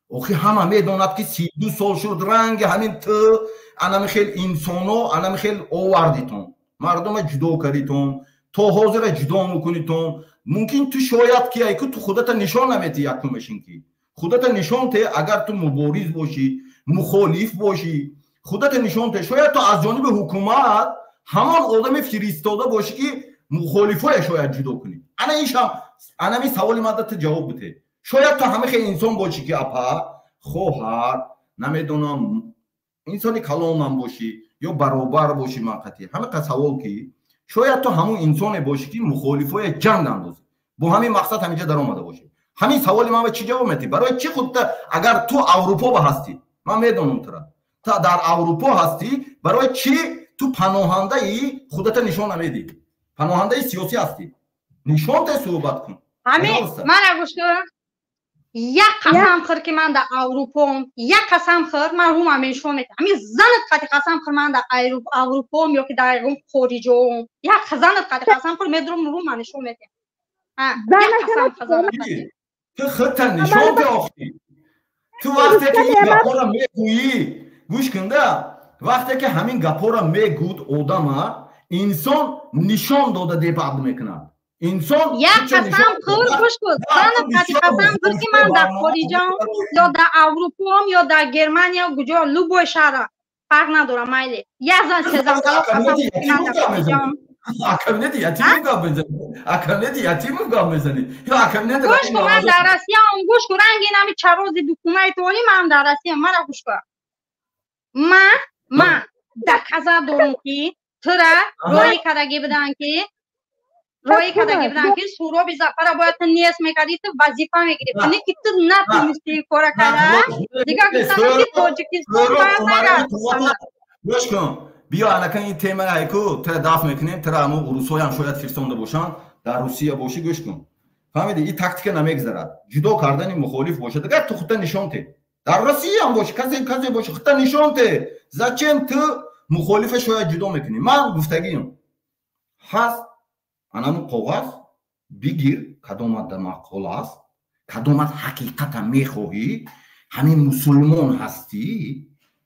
اوخی همه میداند که 32 سال شد رنگ همین تو انا خیلی انسانو انا خیلی آوردیتون مردم جدا کردیتون تو حاضر جدا میکنیتون ممکن تو شاید که تو خودت نشان نمیتی یکمشین کی خودت نشان ته اگر تو مبارز باشی مخالف باشی خودت نشان ته شاید تو از جانب حکومت همان آدم فرستاده باشی که مخالفای شاید جدا کنی انا می سوال مدت جواب بده شاید تو همه خیلی انسان باشی که اپا خواهر نمیدونم انسانی کلام هم باشی یا برابر باشی مقطعی همه سوال که شاید تو همون انسان باشی که مخالفای جنگ اندازی با همین مقصد همینجا در آمده باشی همین سوال من چی جواب میدی برای چی خودت اگر تو اروپا با هستی من میدونم تا در اروپا هستی برای چی تو پناهنده ای خودت نشان نمیدی پناهنده سیاسی هستی نشان ته صحبت کن همین من گوش کن یک قسم خور که من در اروپا یک قسم خور من روم همیشون میتونم همین زنت قطع قسم خور من در اروپا یا که در خارج یک زنت قطع قسم خور میدرم روم همیشون میتونم یک قسم خور تو خودت نشان به آخی تو وقتی که این گپا را میگویی گوش کنده وقتی که همین گپا را میگود آدم انسان نشان داده دی بعد میکنه انسان یک قسم خور گوش کن زنت قطع قسم خور که من در خارجم یا در اروپا یا در گرمانیا کجا لوبو شهر فرق ندارم مایلی یک زن سه زن طلاق قسم خور که من در خارجم اکمنت یتیم گام میزنی یا اکمنت گوش کن من در روسیه گوش کن رنگ نمی چروز دکونه تولی من در روسیه من گوش کن ما دکازا دارم که ترا روی کارگی بدن که سورابی زفر باید نیاز میکردی تو وظیفه میگیری نه که تو نتونستی کار کردن دیگه گفتم که تاجیکستان باید گوش کن بیا الان این تیم را هیکو ترا دافع میکنیم ترا همون روسای هم شاید فرستونده باشن در روسیه باشی گوش کن فهمیدی این تاکتیک نمیگذرد جدا کردن مخالف باشه دیگه تو خودت نشون ته در روسیه هم باشه کسی باشه خودت نشون ته زچم تو مخالف شاید جدا میکنی من گفتگیم هست анаму коғаз бигир кадомат дар мақол аст кадомат ҳақиқата мехоҳӣ ҳамин мусулмон ҳастӣ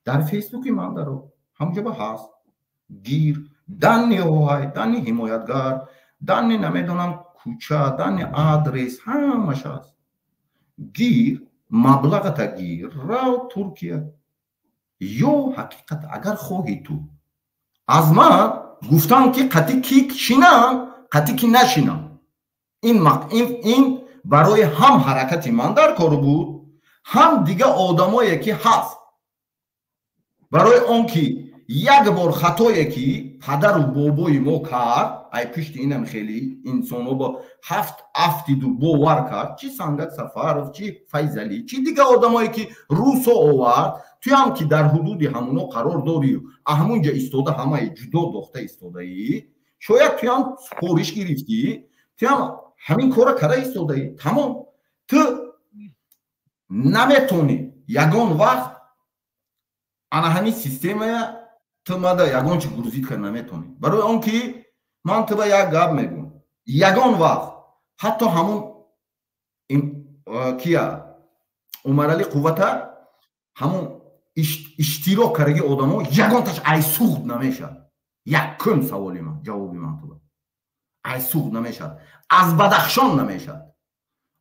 дар фейсбуки ман даро ҳамҷоба ҳаст гир данни оҳай данни ҳимоятгар данни намедонам кӯча данни адрес ҳамаш ҳаст гир маблағата гир рав туркия ё ҳақиқат агар хоҳӣ ту аз ман гуфтам ки қатӣ кик шинам қатӣ ки нашинам ин барои ҳам ҳаракати ман дар кор буд ҳам дига одамое ки ҳаст барои он ки як бор хатое ки падару бобои мо кард ай пишти инам хеле инсонҳо бо ҳафт афтиду бовар кард чи Сангак Сафаров чи Файзалӣ чи дига одамое ки русо овард туям ки дар ҳудуди ҳамуно қарор дорию аҳмунҷа истода ҳамаи ҷудо дохта истодаӣ شاید تو هم سپورش گرفتی تو هم همین کار کرده ایستاده‌ای تمام تو نمیتونی یگان وقت انا همین سیستم تو ماده یگان چه گروزید که نمیتونی برای اون که من تو با یک گپ میگم یگان وقت حتی همون کیا عمرالی قوته همون اشتراک کردگی آدمو یگان تاش ای سود نمیشه якум саволи ман ҷавоби ман то ай суғ намешад аз Бадахшон намешад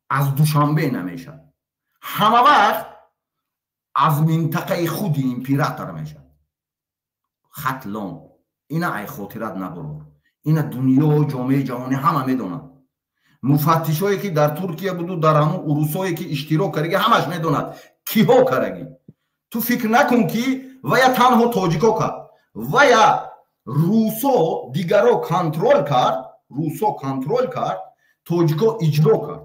аз Душанбе намешад ҳама вақт аз минтақаи худи император мешад хатлон ина ай хотират набурор ина дунё ҷомеаи ҷаҳонӣ ҳама медонад муфаттишое ки дар Туркия буду дар ҳамун урусое ки иштирок кардаги ҳамаш медонад киҳо кардаги ту фикр накун ки вая танҳо тоҷико кард вая русо дигаро контрол кард тоҷико иҷро кард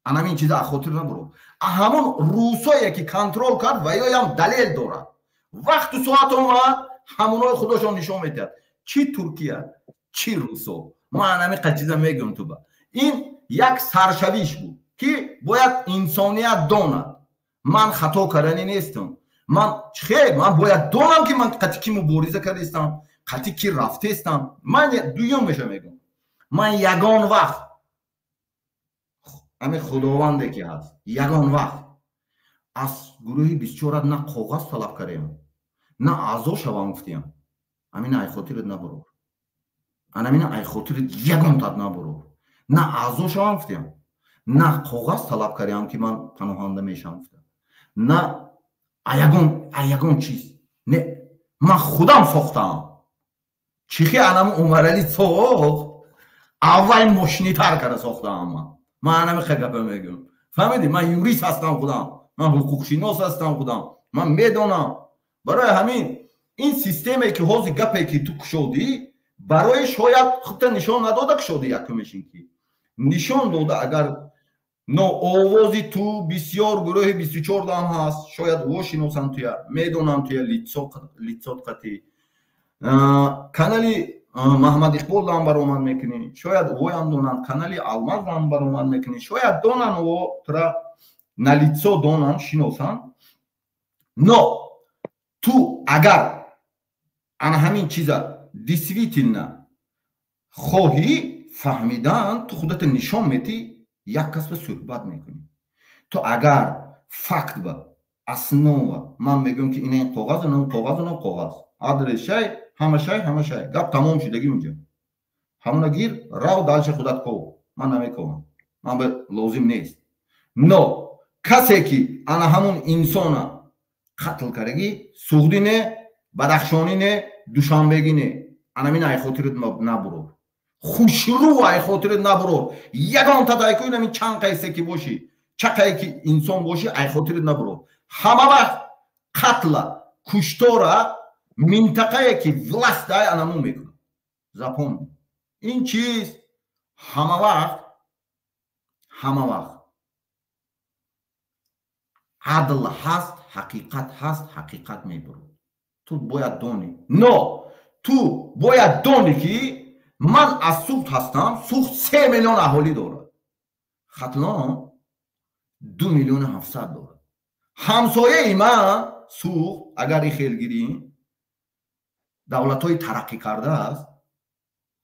анамин чиза ахотир набуро ҳамон русое ки контрол кард ваёям далел дорад вақту соат омад ҳамонои худошон нишон медиҳад чи Туркия чи русо ман ҳами қачиза мегӯм туба ин як саршавиш буд ки бояд инсоният донад ман хато карданӣ нестам ман бояд донам ки ман қатӣ ки мубориза кардистам қатӣ ки рафтестам ман дуюм меша мегӯм ман ягон вақт ҳами худованде ки ҳаст ягон вақт аз гурӯҳи 24 на коғаз талаб кардем на аъзо шавам гуфтем амина ай хотират набурор анамина ай хотират ягонтат набурор на аъзо шавам гуфтем на коғаз талаб кардем ки ман паноҳанда мешавам гуфтем на ягон чиз не ман худам сохтам чихи анам Умарали сохт аввал мошинитар карда сохтам ман анами гапа мегӯм фаҳмиди ман юрист ҳастам худам ман ҳуқуқшинос ҳастам худам ман медонам барои ҳамин ин системае ки ҳозир гапе ки ту кушодӣ барои шояд худта нишон надода кушоди якумешин ки нишон дода агар но овози ту бисёр гурӯҳи 24 дам ҳаст шояд вошиносам туя медонам туя лицот қатӣ канали Маҳмад Иқбол дам баромад мекунӣ шояд воям донанд канали Алмаз дам баромад мекунӣ шояд донанд во тура на лицо донанд шиносанд но ту агар ана ҳамин чиза действительно хоҳӣ фаҳмидан ту худата нишон метӣ як кас ба суҳбат мекунӣ то агар факт ба основа ман мегӯм ки ина ин коғаз коғаз адрес шай ҳама шай гап тамом шудаги унҷа ҳамона гир рав далша худат ков ман намекавам ман ба лозим нест но касе ки ана ҳамун инсона қатл кардаги суғдӣ не Бадахшонӣ не Душанбегӣ не анамин ай хотират набурор хушрӯ ай хотират набурор ягон татайкӯ инамин чанд қайсе ки бошӣ чақае ки инсон бошӣ ай хотират набурор ҳама вақт қатла کشتورا منطقه که ولست های انمو میکنه زپون این چیز همه وقت عدل هست حقیقت هست حقیقت میبره تو باید دونی تو باید دونی که من از سوخت هستم سوخت 3 میلیون اهالی داره ختلان 2,700,000 داره همسایه من سوخت اگر این خیلگیری دولت های ترقی کرده است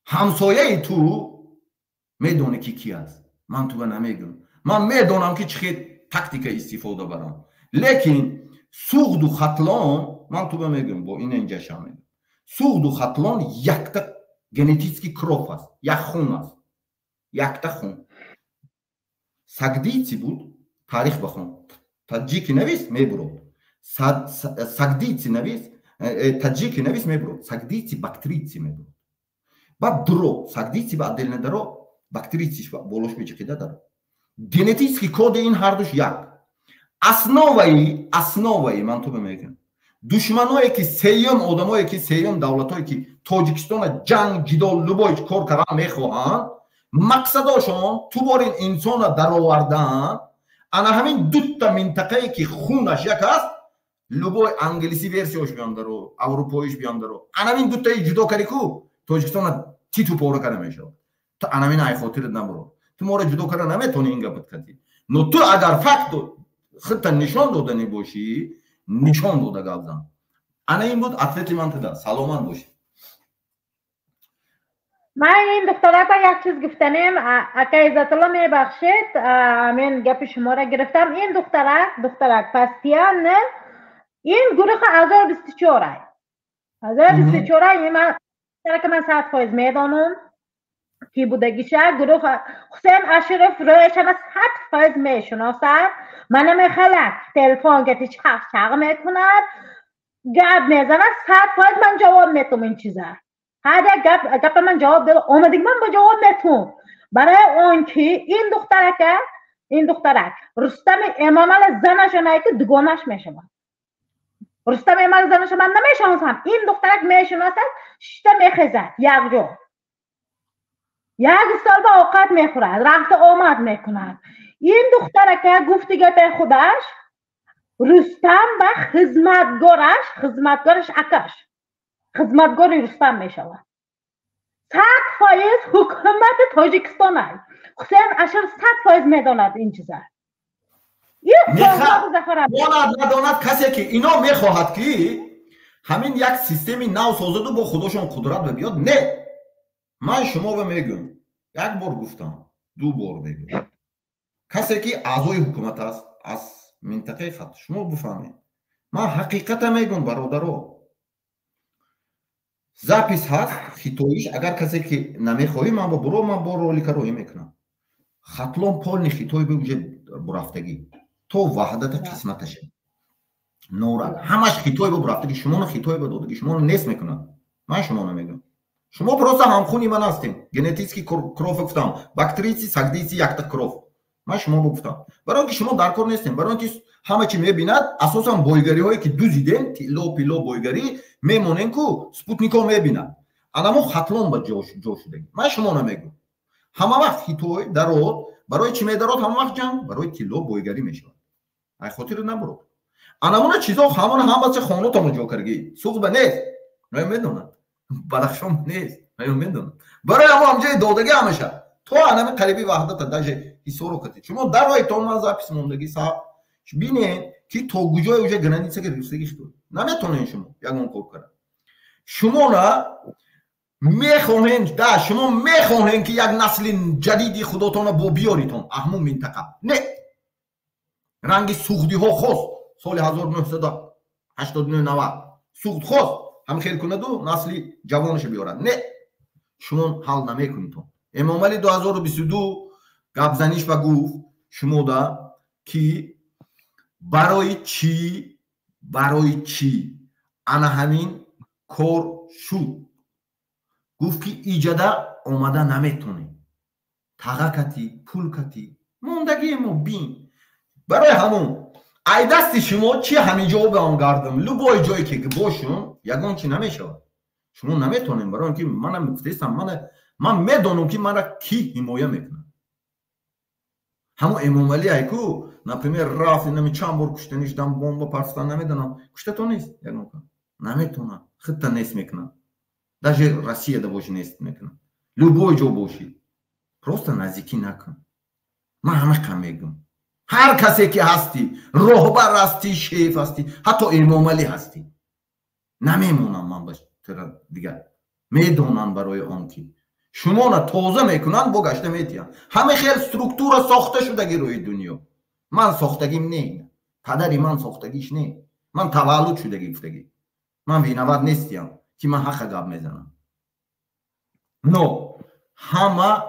همسایه تو میدونه که کی است من تو نمیگم من میدونم که چه تاکتیک استفاده برم لیکن سوخت و ختلان من تو میگم با این اینجا شامل سوخت و ختلان یک تا گنتیکی کروف است یک خون است یک تا خون سگدیچی بود تاریخ بخون تاجیکی نویس میبرد سگدیچی نویس تاجیکی نویس میبرد سگدیچی باکتریچی میبرد بعد درو سگدیچی بعد دل ندارو باکتریچیش بولوش میچکیده داره گنتیکی کد این هر دوش یک основаи من تو میگم دشمنایی که سیام آدمایی که سیام دولتایی که تاجیکستان جنگ جدال لبایش کار کردن میخواهند مقصدشون تو بارین انسان در آوردن انا همین دو تا منطقه‌ای که خونش یک است لبای انگلیسی ورسیوش بیان درو اروپاییش بیان درو انا همین دو تا جدا کردی کو تاجیکستان تیتو پاره کنه میشه تو انا همین ای خاطر نبرو تو ما رو جدا کردن نمیتونی اینجا بتکتی نو تو اگر فقط خط نشان دادنی باشی نشان داده گفتم انا این بود اتلتی من تدا سلامت باشی من این دخترک یک چیز گفتنیم اگه عزت الله میبخشید من گپ شما را گرفتم این دخترک پستیان این گروه 1024 1024 من که من 100% میدانم کی بودگیشه گروه حسین اشرف رویش من 100% میشناسم من میخلق تلفن گتی چق میکند گپ میزنه 100% من جواب میتونم این چیزا هر گپ من جواب داد اومدیم من با جواب میتونم برای اون که این دخترک رستم امامال زنش نه که دوگانش میشم رستم امامال زنش من نمیشناسم این دخترک میشناسد شته میخزد یک جا یک سال با اوقات میخورد رفت آمد میکند این دخترک گفتگی به خودش رستم و خدمتگارش اکش خدمتگار رستم میشود 100% حکومت تاجیکستان است حسین اشرف 100% میداند این چیزا نداند کسی که اینا میخواهد که همین یک سیستمی نو سازد و با خودشون قدرت بیاد نه من شما میگم یک بار گفتم دو بار میگم کسی که اعضای حکومت است از منطقه خط شما بفهمید من حقیقت میگم برادرو زاپیس هست خیتویش اگر کسی که نمیخواهی من با رولی کروی میکنم خطلون پول خیتوی به وجه برفتگی تو وحدت قسمتشه نورا همش خیتوی به برفتگی شما خیتوی به دادگی شما نیست میکنم من شما نمیگم شما پروسه همخونی من هستیم گنتیکی کروف گفتم باکتریسی سگدیسی یک تا کروف من شما گفتم برای اینکه شما در کار نیستین برای اینکه همه چی میبیند اساسا بایگری هایی که دوزیدن تیلو پیلو بایگری میمونن کو سپوتنیکو میبیند آدمو خطلون با جوش شده من شما نمیگم همه وقت هیتوی درود برای چی میدارد همه وقت جنگ برای تیلو بایگری میشود ای خاطر نبرو آدمونه چیزا هم بچه خانوتمو جو کرگی سوق به نیست نمیدونن بدخشان نیست نمیدونن برای هم جای دادگی همیشه تو آنم قریبی وحدت داشه ایسورو کتی شما در وای تو من زاپیس موندگی صاحب بینین که تو گوجای اوجه گرانیسه که ریستگی شد نمیتونین شما یکون کار کنن شما نه میخواهین شما میخواهین که یک نسل جدیدی خودتون با بیاریتون اهمون منطقه نه رنگ سوختی ها خواست سال 1989 سوخت خواست هم خیل کنه دو نسلی جوانش بیارن نه شما حل نمیکنید امام علی 2022 گپزنیش و گفت شما دا که برای چی انا همین کار شد گفت که ایجاده آمده نمیتونه تغا کتی پول کتی موندگی ما بین برای همون ای دست شما چی همه جا به آن گردم لبای جایی که باشون یگان چی نمیشود شما نمیتونیم برای اینکه منم مفتیستم من میدونم که من کی حمایت میکنه همون امام علی ایکو نپیمه رفت نمی چند بار کشتنیش دم بمب پرستان نمیدونم کشته تو نیست یگان کن نمیتونم خطا نیست میکنم даже Россия да باشی نیست میکنم لبای جا باشی просто نزدیکی نکن من همه کم میگم هر کسی که هستی رهبر هستی شیف هستی حتی امام علی هستی نمیمونم من باش دیگر میدونن برای آن که شما را تازه میکنن با گشته میتیم همه خیلی سترکتور ساخته شدگی روی دنیا من ساختگیم نه پدری من ساختگیش نه من تولد شدگی گفتگی من وینود نیستیم که من حق گپ میزنم نو همه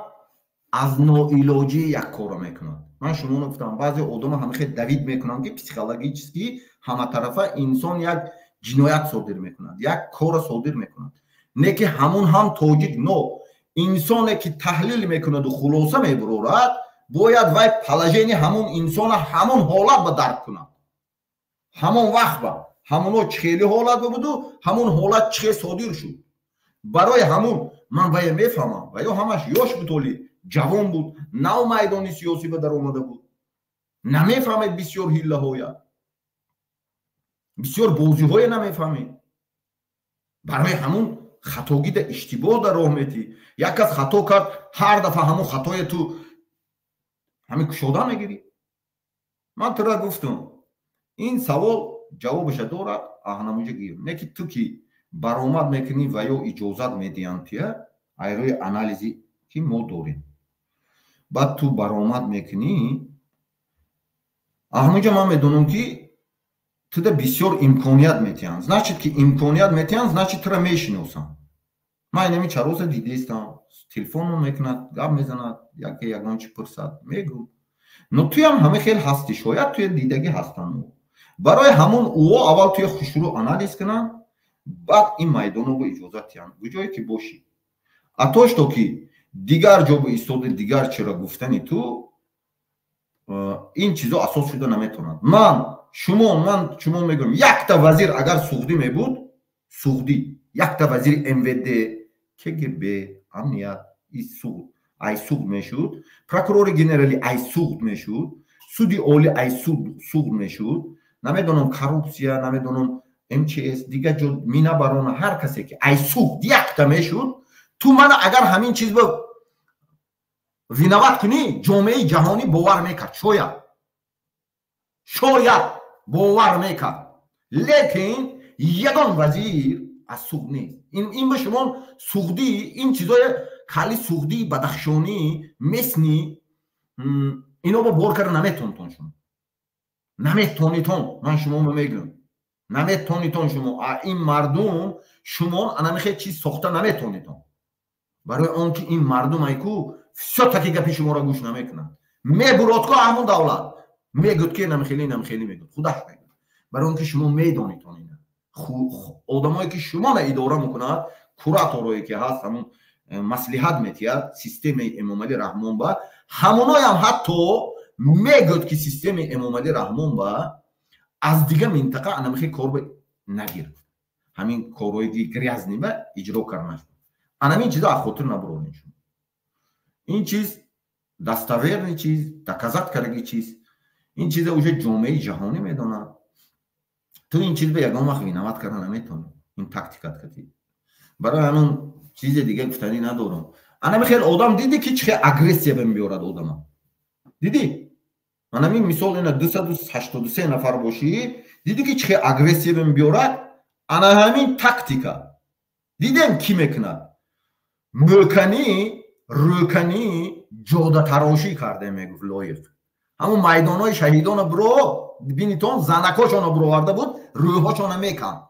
از نوعلاجی یک کار میکنن من شما گفتم بعضی آدم همه خیلی دوید میکنن که پسیکولوژیکی همه طرفه انسان یک جنایت صادر میکنند یک کار صادر میکنند نه که همون هم توجیه نو انسانی که تحلیل میکند و خلاصه میبرد باید وای پلاژینی همون انسان همون حالت به درک کند همون وقت با همون چخیلی حالت بود و همون حالت چخی صادر شد برای همون من وای میفهمم وای همش یاش بتولی جوان بود نو میدانی سیاسی به در اومده بود نمیفهمید بسیار هیله های بسیار بازی های نمیفهمید برای همون خطاگی در اشتباه در راه میتی یک کس خطا کرد هر دفعه همون خطای تو همین کشاده میگیری من تو را گفتم این سوال جوابش داره اهنموجه گیر نه که تو که برآمد میکنی و یا اجازت میدین تیه ایروی انالیزی که ما داریم بعد تو برآمد میکنی اهنموجه من میدونم که تو ده بسیار امکانیت میتین значит که امکانیت میتین значит تو را میشناسم من اینمی چه روز دیدیستم تلفون میکند گپ میزند یگان چی پرسد میگو نو توی هم همه خیلی هستی شاید توی دیدگی هستن برای همون او اول توی خوشرو انالیز کنن بعد این میدان رو اجازت یان بجایی که باشی اتوش تو که دیگر جا به ایستاد دیگر چرا گفتنی تو این چیزا اساس شده نمیتونند من شما میگم یک تا وزیر اگر سعودی میبود سعودی یک تا وزیر MVD KGB امنیت ای سعود میشود پروکورور گنرالی ای سعود میشود سودی اولی ای سعود میشود نمیدونم کروپسیا نمیدونم MCS دیگه جو مینا بارون هر کسی که ای سعود یک تا میشود تو من اگر همین چیز با وینوات کنی جامعه جهانی باور میکرد شاید باور میکرد لیکن یگان وزیر از سعود نیست این به شما سعودی این چیزای خالی سعودی بدخشانی مسنی اینو با بار کردن نمیتونتون شما نمیتونیتون من شما میگم نمیتونیتون شما این مردم شما انا خیلی چیز ساخته نمیتونیتون برای اون که این مردم ایکو все таки گپی شما را گوش نمیکنن میبرد که همون دولت میگوید که نمیخیلی میگوید خودش میگوید برای اون که شما میدونیتون اینه آدمایی که شما را اداره میکند کوراتوری که هست همون مصلحت میتید سیستم امام علی رحمان با همونای هم حتی میگوید که سیستم امام علی رحمان با از دیگه منطقه انا میخوای کار نگیر همین کارهای گریزنی با اجرا کردن انا این چیزا خاطر نبرونین این چیز دستاورد چیز دکازات کردگی چیز این چیز اوج جامعه جهانی میدونه تو این چیز به یگان وقت وینوات کردن نمیتونه این تاکتیکات کردی برای همون چیز دیگه گفتنی ندارم انا خیلی آدم دیدی که چه اگریسیو میورد آدم دیدی انا این مثال اینا 283 نفر باشی دیدی که چه اگریسیو میورد انا همین تاکتیکا دیدم کی میکنه روکنی جودا تراشی کرده میگفت لایق همون میدانای شهیدان برو ببینیتون زنکاشون برو ورده بود روحاشون میکن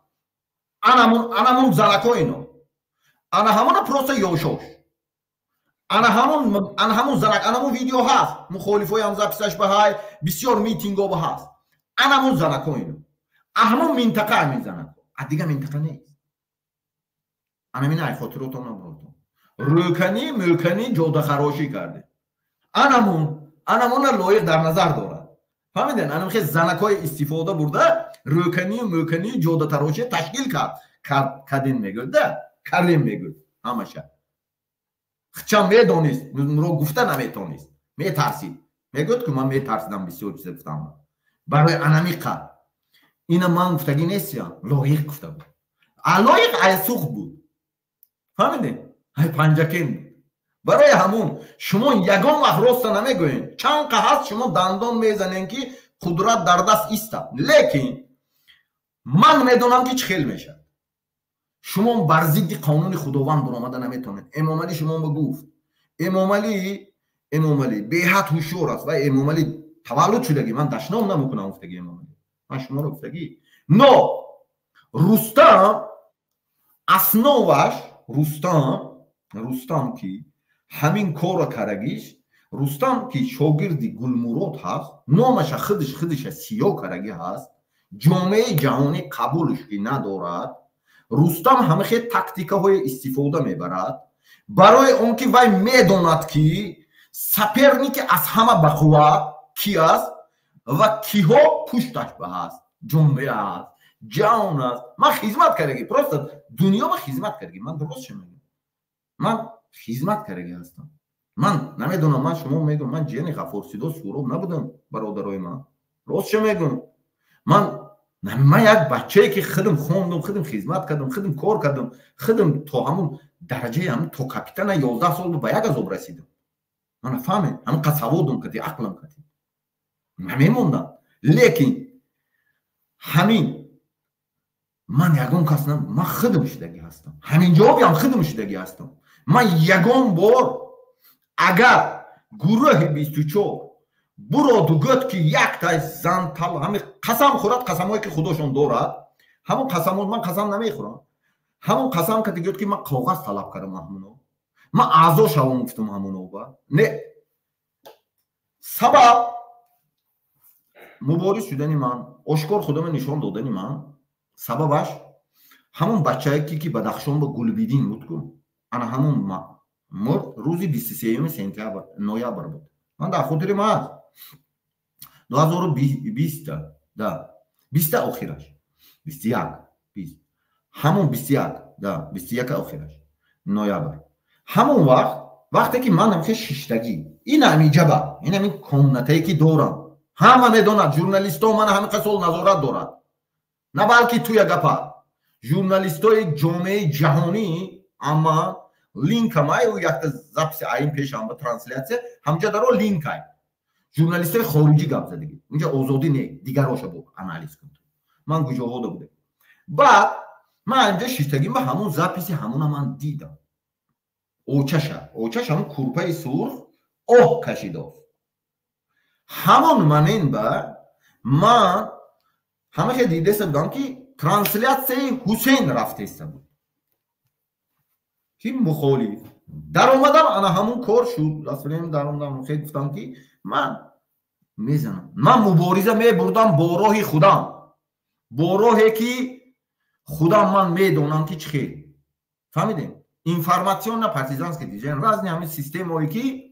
انا زنکا اینو انا همون پروسه یوشوش انا همون زنک انا همون ویدیو هست مخالفای هم زبستش به های بسیار میتینگ ها به هست انا همون زنکا اینو همون منطقه میزنن دیگه منطقه نیست انا مینه ای خاطراتون نبردم روکنی جودا خراشی کرده انمون لایق در نظر دارد فهمیدین؟ انا میخواد زنکای استفاده برده روکنی و موکنی جوده تراشه تشکیل کردین میگرده کردیم میگرد همشه خچم میدونست مرا گفته نمیتونست میترسید میگفت که من میترسیدم بسیار چیز گفتم برای انمیقه اینا من گفتگی نیستیم لایق گفته بود لایق ایسوخ بود فهمیدین؟ های پنجکین برای همون شما یگان وقت راست نمیگوین چند که هست شما دندان میزنین که قدرت در دست است لیکن من میدونم که چخیل میشه شما بر ضد قانون خداوند برآمده نمیتونید امام علی شما بگفت امام علی به حد هوشیار است و امام علی تولد شدگی من دشنام نمیکنم گفتگی امام علی من شما رو گفتگی نو رستم اسنوش رستم که همین کار کرگیش رستم که شاگردی گلمراد هست نامش خودش سیاه کرگی هست جامعه جهانی قبولش که ندارد رستم همه تاکتیک های استفاده میبرد برای اون که وای میداند که سپرنی که از همه بقوه کی است و کیها پشتش به هست جامعه هست جهان است من خدمت کردگی پروست دنیا با خدمت کردگی من درست شمیگم من خدمت کردگی هستم من نمیدونم من شما میگم من جن غفارسیدا سوراب نبودم برادرای من راست میگم من یک بچه‌ای که خودم خوندم خودم خدمت کردم خودم کار کردم خودم تا همون درجه هم تا کاپیتان 11 سال به یک عذاب رسیدم من فهمم هم قصوادم کردی عقلم کردی نمیموندم لیکن همین من یگان کس نم من خودم شدگی هستم همین جوابی هم خودم شدگی هستم من یگان بار اگر گروه 24 براد و گفت که یک تای زن تل همین قسم خورد قسمایی که خودشون دارد همون قسمات من قسم نمیخورم همون قسم که دیگه که من کاغذ طلب کردم همونو من اعضا شوم گفتم همونو با نه سبب مبارز شدنی من اشکار خودم نشان دادنی من سببش همون بچه‌ای که بدخشان با گلبیدین بود که انا همون مرد روزی 23 سپتامبر نوامبر بود من در خاطر ما 2020 دا 20 آخرش 21 20 همون 21 آخرش نوامبر همون وقتی که من همخه ششتگی این همیجبه این همین کمنتایی که دارم همه میدونند ژورنالیستا من همه قسول نظارت دارد نه بلکه توی گپا ژورنالیستای جامعه جهانی اما لینک مای و یک زبس این پیش هم با ترنسلیت همجا درو لینک های ژورنالیستای خارجی گپ زدگی اینجا آزادی نه دیگر روشا بود انالیز کنم من گوجه بوده بعد من اینجا شیشتگی به همون زپیسی همون من دیدم اوچش همون کورپای سرخ اوه کشیده همون منین با من همه که دیده سبدم که ترانسلیت حسین رفته است بود که مخالف در اومدم انا همون کار شد رسولیم در اومدم خیلی گفتم که من میزنم من مبارزه میبردم با راه خودم با راهی که خودم من میدونم که چه خیلی فهمیدین اینفارماسیون پارتیزانسکی دیژن رازنی همین سیستم هایی که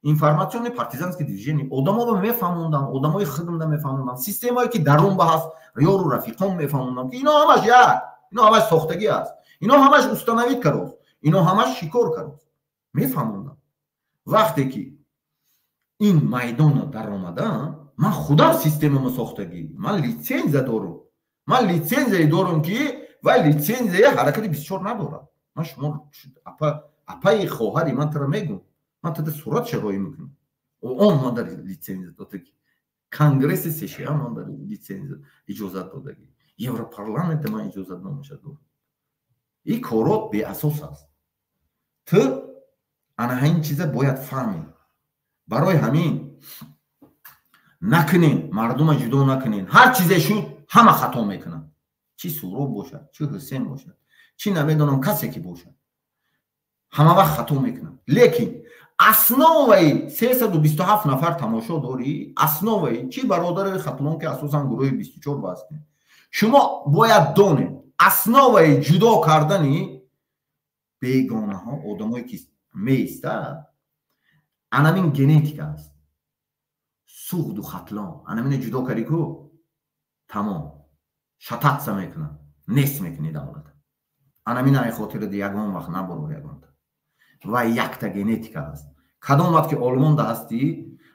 اینفارماسیون پارتیزانسکی دیژنی آدما رو میفهموندم آدمای خودم میفهموندم سیستم هایی که درون بحث یارو رفیقام میفهموندم که اینا همش اینا همش ساختگی است اینا همش استنوید کروز اینا همش شکار کروز میفهموندم وقتی که این میدان در اومدم من خودم سیستم ساختگی من لیسنس دارم من لیسنس دارم که ولی لیسنس حرکت بسیار ندارم من شما اپای خواهری من ترا میگم من تا صورت شروعی میکنم اون من در لیسنس داده کنگرس سشیا من در لیسنس اجازت داده یورو پارلمنت من اجازت نمیشه دارم این کارات به اساس است تو انا این چیزا باید فهمی برای همین نکنین مردم جدا نکنین هر چیزی شد همه خطا میکنن چی سوراب باشد چی حسین باشد چی نمیدونم کسی که باشد همه وقت خطا میکنن لیکن اسنوی 327 نفر تماشا داری اسنوی چی برادر ختمان که اساسا گروه 24 بسته شما باید دونه اسنوی جدا کردنی بیگانه ها آدمایی که میسته انامین گنتیک است суғд ва хатлон анамина ҷудо карӣ ку тамом шататса мекунад нест мекунӣ давлат анамина ай хотира ягон вақт набурор ягонта ва якта генетика ҳаст кадомат ки олмонда ҳастӣ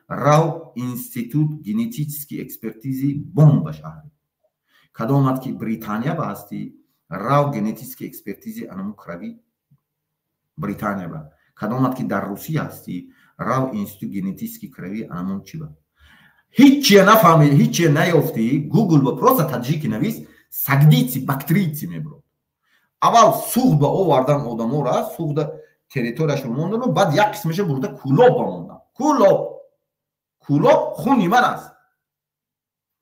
рав институт генетически экспертизи бон ба шаҳр кадомат ки британия ба ҳастӣ рав генетически экспертизи анамо крави британия ба кадомат ки дар русия ҳастӣ рав институт генетически крави анамон чи ба ҳиччие нафаҳмӣ ҳиччие наёфтӣ гугл ба просто таҷики навис сагдици бактерийци мебурад аввал суғд ба овардан одамора суғда территорияшро мондану баъд як қисмаша бурда кӯлоб ба мондан кӯлоб хуни ман аст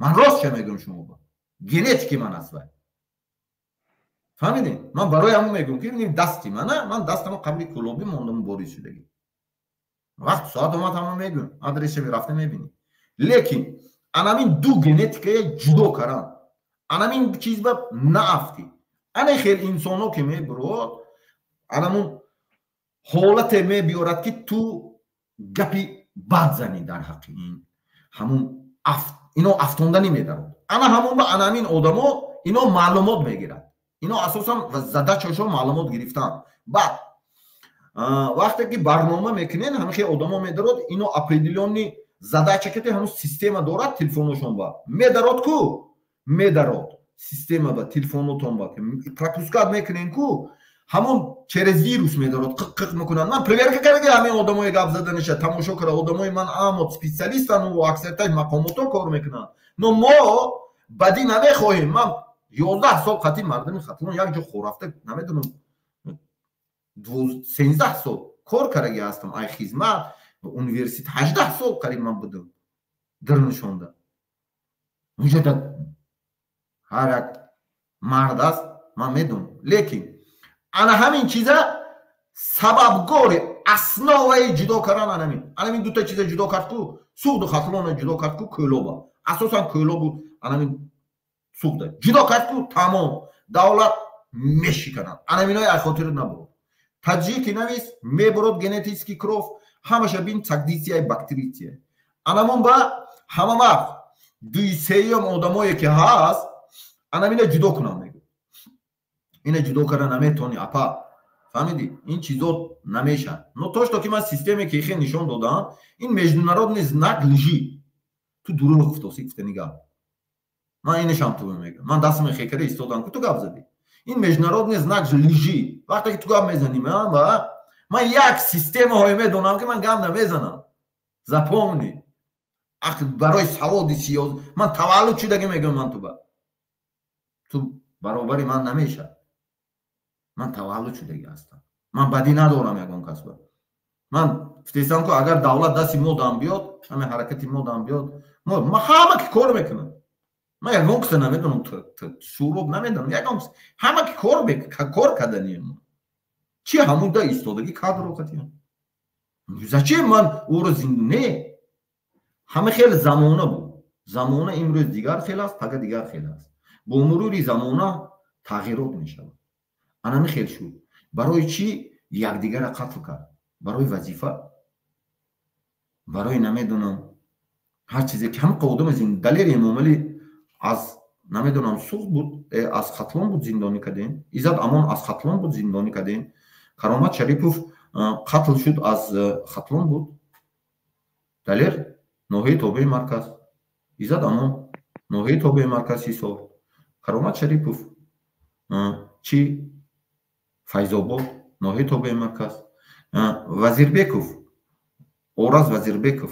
ман ростша мегӯям шумо ба генетики ман аст вай фаҳмидем ман барои ҳамон мегӯям ки дасти мана ман дастамо қабли кӯлобӣ мондаму борис шудагӣ вақт соат омад ҳама мегӯям адресами рафта мебинӣ лекин анамин ду генетикая ҷудо кардан анамин чиз ба наафтӣ ане хел инсоно ки мебурад анамун ҳолате мебиёрад ки ту гапи бад зани дар ҳаққи ин ҳамун ино афтонданӣ медарад ана ҳамун ба анамин одамо ино маълумот мегирад ино асосан задачашон маълумот гирифтан баъд вақте ки барнома мекунен ҳамихе одамо медарад ино определённи задача кате ҳанӯз система дорад телефоношон ба медарад ку медарад система ба телефонотон ба пропускат мекунен ку ҳамон через вирус медарад қиқ мекунад ман проверка кардаги ҳамин одамои гап заданиша тамошо кара одамои ман амод специалистану аксартаи мақомото кор мекунанд но мо бадӣ намехоҳем ман 11 сол қатъи мардами хатлон як ҷо хорафта намедонам 13 сол кор кардаги ҳастам ай хизмат университет 18 сол қариб ман будам дир нишонда муҷаддад ҳар як мард аст ман медонам лекин ана ҳамин чиза сабабгори основаи ҷудо кардан анамин дута чиза ҷудо кард ку суғду хатлона ҷудо кард ку кӯлоба асосан кӯлобу анамин суғда ҷудо кард ку тамом давлат мешиканад анаминои айхотиро набурад таҷики навис мебурад генетически кров ҳамаша бин сагдитсияй бактеритсия анамон ба ҳама вақт дуи сеюм одамое ки ҳаст анамина ҷудо кунам мегӯ ина ҷудо карда наметавонӣ апа фаҳмидӣ ин чизо намешад но то что ки ман системе ки ихе нишон додам ин международный знак лжи ту дурӯғ гуфтоси гуфта нигар ман инашам ту мегӯям ман дастам ихе карда истодам ку ту гап задӣ ин международный знак лжи вақте ки ту гап мезанӣ ман як системаҳое медонам ки ман гап намезанам запомни барои саводи сиёсӣ ман таваллуд шудагӣ мегӯям ман ту баробари ман намешад ман таваллуд шудагӣ ҳастам ман бадӣ надорам ягон касба ман фитесам ку агар давлат дасти мо дам биёд ҳамин ҳаракати мо дам биёд ман ҳама ки кор мекунам ман ягон киса намедонам суроб намедонам ягон киса ҳама ки кор карданиям чи ҳамуда истодаги кадрокатиям зачем ман ӯро не ҳама хел замона буд замона имрӯз дигар хел аст пага дигар хел аст бо мурури замона тағйирот мешавад анами хел шуд барои чӣ якдигара қатл кард барои вазифа барои намедонам ҳар чизе ки ҳама одам далери эмомали аз намедонам суғд буд аз хатлон буд зиндонӣ кардем иззат амон аз хатлон буд зиндонӣ кардем каромат шарипов қатл шуд аз хатлон буд далер ноҳияи тобеи марказ иззат амон ноҳияи тобеи марказ ҳисоб каромат шарипов чи файзобод ноҳияи тобеи марказ вазирбеков ораз вазирбеков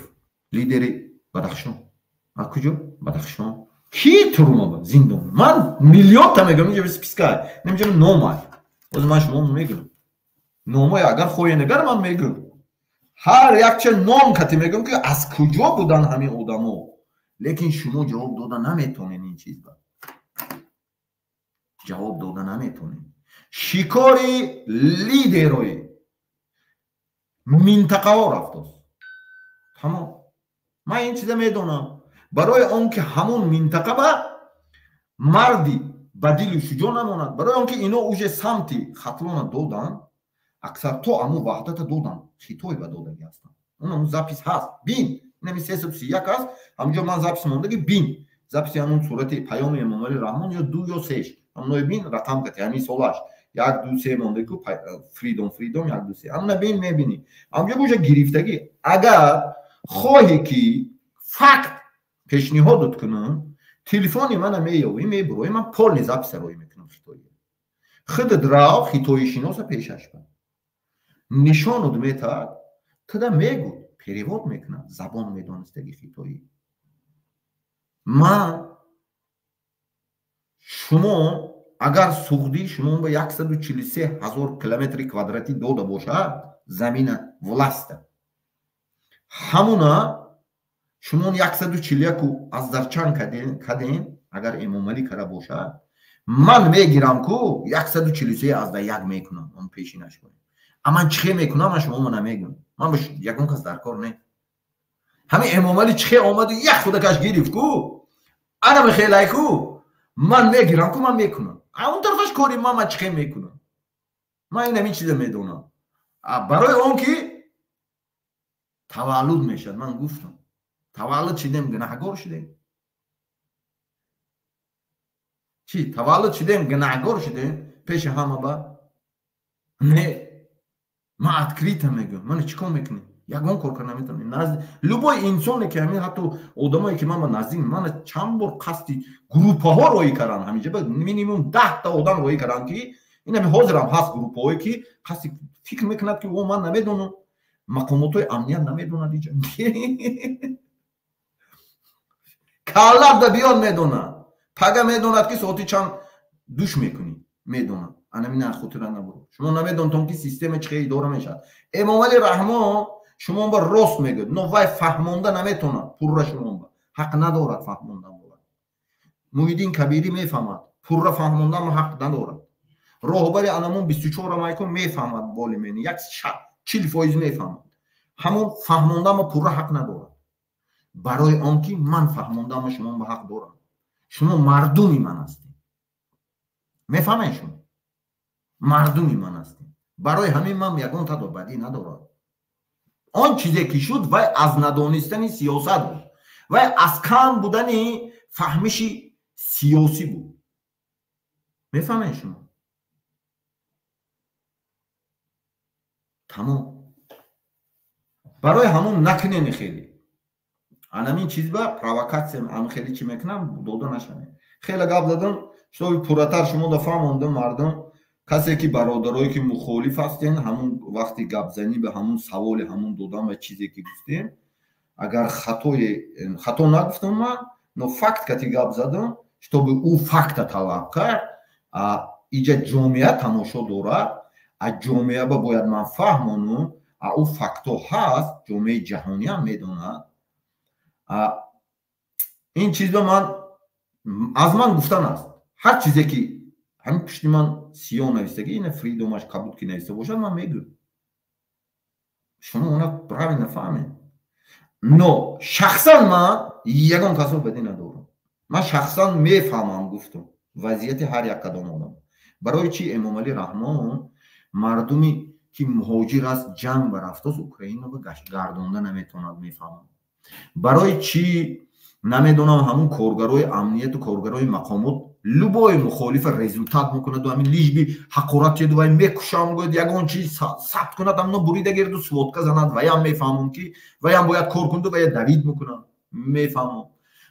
лидери бадахшон аз куҷо бадахшон ки турма зиндон ман миллионта мегӯям инҷа списка намеҷонам номай оз ман шумо мегӯям номай агар хоҳе нагар ман мегӯям ҳар якча ном кати мегӯям ки аз куҷо будан ҳамин одамо лекин шумо ҷавоб дода наметавонед ин чизба ҷавоб дода наметавонед шикори лидерои минтақаҳо рафтост тамом ман ин чиза медонам барои он ки ҳамон минтақа ба марди ба дилу шуҷо намонад барои он ки ино уже самти хатлона доданд аксар то аму ваҳдата доданд хитои ба додаги ҳастанд он запис ҳаст бин اینمی 331 است همونجا من ضبط مونده که بین ضبط همون صورت پیام امامعلی رحمان یا 2 یا 3 همون بین رقم کتی همین سولاش 1 2 3 مونده که فریدم 1 2 3 همون بین میبینی همونجا بوجه گرفتگی اگر خواهی که فقط پیشنهادت کنم تلفنی من مییابی میبروی من پول ضبط سروی میکنم خطایی خودت را خطایی شناس پیشش بر نشانت میتاد تدا میگو перевод میکنم زبان میدونستگی خطایی من شما اگر سعودی شما به 143,000 کیلومتر کوادراتی داده باشد زمین ولست همونا شما 141 از درچان کدین اگر امامعلی کرده باشد من میگیرم که 143 از در یک میکنم اون پیشینش کنم اما چه میکنم من شما من نمیگم من باش یکون کس در کار نه همین امامعلی چه آمد یک خودکش گرفت کو انا بخیلای کو من میگیرم که من میکنم اون طرفش کاری من چه میکنم من این همین چیز میدونم برای اون که تولد میشد من گفتم تولد شدیم گناهگار شدیم چی تولد شدیم گناهگار شدیم پیش همه با نه من ادکریت میگم من چیکار میکنم یگان کار کنم میتونم نزد لبای انسانی که همین حتی آدمایی که من نزدیک من چند بار قصدی گروپ ها روی کردن همینجا مینیمم 10 تا آدم روی کردن که این هم حاضرم هست گروپ هایی که قصدی فکر میکند که او من نمیدونم مقامات های امنیت نمیدونن دیگه کالاب دا بیان میدونن پگه میدوند که ساعتی چند دوش میکنی میدونن انا مینا خاطر نبرو شما نمیدونتون که سیستم چه اداره میشد امامعلی رحمان شما با راست میگید نوای فهمونده نمیتونه پورا شما با حق ندارد فهمونده بود محیدین کبیری میفهمد پورا فهمونده ما حق ندارد راهبر انمون 24 مایکون میفهمد بالی مینی 40% میفهمد همون فهمونده ما پورا حق ندارد برای آنکه من فهمونده ما شما با حق دارم شما مردمی من هستید میفهمین شما مردمی من هستید برای همین من یگان تا بدی ندارم آن چیزی که شد و از ندانستن سیاست بود و از کم بودن فهمش سیاسی بود میفهمین شما تمام برای همون نکنین خیلی این چیز با پرووکاسیون هم خیلی چی میکنم داده نشونه خیلی گپ زدم شما پورتر شما دفعه مونده مردم کسی که برادرایی که مخالف هستین همون وقتی گپ زنی به همون سوال همون دادم و چیزی که گفتین اگر خطا نگفتم من نو فکت که گپ زدم شما به او فکت طلب کرد ایجا جامعه تماشا دارد از جامعه باید من فهمونم او فکتو هست جامعه جهانی هم میدوند این چیز به من از من گفتن است هر چیزی که همین پشتی من سیاه نویسته این فریدومش قبول که نویسته باشد من میگم شما اونا برای نفهمین نو شخصا من یگان کسا بدی ندارم من شخصا میفهمم گفتم وضعیت هر یک کدام آدم برای چی امامعلی رحمان مردمی که مهاجر است جنگ برفته از اوکراین رو گردانده نمیتوند میفهمم برای چی نمیدونم همون کارگرای امنیت و کارگرای مقامات لبای مخالف رزولتات میکند و همین لیجبی حقارت یه دوای میکشم گوید یگان چیز ثبت کند همونو بریده گرد و سوادکه زند و هم میفهمم که و هم باید کار کنده و دوید میکنم میفهمم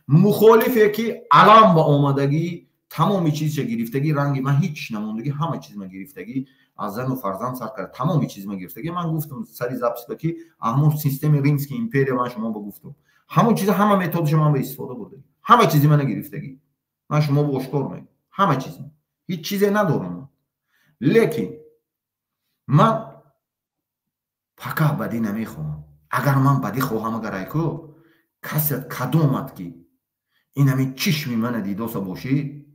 مخالفه که علم با آمدگی تمامی چیز چه گرفتگی رنگی من هیچ نموندگی همه چیز من گرفتگی از زن و فرزند سر کرد تمامی چیز من گرفتگی من گفتم سری زبط که همون سیستم ریمسکی ایمپریا من شما بگفتم همون چیز همه متدش من به استفاده برده همه چیزی من گرفتگی من شما با اشکار میگم همه چیز من هیچ چیزی ندارم لیکن من پکا بدی نمیخوام اگر من بدی خواهم اگر ایکو کسی کدومت که این همین چشمی من دیداسا باشی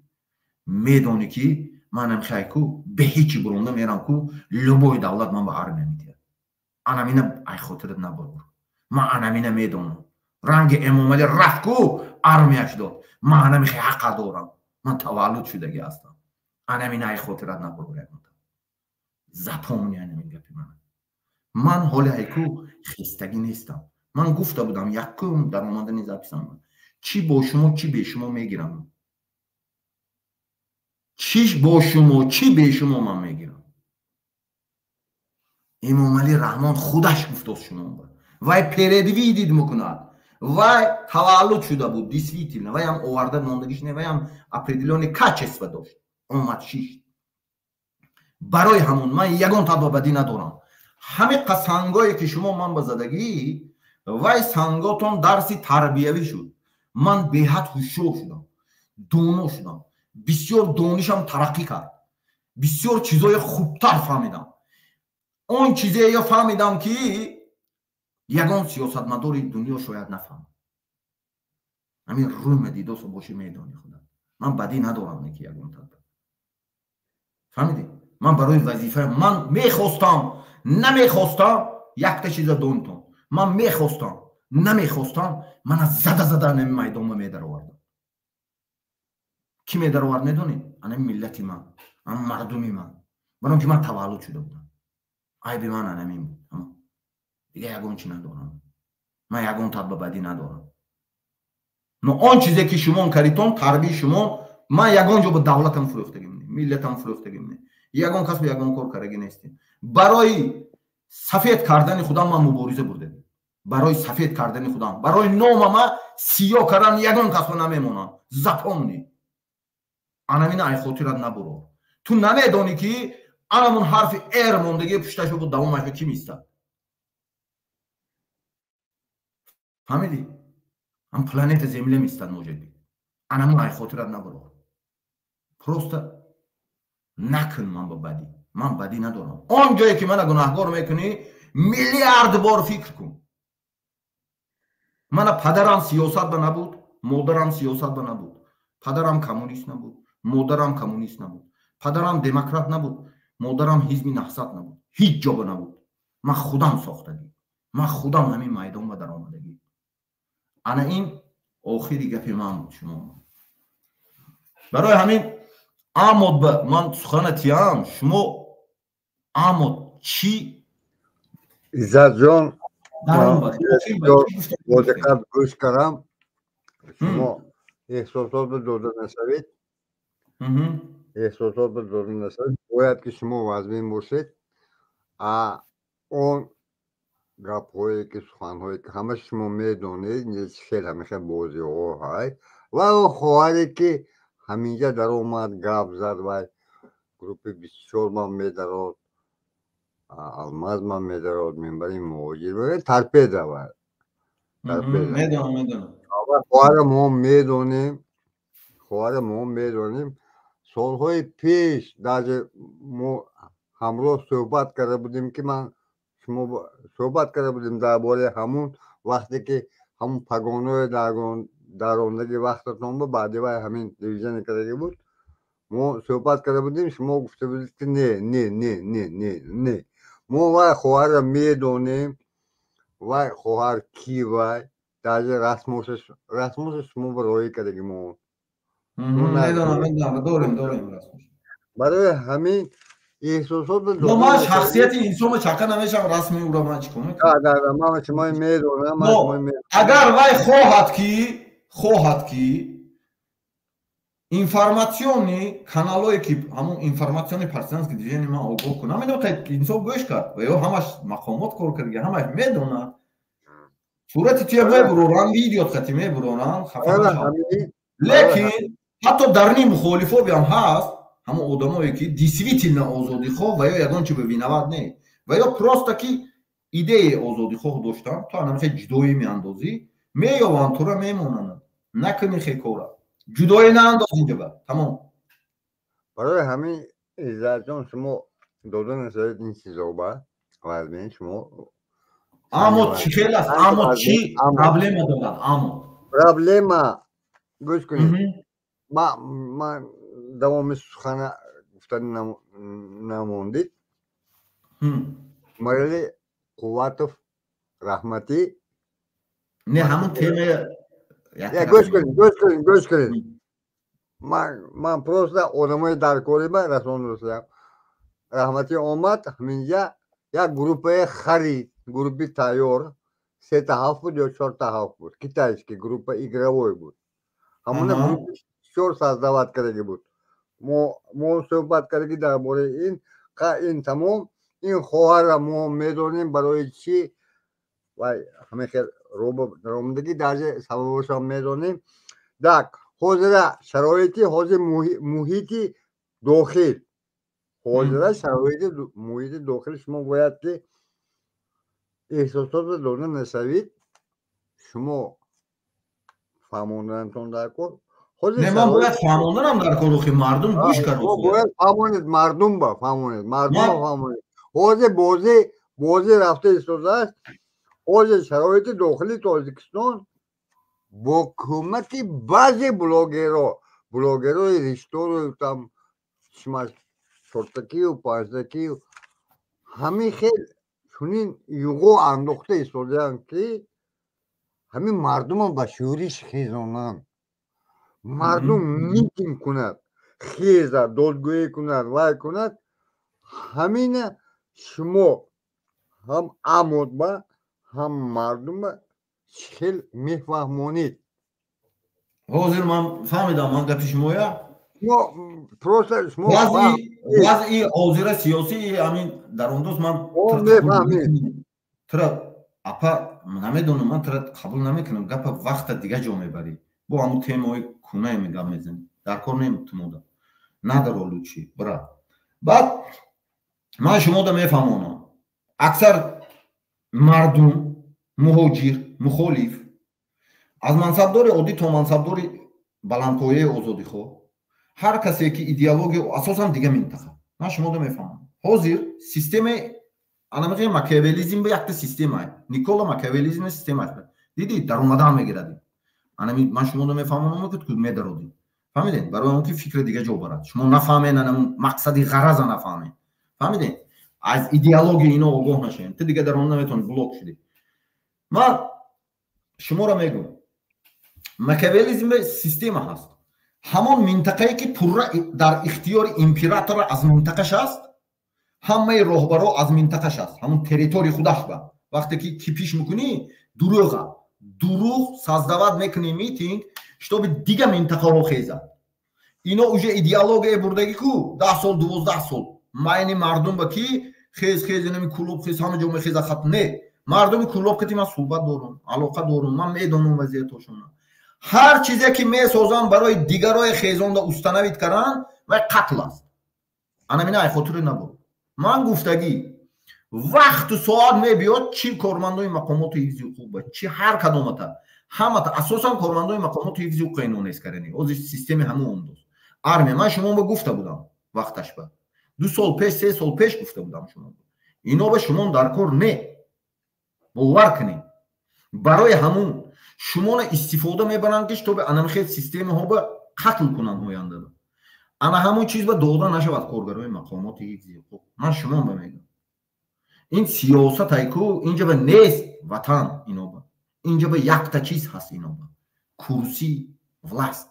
میدونی که منم خیکو به هیچی برونده میرم کو لبای دولت من به ارمیا میتید انامینه ای خاطرت نبرور من انامینه میدونم رنگ امامعلی رفت کو ارمیاش داد من انامی خیلی حق دارم من تولد شدگی هستم انامینه ای خاطرت نبرور زپامونی انامین گپی من حال ایکو خستگی نیستم من گفته بودم یکم در آمدن زپیسم چی با شما چی به شما میگیرم، چی با شما چی به شما من میگیرم. امام علی رحمان خودش گفت از شما وای پیردوی دید میکند وای تولد شده بود دیسویتیل وای هم آورده ماندگیش نه وای هم اپریدیلون کچسب داشت اومد شیش. برای همون من یگان تبا بدی ندارم. همه قسنگایی که شما من بزدگی وای سنگاتون درسی تربیوی شد. من به حد هوشیار شدم، دانا شدم، بسیار دانشم ترقی کرد، بسیار چیزای خوبتر فهمیدم. اون چیزی یا فهمیدم که یگان سیاستمدار دنیا شاید نفهم. همین روی مدیداس و باشی میدانی خدا. من بدی ندارم که یگان تبا. فهمیدی؟ من برای وظیفه من میخواستم نمیخواستم یک تا چیز دونتون. من میخواستم نمیخواستم من از زده نمی میدان میدر آوردم. کی میدر آورد میدونی؟ انا ملتی من، انا مردمی من. برای که من تولد شده بودم. ای بی من انمیم بود. دیگه یگان چی ندارم. من یگان تبا بدی ندارم. نو آن چیزی که شما کردیتون تربیت شما من یگان جو به دولتم فروختگیم نه، ملتم فروختگیم نه. یگان کس به یگان کار کرده نیستیم. برای سفید کردن خدا من مبارزه بردم. برای سفید کردن خدا، برای نام ما سیاه کردن یگان کس رو نمیمونم. زپامنی. انامین ای خاطرت نبرو. تو نمیدانی که انامون حرف ایر موندگی پشتشو بود دوامش کی میستد. فهمیدی؟ هم پلانت زمین میستد موجودی. انامون ای خاطرت نبرو. پروسته نکن من با بدی. من بدی ندارم. آن جایی که من گناهکار میکنی میلیارد بار فکر کن. من پدرم سیاست به نبود، مادرم سیاست به نبود. پدرم کمونیست نبود، مادرم کمونیست نبود. پدرم دموکرات نبود، مادرم حزب نهضت نبود. هیچ جا نبود. من خودم ساختگی. من خودم همین میدان به در آمدگی. انا این آخری گپی من بود شما. برای همین آمد به من سخنتیم شما آمد چی؟ عزت جان با دقت گوش کردم. شما احساسات به داده نشوید. احساسات به داده نشوید. باید که شما وزمین باشید. اون گپ هایی که سخن هایی که همه شما میدونید نیست خیلی همیشه بازی ها های و اون خواهری که همینجا در اومد گپ زد و گروپ بسیار من میدارد الماز من میدارد منبری مواجر ترپیده و میدونم خواهر ما میدونیم سالهای پیش در ما همراه صحبت کرده بودیم که من شما صحبت کرده بودیم درباره همون وقتی که همون پگانوی درآمدگی وقتتون بود بعدی و همین دیویژن کرده بود ما صحبت کرده بودیم. شما گفته بودید که نه ما وای خواهر میدونیم وای خواهر کی وای در رسموس شما برای کرده ما میدونم داریم رسموس. برای همین احساسات من شخصیت انسان چکه نمیشم رسمی او را من چی کنم؟ من شما میدونم. اگر وای خواهد کی اینفارماسیونی کانالایی که همون اینفارماسیونی پرسنس که دیگه من آگاه کنم اینو که انسان گوش کرد و یا همش مقامات کار کرد همش میدونه صورتی توی میبرورن ویدیو خطی میبرورن خفه لیکن حتی درنی مخالفا بیام هست همون آدمایی که دیسویتیل نه آزادی خواه و یا یگان چی ببینود نه و یا پراستا که ایده آزادی خواه داشتن تو هنمیشه جدایی میاندازی مییوان تو را میمونن نکنی خیلی کاره جدایی ناندازی جبه تمام. برای همین عزت جان شما دادن نشاید این چیزا با وزمین شما اما چی خیلی است اما چی پرابلم دارد پرابلم گوش کنید من دوام سخن گفتن نموندید مرلی قوت رحمتی نه همون تیمه گوش کنید من پروسته آدمای در کاری من رسان رسیدم رحمتی آمد همینجا یک گروپ خرید گروپی تایور 3 تا 7 بود یا 4 تا 7 بود китайский группа игровой بود همون گروه 4 ساعت دعوت کردگی بود ما صحبت کردگی درباره این تمام این خواهر ما میدونیم برای چی و همه خیلی رومدگی درجه سببش هم میدونیم دک حاضر شرایطی حاضر محیطی داخل حاضر شرایط محیط داخل شما باید که احساسات دونه نشوید شما فهموندنتون در کن نه من باید فهموندنم در کن روخی مردم گوش کرد باید فهمونید مردم با فهمونید مردم با فهمونید حاضر بازی رفته ایستاده است حاضر شرایط داخلی تاجیکستان با کمک بعضی بلاگرهای رشته رو tam شما چرتکی و پانزدکی و همین خیلی چونین یوگو انداخته ایستادن که همین مردم هم به شعوریش خیزانن مردم میتین کند خیزد دادگویی کند وای کند همین شما هم عمود با هم مردم خیلی میفهمونید حاضر من فهمیدم من گپی شمایا پروسه شما وضعی حاضر سیاسی همین در اون دوست من ترا اپا نمیدونم من ترا قبول نمیکنم گپ وقت دیگه جا میبری با همون تیمای کنه میگم میزنی در کار نمیتونم ندارولو چی برا بعد من شما دا میفهمونم اکثر مردم مهاجر مخالف از منصبدار عادی تا منصبدار بلندپایه آزادی خو هر کسی که ایدئولوژی اساسا دیگه منطقه من شما دا میفهمم حاضر سیستم انا میگم ماکیاولیزم به یک سیستم است نیکولا ماکیاولیزم سیستم است دیدی در اومدن میگیرد انا من شما دا میفهمم که کدوم درودی فهمیدین برای اون که فکر دیگه جو برات شما نفهمین انا مقصدی غرض نفهمین فهمیدین از ایدئولوژی اینا آگاه نشین تو دیگه در اون نمیتون بلوک شدی من شما را میگم ماکیاولیزم سیستم هست همون منطقه‌ای که پر در اختیار امپراتور از منطقه‌اش است همه راهبرا از منطقه‌اش است همون تریتوری خودش با وقتی که پیش میکنی دروغ سازدواد میکنی میتینگ شتاب دیگه منطقه رو خیزه اینا اوجه ایدئولوژی بردگی کو 10 سال 12 سال معنی مردم با کی خیز نمی کلوب خیز همه جمعه خیز خط نه مردم کلوب که من صحبت دارم علاقه دارم من میدونم وضعیتشون هر چیزی که میسازن برای دیگرای خیزان را استنوید کردن و قتل است انا مینا خاطر نبود من گفتگی وقت و ساعت میبیاد چی کارمندای مقامات حفظی حقوق چی هر کدامتا همه تا اساسا کارمندای مقامات حفظی حقوق قانون است کردنی از سیستم همون اون آرمی من شما به گفته بودم وقتش با 2 سال پیش 3 سال پیش گفته بودم شما اینا به شما در کار نه باور کنید برای همون شما استفاده میبرن که تو به انمخ سیستم ها به قتل کنن هوینده انا همون چیز به داده نشود کارگرای مقامات حفظی حقوق من شما میگم این سیاست ایکو اینجا به نیست وطن اینا با اینجا به یک تا چیز هست اینا با کرسی ولاست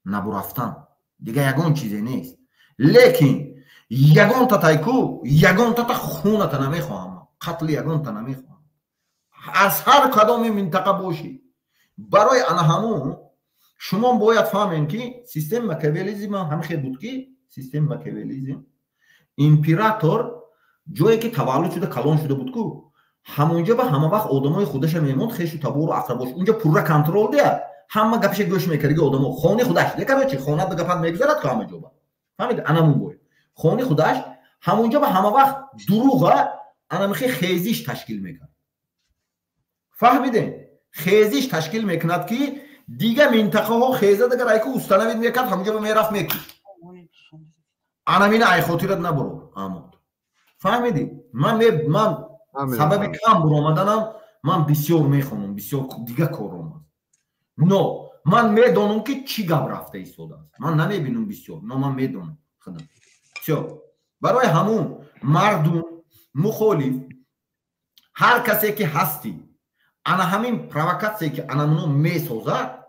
نبرفتن دیگه یگان چیزی نیست لیکن یگان تا تایکو یگان تا خونه تا نمیخواهم قتل یگان تا نمیخواهم از هر کدام منطقه باشی برای انا همون شما باید فهمین که سیستم ماکیاولیزم هم خیلی بود که سیستم ماکیاولیزم امپراتور جایی که تولد شده کلان شده بود که همونجا به همه وقت آدمای خودش میموند خیش و تبور و اقرباش اونجا پر کنترل ده همه گپش گوش میکردی آدمو خونه خودش دیگه چی خونه به گپن میگذارد که همه جا با فهمید انا مون باید خونه خودش همونجا به همه وقت دروغه انا میخوای خیزیش تشکیل میکنه فهمیدین خیزیش تشکیل میکند که دیگه منطقه ها خیزه دیگه رایکو استنوید میکرد همونجا به میرفت میکرد انا مینا ای خاطرت نبرو آمد فهمیدی من سبب کم برآمدنم من بسیار میخونم بسیار دیگه کارم نو من میدونم که چی گپ رفته ایستاده است من نمیبینم بسیار نه من میدونم خدا چه برای همون مردم مخالف هر کسی که هستی انا همین پرووکاسیون که انا منو میسازد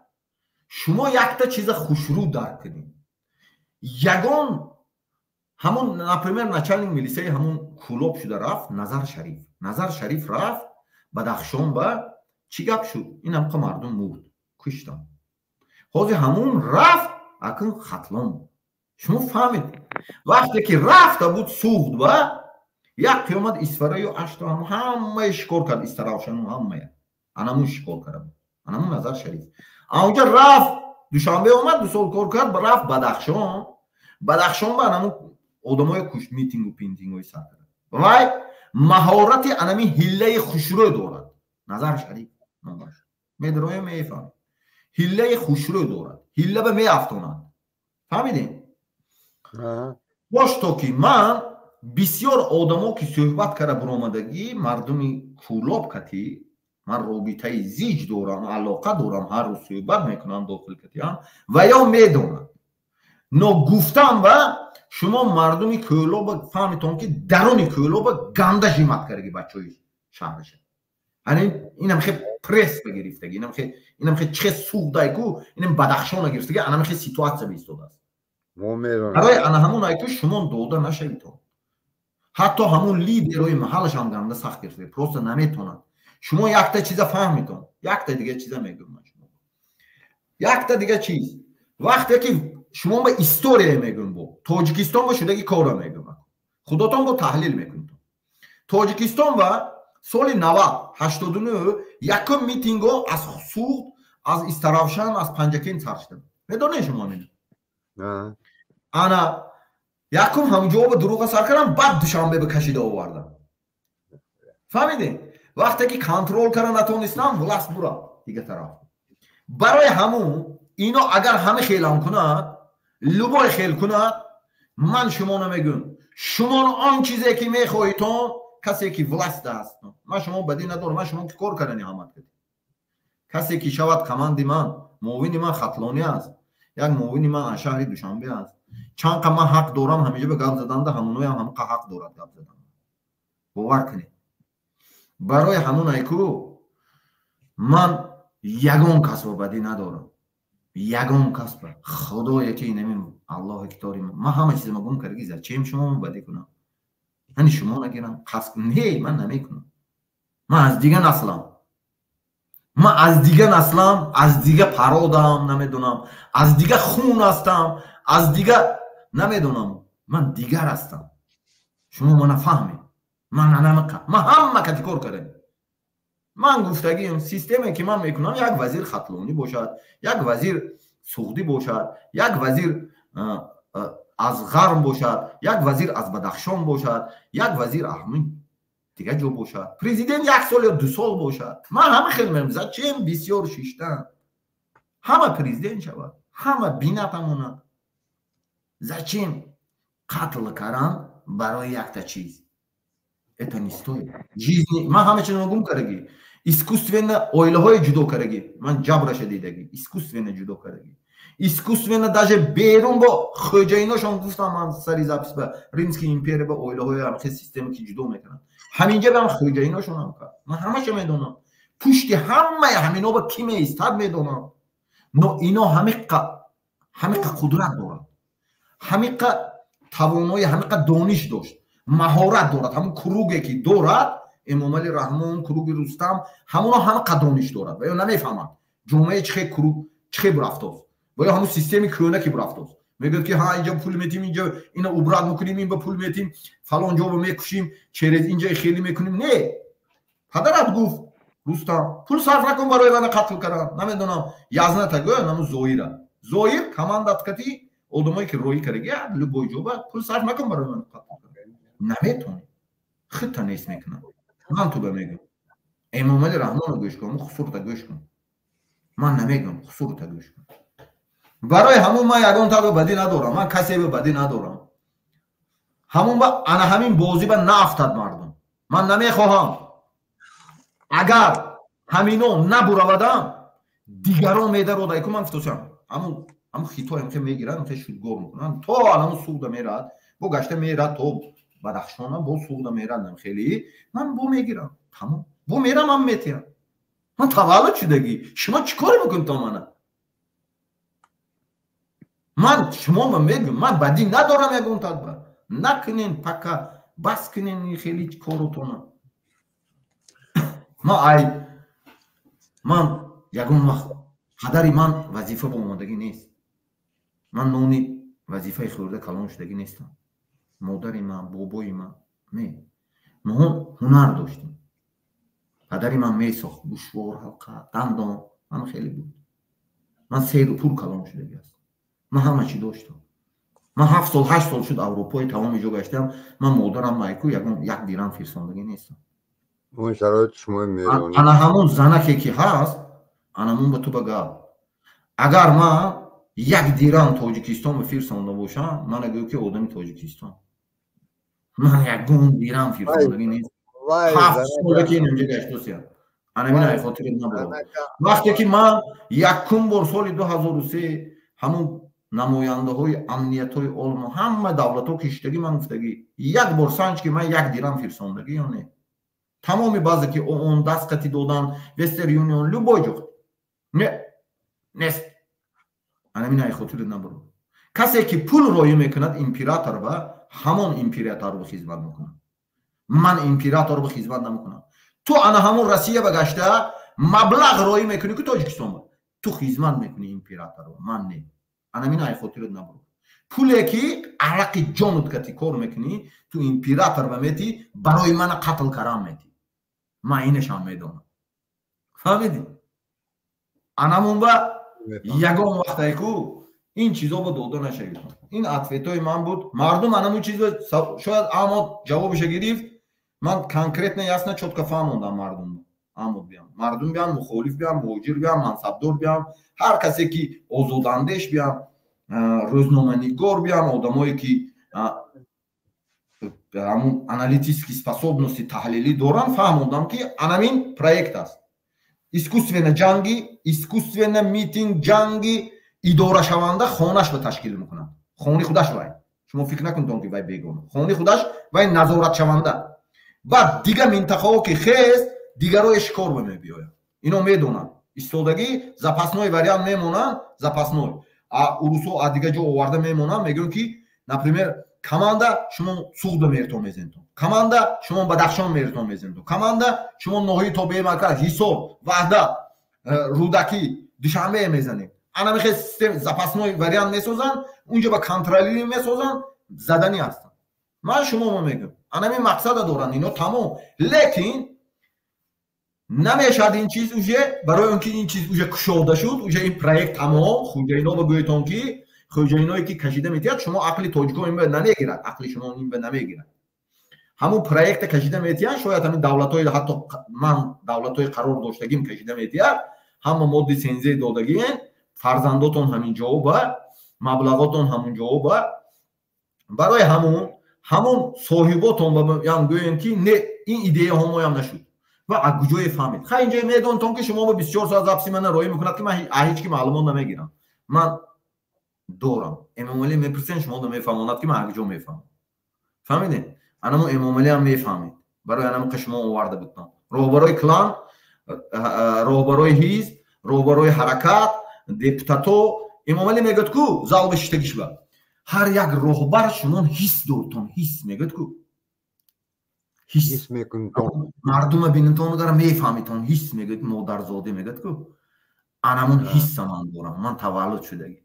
شما یک تا چیز خوشرو درک کنید یگان همون نپریمر نچالنگ میلیسه همون کلوب شده رفت نظر شریف رفت بدخشان با چی گپ شد؟ اینم که مردم مرد کشتم حاضر همون رفت اکن خطلان شما فهمید وقتی که رفته بود سوخت و یک قیامت اسفره و اشتر همه شکر کرد استرافشان همه انمون شکر کرد انمون نظر شریف اونجا رفت دوشنبه اومد دو سال کار کرد رفت بدخشان با انمون آدمای کشت میتینگ و پینتینگ و سر کرد وای مهارت انمی هیله خوشرو دارد نظر شریف نماش میدروی میفهم هیله خوشرو دارد هیله به میافتونند فهمیدین باش تو که من بسیار آدمو که صحبت کرده برآمدگی مردمی کولاب کتی من رابطه زیج دارم علاقه دارم هر روز صحبت میکنم داخل کتیم و یا میدونم نو گفتم و شما مردمی کولاب فهمیتون که درون کولاب گنده جیمت کردگی بچه های شهرشه اینم خیلی پرس بگرفتگی اینم خیلی چه سوق دایگو اینم بدخشان گرفتگی اینم خیلی سیتواتسه بیستوده است برای انا همون ایتو شما دوده نشویتون حتی همون لیدروی محلش هم گنده سخت گرفته پروست نمیتونن شما یک تا چیزا فهمیتون یک تا دیگه چیزا میگم شما یک تا دیگه چیز وقتی که شما به استوری میگم با تاجیکستان با شدگی کارا میگم خودتون با تحلیل میکنید تاجیکستان و سال 90 89 یکم میتینگو از سوخت از استرافشان از پنجکین سرشتن میدونه شما نه انا یکم همونجا با دروغ سر کردم بعد دوشنبه به کشیده آوردم فهمیدین وقتی که کنترل کردن نتونستم ولاس برا دیگه طرف برای همون اینو اگر همه خیلم کند لبای خیل کند من شما نمیگم شما آن چیزی که میخواهیتون کسی که ولاس دست من شما بدی ندارم من شما که کار کردنی همت کردی کسی که شود کماندی من معاون من خطلانی است یک معاون من شهری دوشنبه است چند من حق دارم همیشه به گپ زدن ده همونوی هم حق دارد گپ زدن باور کنید برای همون ایکو من یگان کسب بدی ندارم یگان کسب خدا یکی نمیم الله اکتاری من همه چیز مگم کرگی زد چیم شما بدی کنم یعنی شما نگیرم کسب نه من نمیکنم من از دیگه نسلم از دیگه پرادم نمیدونم از دیگه خون هستم از دیگه نمیدونم من دیگر هستم شما من فهمی من همه کتی کار کردم من گفتگیم سیستمی که من میکنم یک وزیر خطلونی باشد یک وزیر سوختی باشد یک وزیر از غرم باشد یک وزیر از بدخشان باشد یک وزیر احمد دیگه جو باشد پریزیدنت یک سال یا 2 سال باشد من همه خیلی میرم چیم بسیار شیشتن همه پریزیدنت شود همه بینتمونه زچیم قتل کردن برای یک تا چیز это не стоит жизни من همه چیز نگم کردگی искусственно ойлهای جدا کردگی من جبرش دیدگی искусственно جدا کردگی искусственно даже بیرون با خوجیناشون گفتم من سری زبس به ریمسکی ایمپیر با ойлهای هم سیستمی که جدا میکنن همینجا به خوجیناشون هم کرد من همه چه میدونم پشت همینا با کی میستاد میدونم نو اینا همه قدرت دارن همه توانایی همه دانش داشت مهارت دارد همون کروگی که دارد امام علی رحمان کروگ رستم همونا همه قدرانش دارد و یا نمیفهمند جامعه چه برفته است و یا همون سیستمی کرونه که برفته است میگه که ها اینجا پول میتیم اینجا اینا اوبراد میکنیم این با پول میتیم فلان جا میکشیم چرز اینجا خیلی میکنیم نه پدرت گفت رستم پول صرف نکن برای من قتل کردن نمیدونم یزنه تگو نمو زویر کماندت کتی آدمایی که روی کرگی لبوی جوبه پول صرف نکن برای من قتل کردن نمیتونی خیلی نیست میکنم من تو بمیگم امام علی رحمان رو گوش کن خسورت گوش کن من نمیگم خسورت گوش کن برای همون من یگان تا بدی ندارم من کسی به بدی ندارم همون با انا همین بازی به نافتاد مردم من نمیخواهم اگر همینو نبرودم دیگران میدارو دایکو من فتوشم همون خیتو که میگیرن که شودگور میکنن تو الان سود میراد بو گشته میراد تو بدخشان با سود میرادم خیلی من بو میگیرم تمام بو میرم من میتیرم من تولد شدگی شما چیکار میکنید تو من شما میگم من بدی ندارم یگون تا نکنین پکا بس کنین خیلی کارتون ما ای من یگون وقت پدری من وظیفه با اومدگی نیست. من نونی وظیفه خورده کلان شدگی نیستم. مادری من بابای من ما هنر داشتیم. پدری من میساخت گوشوار حلقه دندان من خیلی بود. من 3 رو پول کلان شدگی است. من همه چی داشتم. من 7 سال 8 سال شد اروپای تمام جا گشتم. من مادرم مایکو یک دیرم فرستاندگی نیستم. اون شرایط شما میدونید. انا همون زنکی که هست انا مون به تو بگم اگر من 1 دیرم تاجیکستان به فرستانده باشم من اگه که آدم تاجیکستان من 1 دیرم فرستاندگی نیست. 7 سال که اینجا گشتم. انا من خاطر نبود. وقتی که من 1 بار سال 2003 همون نماینده های امنیت های علم همه دولت ها کشتگی من گفتگی 1 بار سنج که من 1 دیرم فرستاندگی یا نه. تمامی بعضی که اون دستقتی دادن وستر یونیون لوبای جفت نه نیست. انا من خاطر نبود. کسی که پول روی میکند امپراتور و همون امپراتور رو خدمت میکنه. من امپراتور رو خدمت نمیکنم. تو انا همون روسیه بگشته مبلغ روی میکنی که تاجیکستان با تو خدمت میکنی امپراتور رو من نه. انا من خاطر نبود. پولی که عرق جانت کتی کار میکنی تو امپراتور و میتی برای من قتل کردن میتی. من اینش هم میدونم. فهمیدی؟ انمون با یگان وقتی که این چیزا با داده نشه. این عطفتای من بود. مردم انمون چیزا شاید اما جوابش گرفت. من کنکریت نه یاسنا چوتکا فهموندم مردم. اما بیام مردم بیام مخالف بیام مهاجر بیام منصبدار بیام هر کسی که آزاداندیش بیام روزنامه‌نگار بیام آدمایی که همون аналитические способности تحلیلی دارن فهموندم که انمین پروژه است. искусственная جنگی искусственная میتینگ جنگی اداره شونده خانه‌اش به تشکیل میکنن. خانه خودش وای. شما فکر نکنید که وای بیگانه. خانه خودش وای نظارت شونده. بعد دیگه منطقه‌ها که خیست دیگه رو اشکار به میبیاید. اینو میدونن. ایستادگی запасной вариант میمونن запасной. اروسو دیگه جو آورده میمونن میگن که например команда شما سوخت میرتون میزنید. команда شما بدخشان میرتون میزنید. команда شما نوحی توبه مرکز حصار وحدت رودکی دوشنبه میزنید. انا میخوام سیستم запасной вариант میسازن اونجا با کنترلی میسازن زدنی هستن. من شما میگم انا می مقصد دارن اینا تمام لیکن نمیشد این چیز اوجه برای اون که این چیز اوجه کشوده شد اوجه این پروژه تمام خوجاینا بگویتون که خوجاینایی که کشیده میتید شما عقل تاجیکو این به نمیگیرد عقل شما این به نمیگیرد همون پروژه کشیده میتید شاید همین دولت‌های حتی من دولت‌های قرار داشتگیم کشیده میتید همه ماده سنزی دادگی فرزنداتون همین جا و مبلغاتون همون جا و برای همون صاحباتون یعنی گوین که نه این ایده هم هم نشد و از کجای فهمید خیلی اینجا میدونتون که شما با 24 ساعت زبسی من روی میکند که من هیچ کی معلومات نمیگیرم من دورم امام علی میپرسن شما نمیفهموند که من کجا میفهمم فهمیدین انا امام علی هم میفهمید برای انا که شما آورده بودم راهبرای کلان راهبرای حزب راهبرای حرکت دیپتاتو امام علی میگه کو زال بشتگیش با هر یک راهبر شما حس دورتون حس میگه کو حس میکنتون مردم بینتون داره میفهمیتون حس میگه مادرزاده میگه کو انا من حس من دارم من تولد شدگی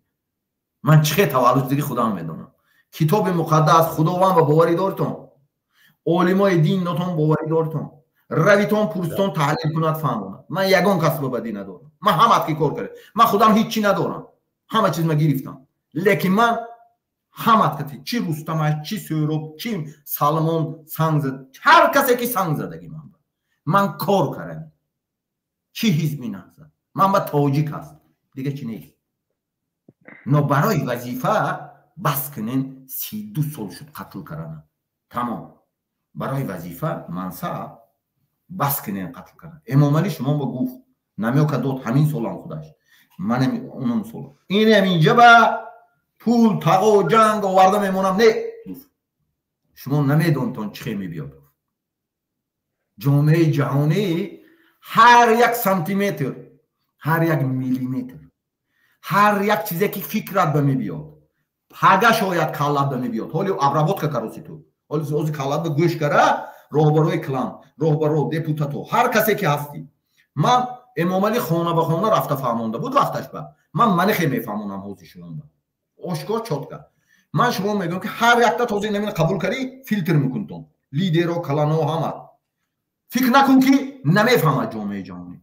من چه تولد شدگی خودم میدونم کتاب مقدس خداوند و باوری دارتون علمای دین نتون باوری دارتون رویتون پرستون تحلیل کند فهموند من یگان کس به بدی ندارم من همت که کار کرد من خودم هیچی ندارم همه چیز من گرفتم لیکن من همت کتی چی رستم چی سیروب چی سالمون سنگ زد هر کسی که سنگ زدگی من کار کردم چی حزبی نزد من با تاجیک هست دیگه چی نیست نو برای وظیفه بس کنین 32 سال شد قتل کردن تمام برای وظیفه منصب بس کنین قتل کردن امام علی شما با گفت نمیو که داد همین سالان خودش من اونم سال این اینجا با پول تقا و جنگ آورده میمونم نه شما نمیدونتون چه میبیاد جامعه جهانی هر یک سانتیمتر هر یک میلیمتر هر یک چیزی که فکرت به میبیاد پاگه شاید کلت به میبیاد حالی ابرابط که کروسی تو حالی اوزی کلت به گوش کرده راهبروی کلان راهبرو دیپوتاتو هر کسی که هستی من امام علی خانه به خانه رفته فهمونده بود وقتش با من خیلی میفهمونم حوزشون آشکار چوتکا من شما میگم که هر یک تا توضیح نمیده قبول کردی فیلتر میکن تو لیدر و کلانو همه فکر نکن که نمیفهمه جامعه جهانی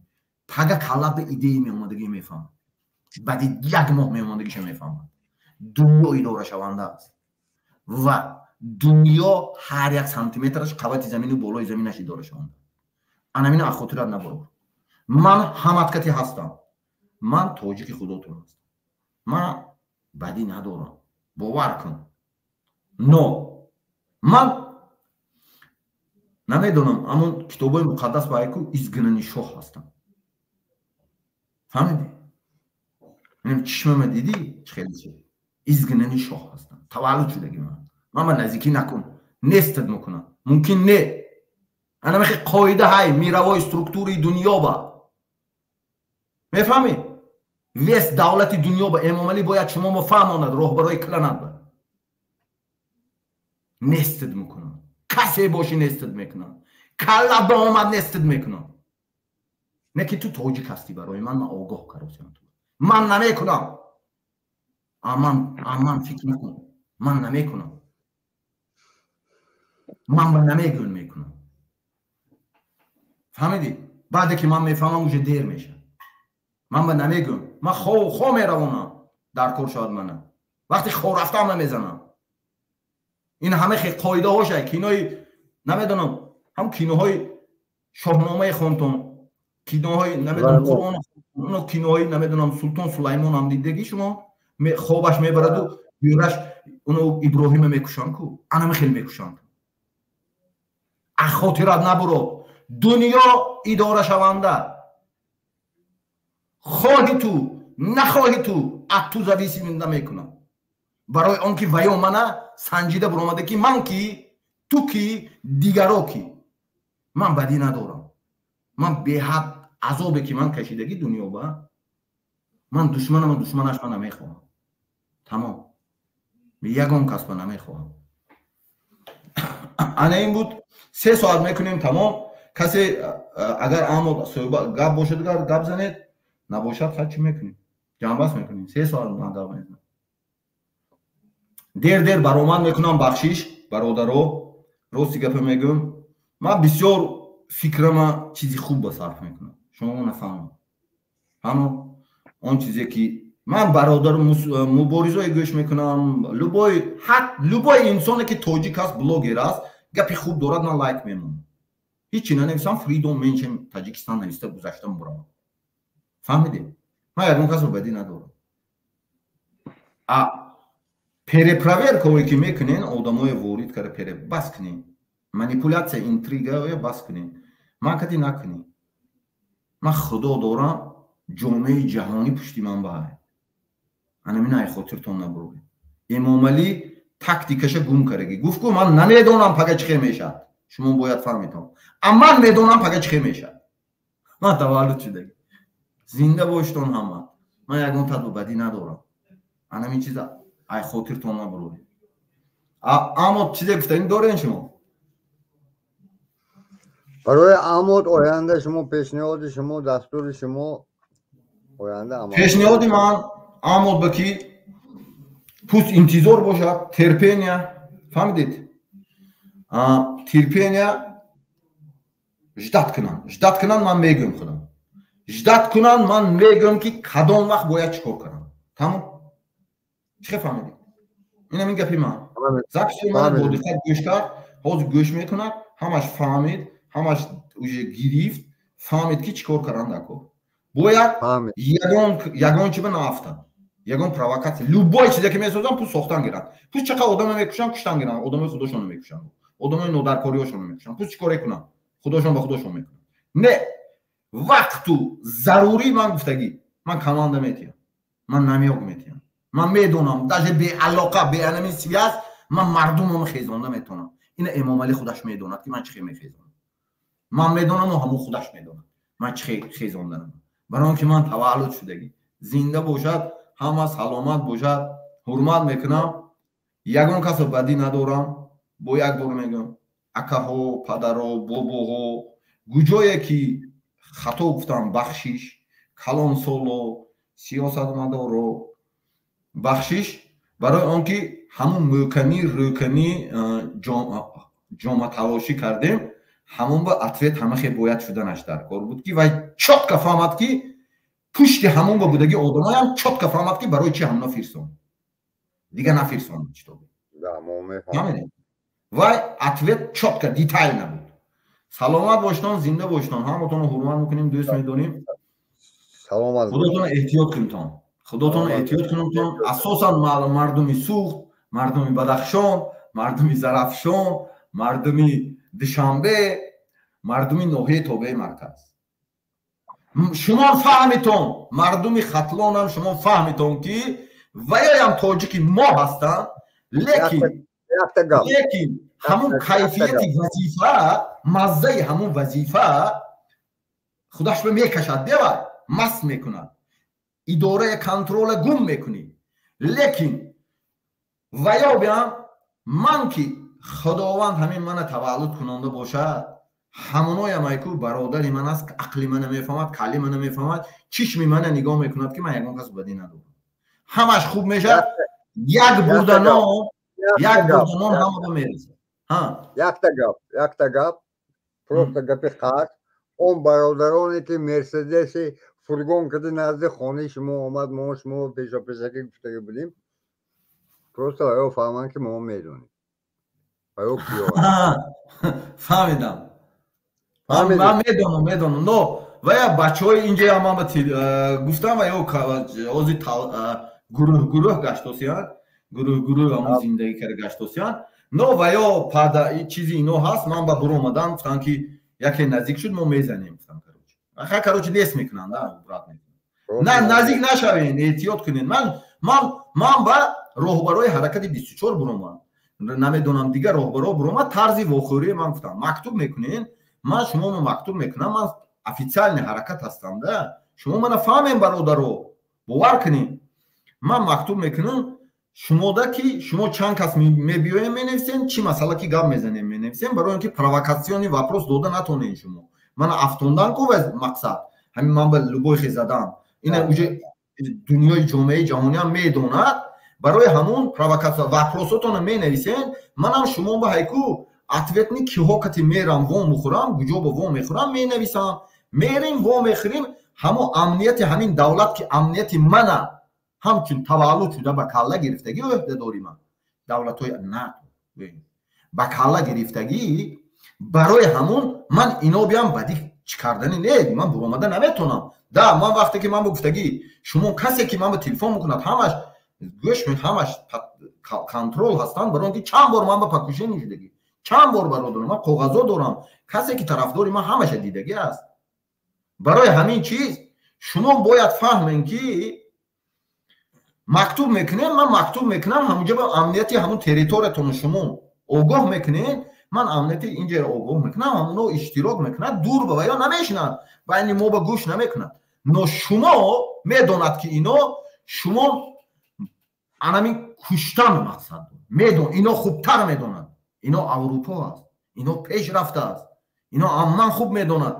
پگه کلا به ایده میومدگی میفهمه بعد یک ماه میومدگیش میفهمه دنیا اداره شونده است و دنیا هر یک سانتی مترش قوت زمین و بالای زمینش اداره شونده انا مینا خاطرت نبرو من همت هستم من تاجیک خودتون هستم من بدی ندارم باور کن نو من نمیدونم اما کتابای مقدس با ایکو ازگنانی شاه هستم فهمیدی؟ اینم چشمم دیدی خیلی چه ازگنانی شاه هستم تولد شدگی من نزدیکی نکن نستد میکنم ممکن نه انا میخوای قاعده های میروای استرکتوری دنیا با میفهمی ویس دولت دنیا با امام علی باید شما مفهماند راهبرای کلند با نستد میکنم کسی باشی نستد میکنم کلا به آمد نستد میکنم نه که تو تاجیک هستی برای من آگاه کردم من نمیکنم اما فکر نکن من نمیکنم من نمیگم میکنم فهمیدی بعد که من میفهمم اوجه دیر میشه من نمیگم من خو میروانم در کار شاد منم وقتی خو رفتم نمیزنم این همه خیلی قاعده هاشه کینوی نمیدونم هم کینوهای شاهنامه خونتون کینوهای نمیدونم قرآن اونو کینوهای نمیدونم سلطان سلیمان هم دیدگی شما خوابش میبرد و بیورش اونو ابراهیم میکشن کو انا خیلی میکشن خاطرت نبرو دنیا اداره شونده خواهی تو نخواهی تو از تو زویسی منده میکنم برای آنکه ویا منه سنجیده برآمده که من کی تو کی دیگرا کی من بدی ندارم من به حد عذابی که من کشیدگی دنیا با من دشمنش من نمیخوام تمام به یگان کس من نمیخوام انا این بود 3 ساعت میکنیم تمام کسی اگر آمد صحبت گپ باشد گپ زنید نباشد خرچی میکنیم جنبس میکنیم 3 ساعت من گپ میزنم دیر برآمد میکنم بخشش برادرو راستی گپ میگم من بسیار فکرم چیزی خوب به صرف میکنم شما نفهمید همون اون چیزی که من برادر مبارزه گوش میکنم لوبای انسانی که تاجیک است بلاگر است گپی خوب دارد من لایک میمونم هیچی ننویسم فریدوم منشن تاجیکستان نوشته گذاشتم برام فهمیدی من یادم کس رو بدی ندارم перепроверка که میکنین آدمای وارد کرده پره بس کنین манипуляция интрига بس کنین من کدی نکنین من خدا دارم جامعه جهانی پشتی من باه انا من خاطرتون نبروه امام علی تاکتیکش گم کردگی گفت که من نمیدونم پگه چه میشه شما باید فهمیدم اما من میدونم پگه چه میشه من تولد شده زنده باشتون همه من یکون تدو بدی ندارم انا این چیزا ای خاطرتون نبروه اما چیزی گفتین دارین شما برای عمود آینده شما پیشنهاد شما دستور شما آینده عمود پیشنهاد من عمود بکی پوست انتظار باشد ترپینیا فهمیدید ترپینیا جدت کنن من میگم خودم جدت کنن من میگم که کدام وقت باید چیکار کنم تمام چه فهمیدید اینم این گپی من زکسی من با دقت گوش کرد حاضر گوش میکنه همش فهمید همش گرفت فهمید که چیکار کردن نکو باید یگان چی به نافتن یگان پرووکاسیون любой چیزی که میسازن پس ساختن گیرن پس چقدر آدم میکشن کشتن گیرن آدم خودشون میکشن آدم نودرکاریاشون میکشن پس چیکار کنن خودشون با خودشون میکنن نه وقت تو ضروری من گفتگی من کمانده میتیم من نمیاگ میتیم من میدونم даже به علاقه به علم سیاست من مردمم خیزونده میتونم این امام علی خودش میدوند که من چه میخیزونم من میدونم و همون خودش میدونم من چه خیزوندم برای اینکه من تولد شدگی زنده باشد همه سلامت باشد حرمت میکنم یگان کس بدی ندارم با یک بار میگم اکاها پدرها باباها گوجایی که хато гуфтам бахшиш калонсоло сиёсатмадоро бахшиш барои он ки ҳамун мӯкамӣ рӯкамӣ ҷоматалошӣ кардем ҳамон ба ответ ҳама бояд шуданаш дар кор буд ки вай чотка фаҳмад ки пушти ҳамон ба будаги одамоям чотка фаҳмад ки барои чи ҳамна фирсон дига нафирсон вай ответ чотка детайл набуд. саломат боштон зинда боштон ҳаматонро ҳурмат мекунем дӯст медонем худотон эҳтиёт кунтон худотон эҳтиёт кунтон асосан мардуми суғд мардуми бадахшон мардуми зарафшон мардуми душанбе мардуми ноҳияи тобеи марказ шумо фаҳмитон мардуми хатлонам шумо фаҳмитон ки ваяям тоҷики мо ҳастанд лекин ҳамун кайфияти вазифа маззаи ҳамун вазифа худашро мекашад девай маст мекунад идораи контрола гум мекунӣ лекин ваё биям ман ки худованд ҳамин мана таваллуд кунонда бошад ҳамоноям айку бародари ман аст ақли мана мефаҳмад кали мана мефаҳмад чишми мана нигоҳ мекунад ки ман ягон кас бадӣ надорам ҳамаш хуб мешад як бурданон ҳамаро мерезад якта гап просто гапи хас он бародароне ки мерседеси фургон кади назди хонаи шумо омад мо шумо пешапешакӣ гуфтага будем просто аё фаҳманд ки мо медонем аё фаҳмидам ман медонам но вая бачаҳои инҷоям ман гуфтам ваё ози гурӯҳ гаштосиянд гурӯҳ ҳамун зиндаги кара гаштосиянд но ваё чизи ино ҳаст ман ба буру омадам гуфтам ки яке наздик шуд мо мезанем гуфтам карочи нест мекунанд на наздик нашавен эҳтиёт кунед ман ба роҳбарои ҳаракати 24 буромад намедонам дигар роҳбаро буромад тарзи вохӯрии ман гуфтам мактуб мекунен ман шуморо мактуб мекунам ман официални ҳаракат ҳастам да шумо мана фаҳмем бародаро бовар кунем ман мактуб мекунам шумода ки шумо чанд кас мебиёем менависем чӣ масъала ки гап мезанем менависем барои он ки провокатсиони вопрос дода натонем шумо мана афтондан ку мақсад ҳамин ман ба любойхе задам ина уже дунёи ҷомеаи ҷаҳониам медонад барои ҳамун провокатсия вопросотона менависем манам шумо ба ҳайку ответни киҳо кати мерам во мехӯрам куҷо ба во мехӯрам менависам мерим во мехӯрим ҳамон амнияти ҳамин давлат ки амнияти мана ҳамчун таваллуд шуда ба калла гирифтагӣ ӯҳдадори ман давлатҳои нато ба калла гирифтагӣ барои ҳамун ман ино биям бадӣ чӣ кардани не ман буромада наметонам да ман вақте ки ман ба гуфтагӣ шумо касе ки ман ба телефон мекунад ҳамаш гӯш ҳамаш контрол ҳастанд барои он ки чанд бор ман ба покушенӣ шудагӣ чанд бор бародарам ман коғазо дорам касе ки тарафдори ман ҳамаша дидагӣ аст барои ҳамин чиз шумо бояд фаҳмем ки мактуб мекунем ман мактуб мекунам ҳамунҷо ба амнияти ҳамун территориятон шумо огоҳ мекунем ман амнияти инҷаро огоҳ мекунам ҳамуно иштирок мекунад дур ба ваё намешинад байни мо ба гӯш намекунад но шумо медонад ки ино шумо анамин куштан мақсад медон ино хубтар медонад ино аврупо аст ино пешрафта аст ино амман хуб медонад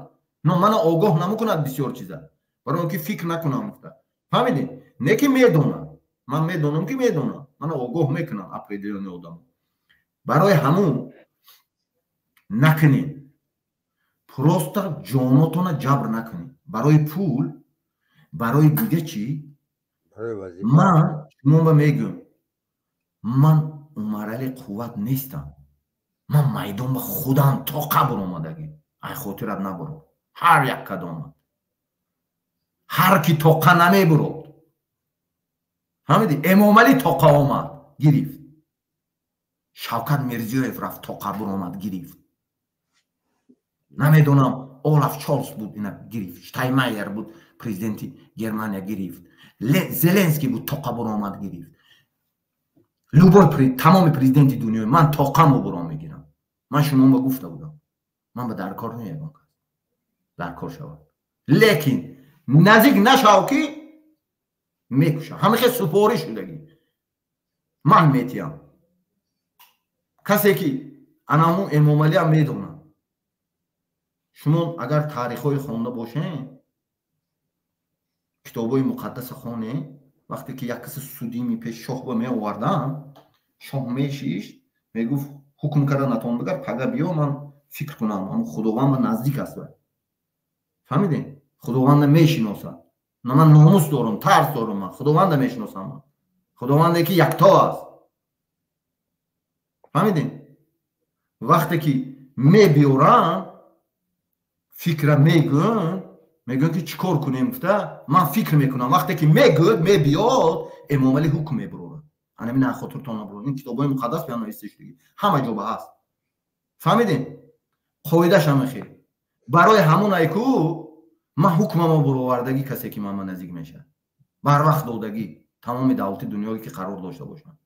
но мана огоҳ намекунад бисёр чиза барои он ки фикр накунам гуфта фаҳмидем не ки медонад ман медонам ки медонам мана огоҳ мекунам определённи одам барои ҳамун накунем просто ҷонотона ҷабр накунем барои пул барои дига чӣ ман шумо мегӯям ман умарали қувват нестам ман майдон ба худам тоқа буромадагӣ ай хотират набурод ҳар як кадомат ҳар ки тоқа намебурод ҳамиди эмомалӣ тоқа омад гирифт шавкат мирзиёев рафт тоқа буромад гирифт намедонам олаф шолц буд ина гирифт штайнмайер буд президенти германия гирифт зеленский буд тоқа буромад гирифт любой тамоми президенти дунё ман тоқамо буром мегирам ман шумоба гуфта будам ман ба даркор меягам даркор шавад лекин наздик нашав ки мекушам ҳамихе супорӣ шудагӣ ман метиям касе ки анаму эмомалиам медонам شما اگر تاریخ‌های خونده باشین، کتاب‌های مقدس خونه، وقتی که یک کسی سودی میپیش شاه با می آوردن، شاه میشیش میگفت حکم کرده نتون بگر پگه بیا من فکر کنم، اما خداوند نزدیک است. فهمیدین؟ خداوند میشناسه. نه من ناموس دارم، ترس دارم، من خداوند میشناسم. خداوند که یکتا است. فهمیدین؟ وقتی که میبیورن فکر میگن که چیکار کنیم؟ گفته من فکر میکنم وقتی که میبیاد امام علی حکم میبره. انا من خاطرتون نبرون. این کتابای مقدس بیان نوشتهش دیگه همه جا هست. فهمیدین؟ قاعده‌اش هم خیر. برای همون ایکو من حکممو برآوردگی کسی که من نزدیک میشه. بر وقت دادگی تمام دولت دنیایی که قرار داشته باشن.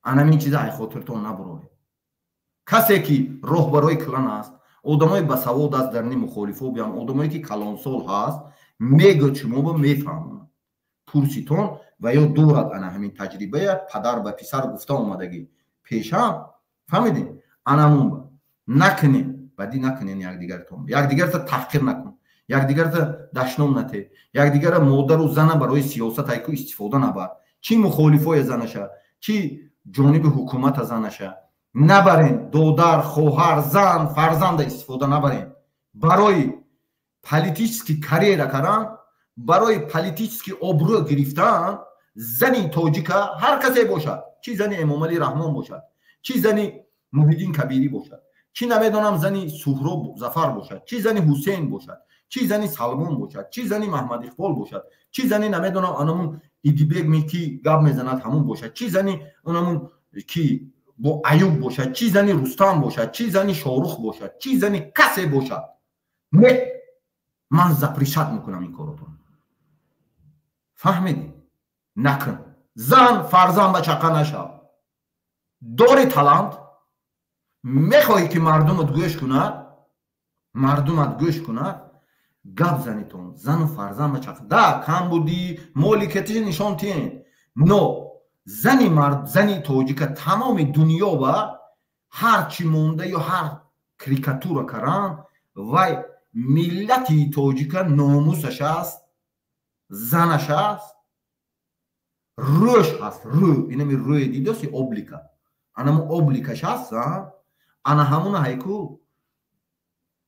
انا این چیزا ای خاطرتون نبره. کسی که راهبرای کلان است، آدمای بسواد است در نی مخالفو بیان، آدمایی که کلانسال هست، میگه شما با میفهمن. پرسیتون و یا دورت انا همین تجربه پدر و پسر گفته اومدگی پیشم. فهمیدین؟ انامون نکنین، بدی نکنین یکدیگرتون. یکدیگرت تحقیر نکن. یکدیگرت دشنام نته. یکدیگر مادر و زن برای سیاست ایکو استفاده نبر. چی مخالفای زنشه، چی جانب حکومت زنشه. نبرین دودر، خواهر، زن، فرزند استفاده نبرین. برای پالیتیکسکی کاریره کردن، برای پالیتیکسکی آبرو گرفتن، زنی تاجیک هر کسی باشد، چی زنی امام علی رحمان باشد، چی زنی محیدین کبیری باشد، چی نمیدونم زنی سهراب ظفر باشد، چی زنی حسین باشد، چی زنی سلمان باشد، چی زنی محمد اقبال باشد، چی زنی نمیدونم آنمون ایدیبگ میکی گاب میزند همون باشد، چی زنی اونمون کی با ایوب باشد، چی زنی رستم باشد، چی زنی شاروخ باشد، چی زنی کسی باشد، من زپریشت میکنم این کاراتون. فهمیدی؟ نکن. زن فرزند بچه نشو. داری تالنت، میخوایی که مردمت گوش کنه، مردمت گوش کنه، گپ زنیتون زن و فرزند بچه ده کم بودی مالکیتش نشان تین. نو زنی مرد زنی توجی که تمام دنیا و هر چی مونده یا هر کریکاتور کرن و ملتی توجی که ناموسش است، زنش است، روش هست. رو اینمی روی دیده سی اوبلیکا انمو اوبلیکاش هست. انا همون هایکو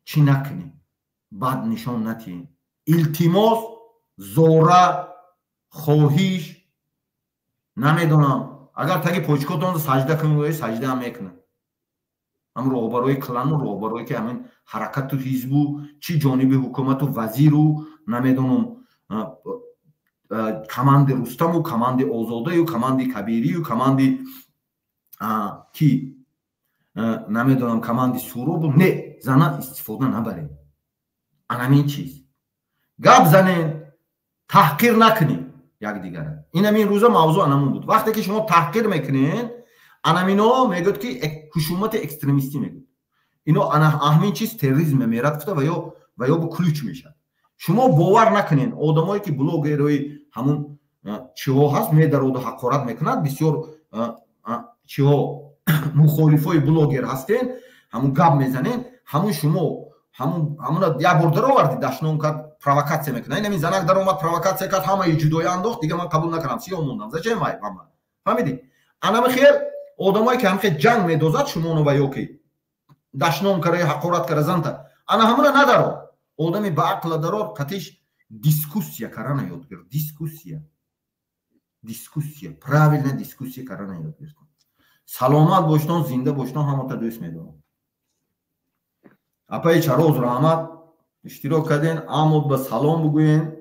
چی نکنی، بد نشان نتی، التماس، زوره، خواهیش نمیدونم. اگر تاگی پوچکوتون سجده کنی سجده هم میکنه. هم روبروی کلان و روبروی که همین حرکت تو حزبو چی جانب حکومت و وزیر و نمیدونم کماند رستم و کماند آزاده و کماند کبیری و کماند کی نمیدونم کماند سورو و نه زنه استفاده نبره. همین چیز گپ زنین، تحقیر نکنین یک دیگره. این همین روزا موضوع انمون بود. وقتی که شما تحقیر میکنین انمینو میگوید که حکومت اکستریمیستی میگوید. اینو همین چیز تروریسم میرفته و یا با کلوچ میشه. شما باور نکنین آدمایی که بلوگرای همون چیها هست میدارود و حقارت میکنند، بسیار چیها مخالفای بلوگر هستین، همون گپ میزنین، همون شما همون یک بار در آوردید دشنام کرد پرووکاسیون میکنه. این همین زنک در اومد پرووکاسیون کرد همه جدایی انداخت دیگه من قبول نکردم سیاه موندم. زچه مای ماما فهمیدی؟ انا خیر آدمایی که همخه جنگ میدوزد شما نو ویوکی دشنام کرده حقارت کرده زنتا انا همون ندارم. آدمی با عقل دارد قطعش دیسکوسیا کردن یاد گرفت. دیسکوسیا правильно دیسکوسیا کردن یاد گرفت. سلامت باشتن، زنده باشتن، همه تا دوست میدونم. اپای چروز رحمت اشتراک کردین. آمود به سلام بگوین.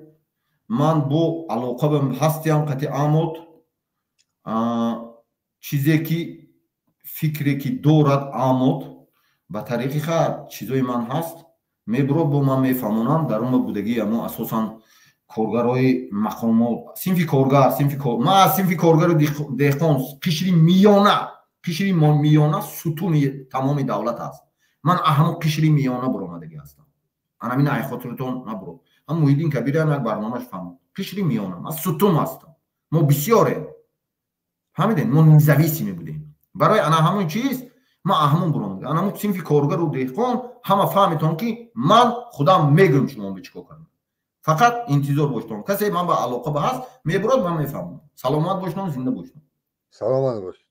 من با علاقه به هستیم قطع آمود چیزی که فکری که دارد آمود به طریق خیر چیزای من هست میبرو با من میفهمونم در اون بودگی اما اساسا کارگرای مقامات صنفی کارگر ما صنفی کارگر دهقان قشری میانه ستون تمام دولت است. من اهم قشری میانه برآمدگی هستم. انا این ای خاطرتون نبرو. من محیدین کبیری هم یک برنامه‌اش فهمم. قشری میانه من ستون هستم. ما بسیاره فهمیدین ما نزویسی می بودیم. برای انا همون چیز ما اهمون برآمدگی. انا همون صنفی کارگر و دهقان همه فهمیتون که من خودم میگم شما به چیکار کنم. فقط انتظار باشتون. کسی من با علاقه به هست میبرد من میفهمم. سلامت باشتون، زنده باشتون. سلامت باش.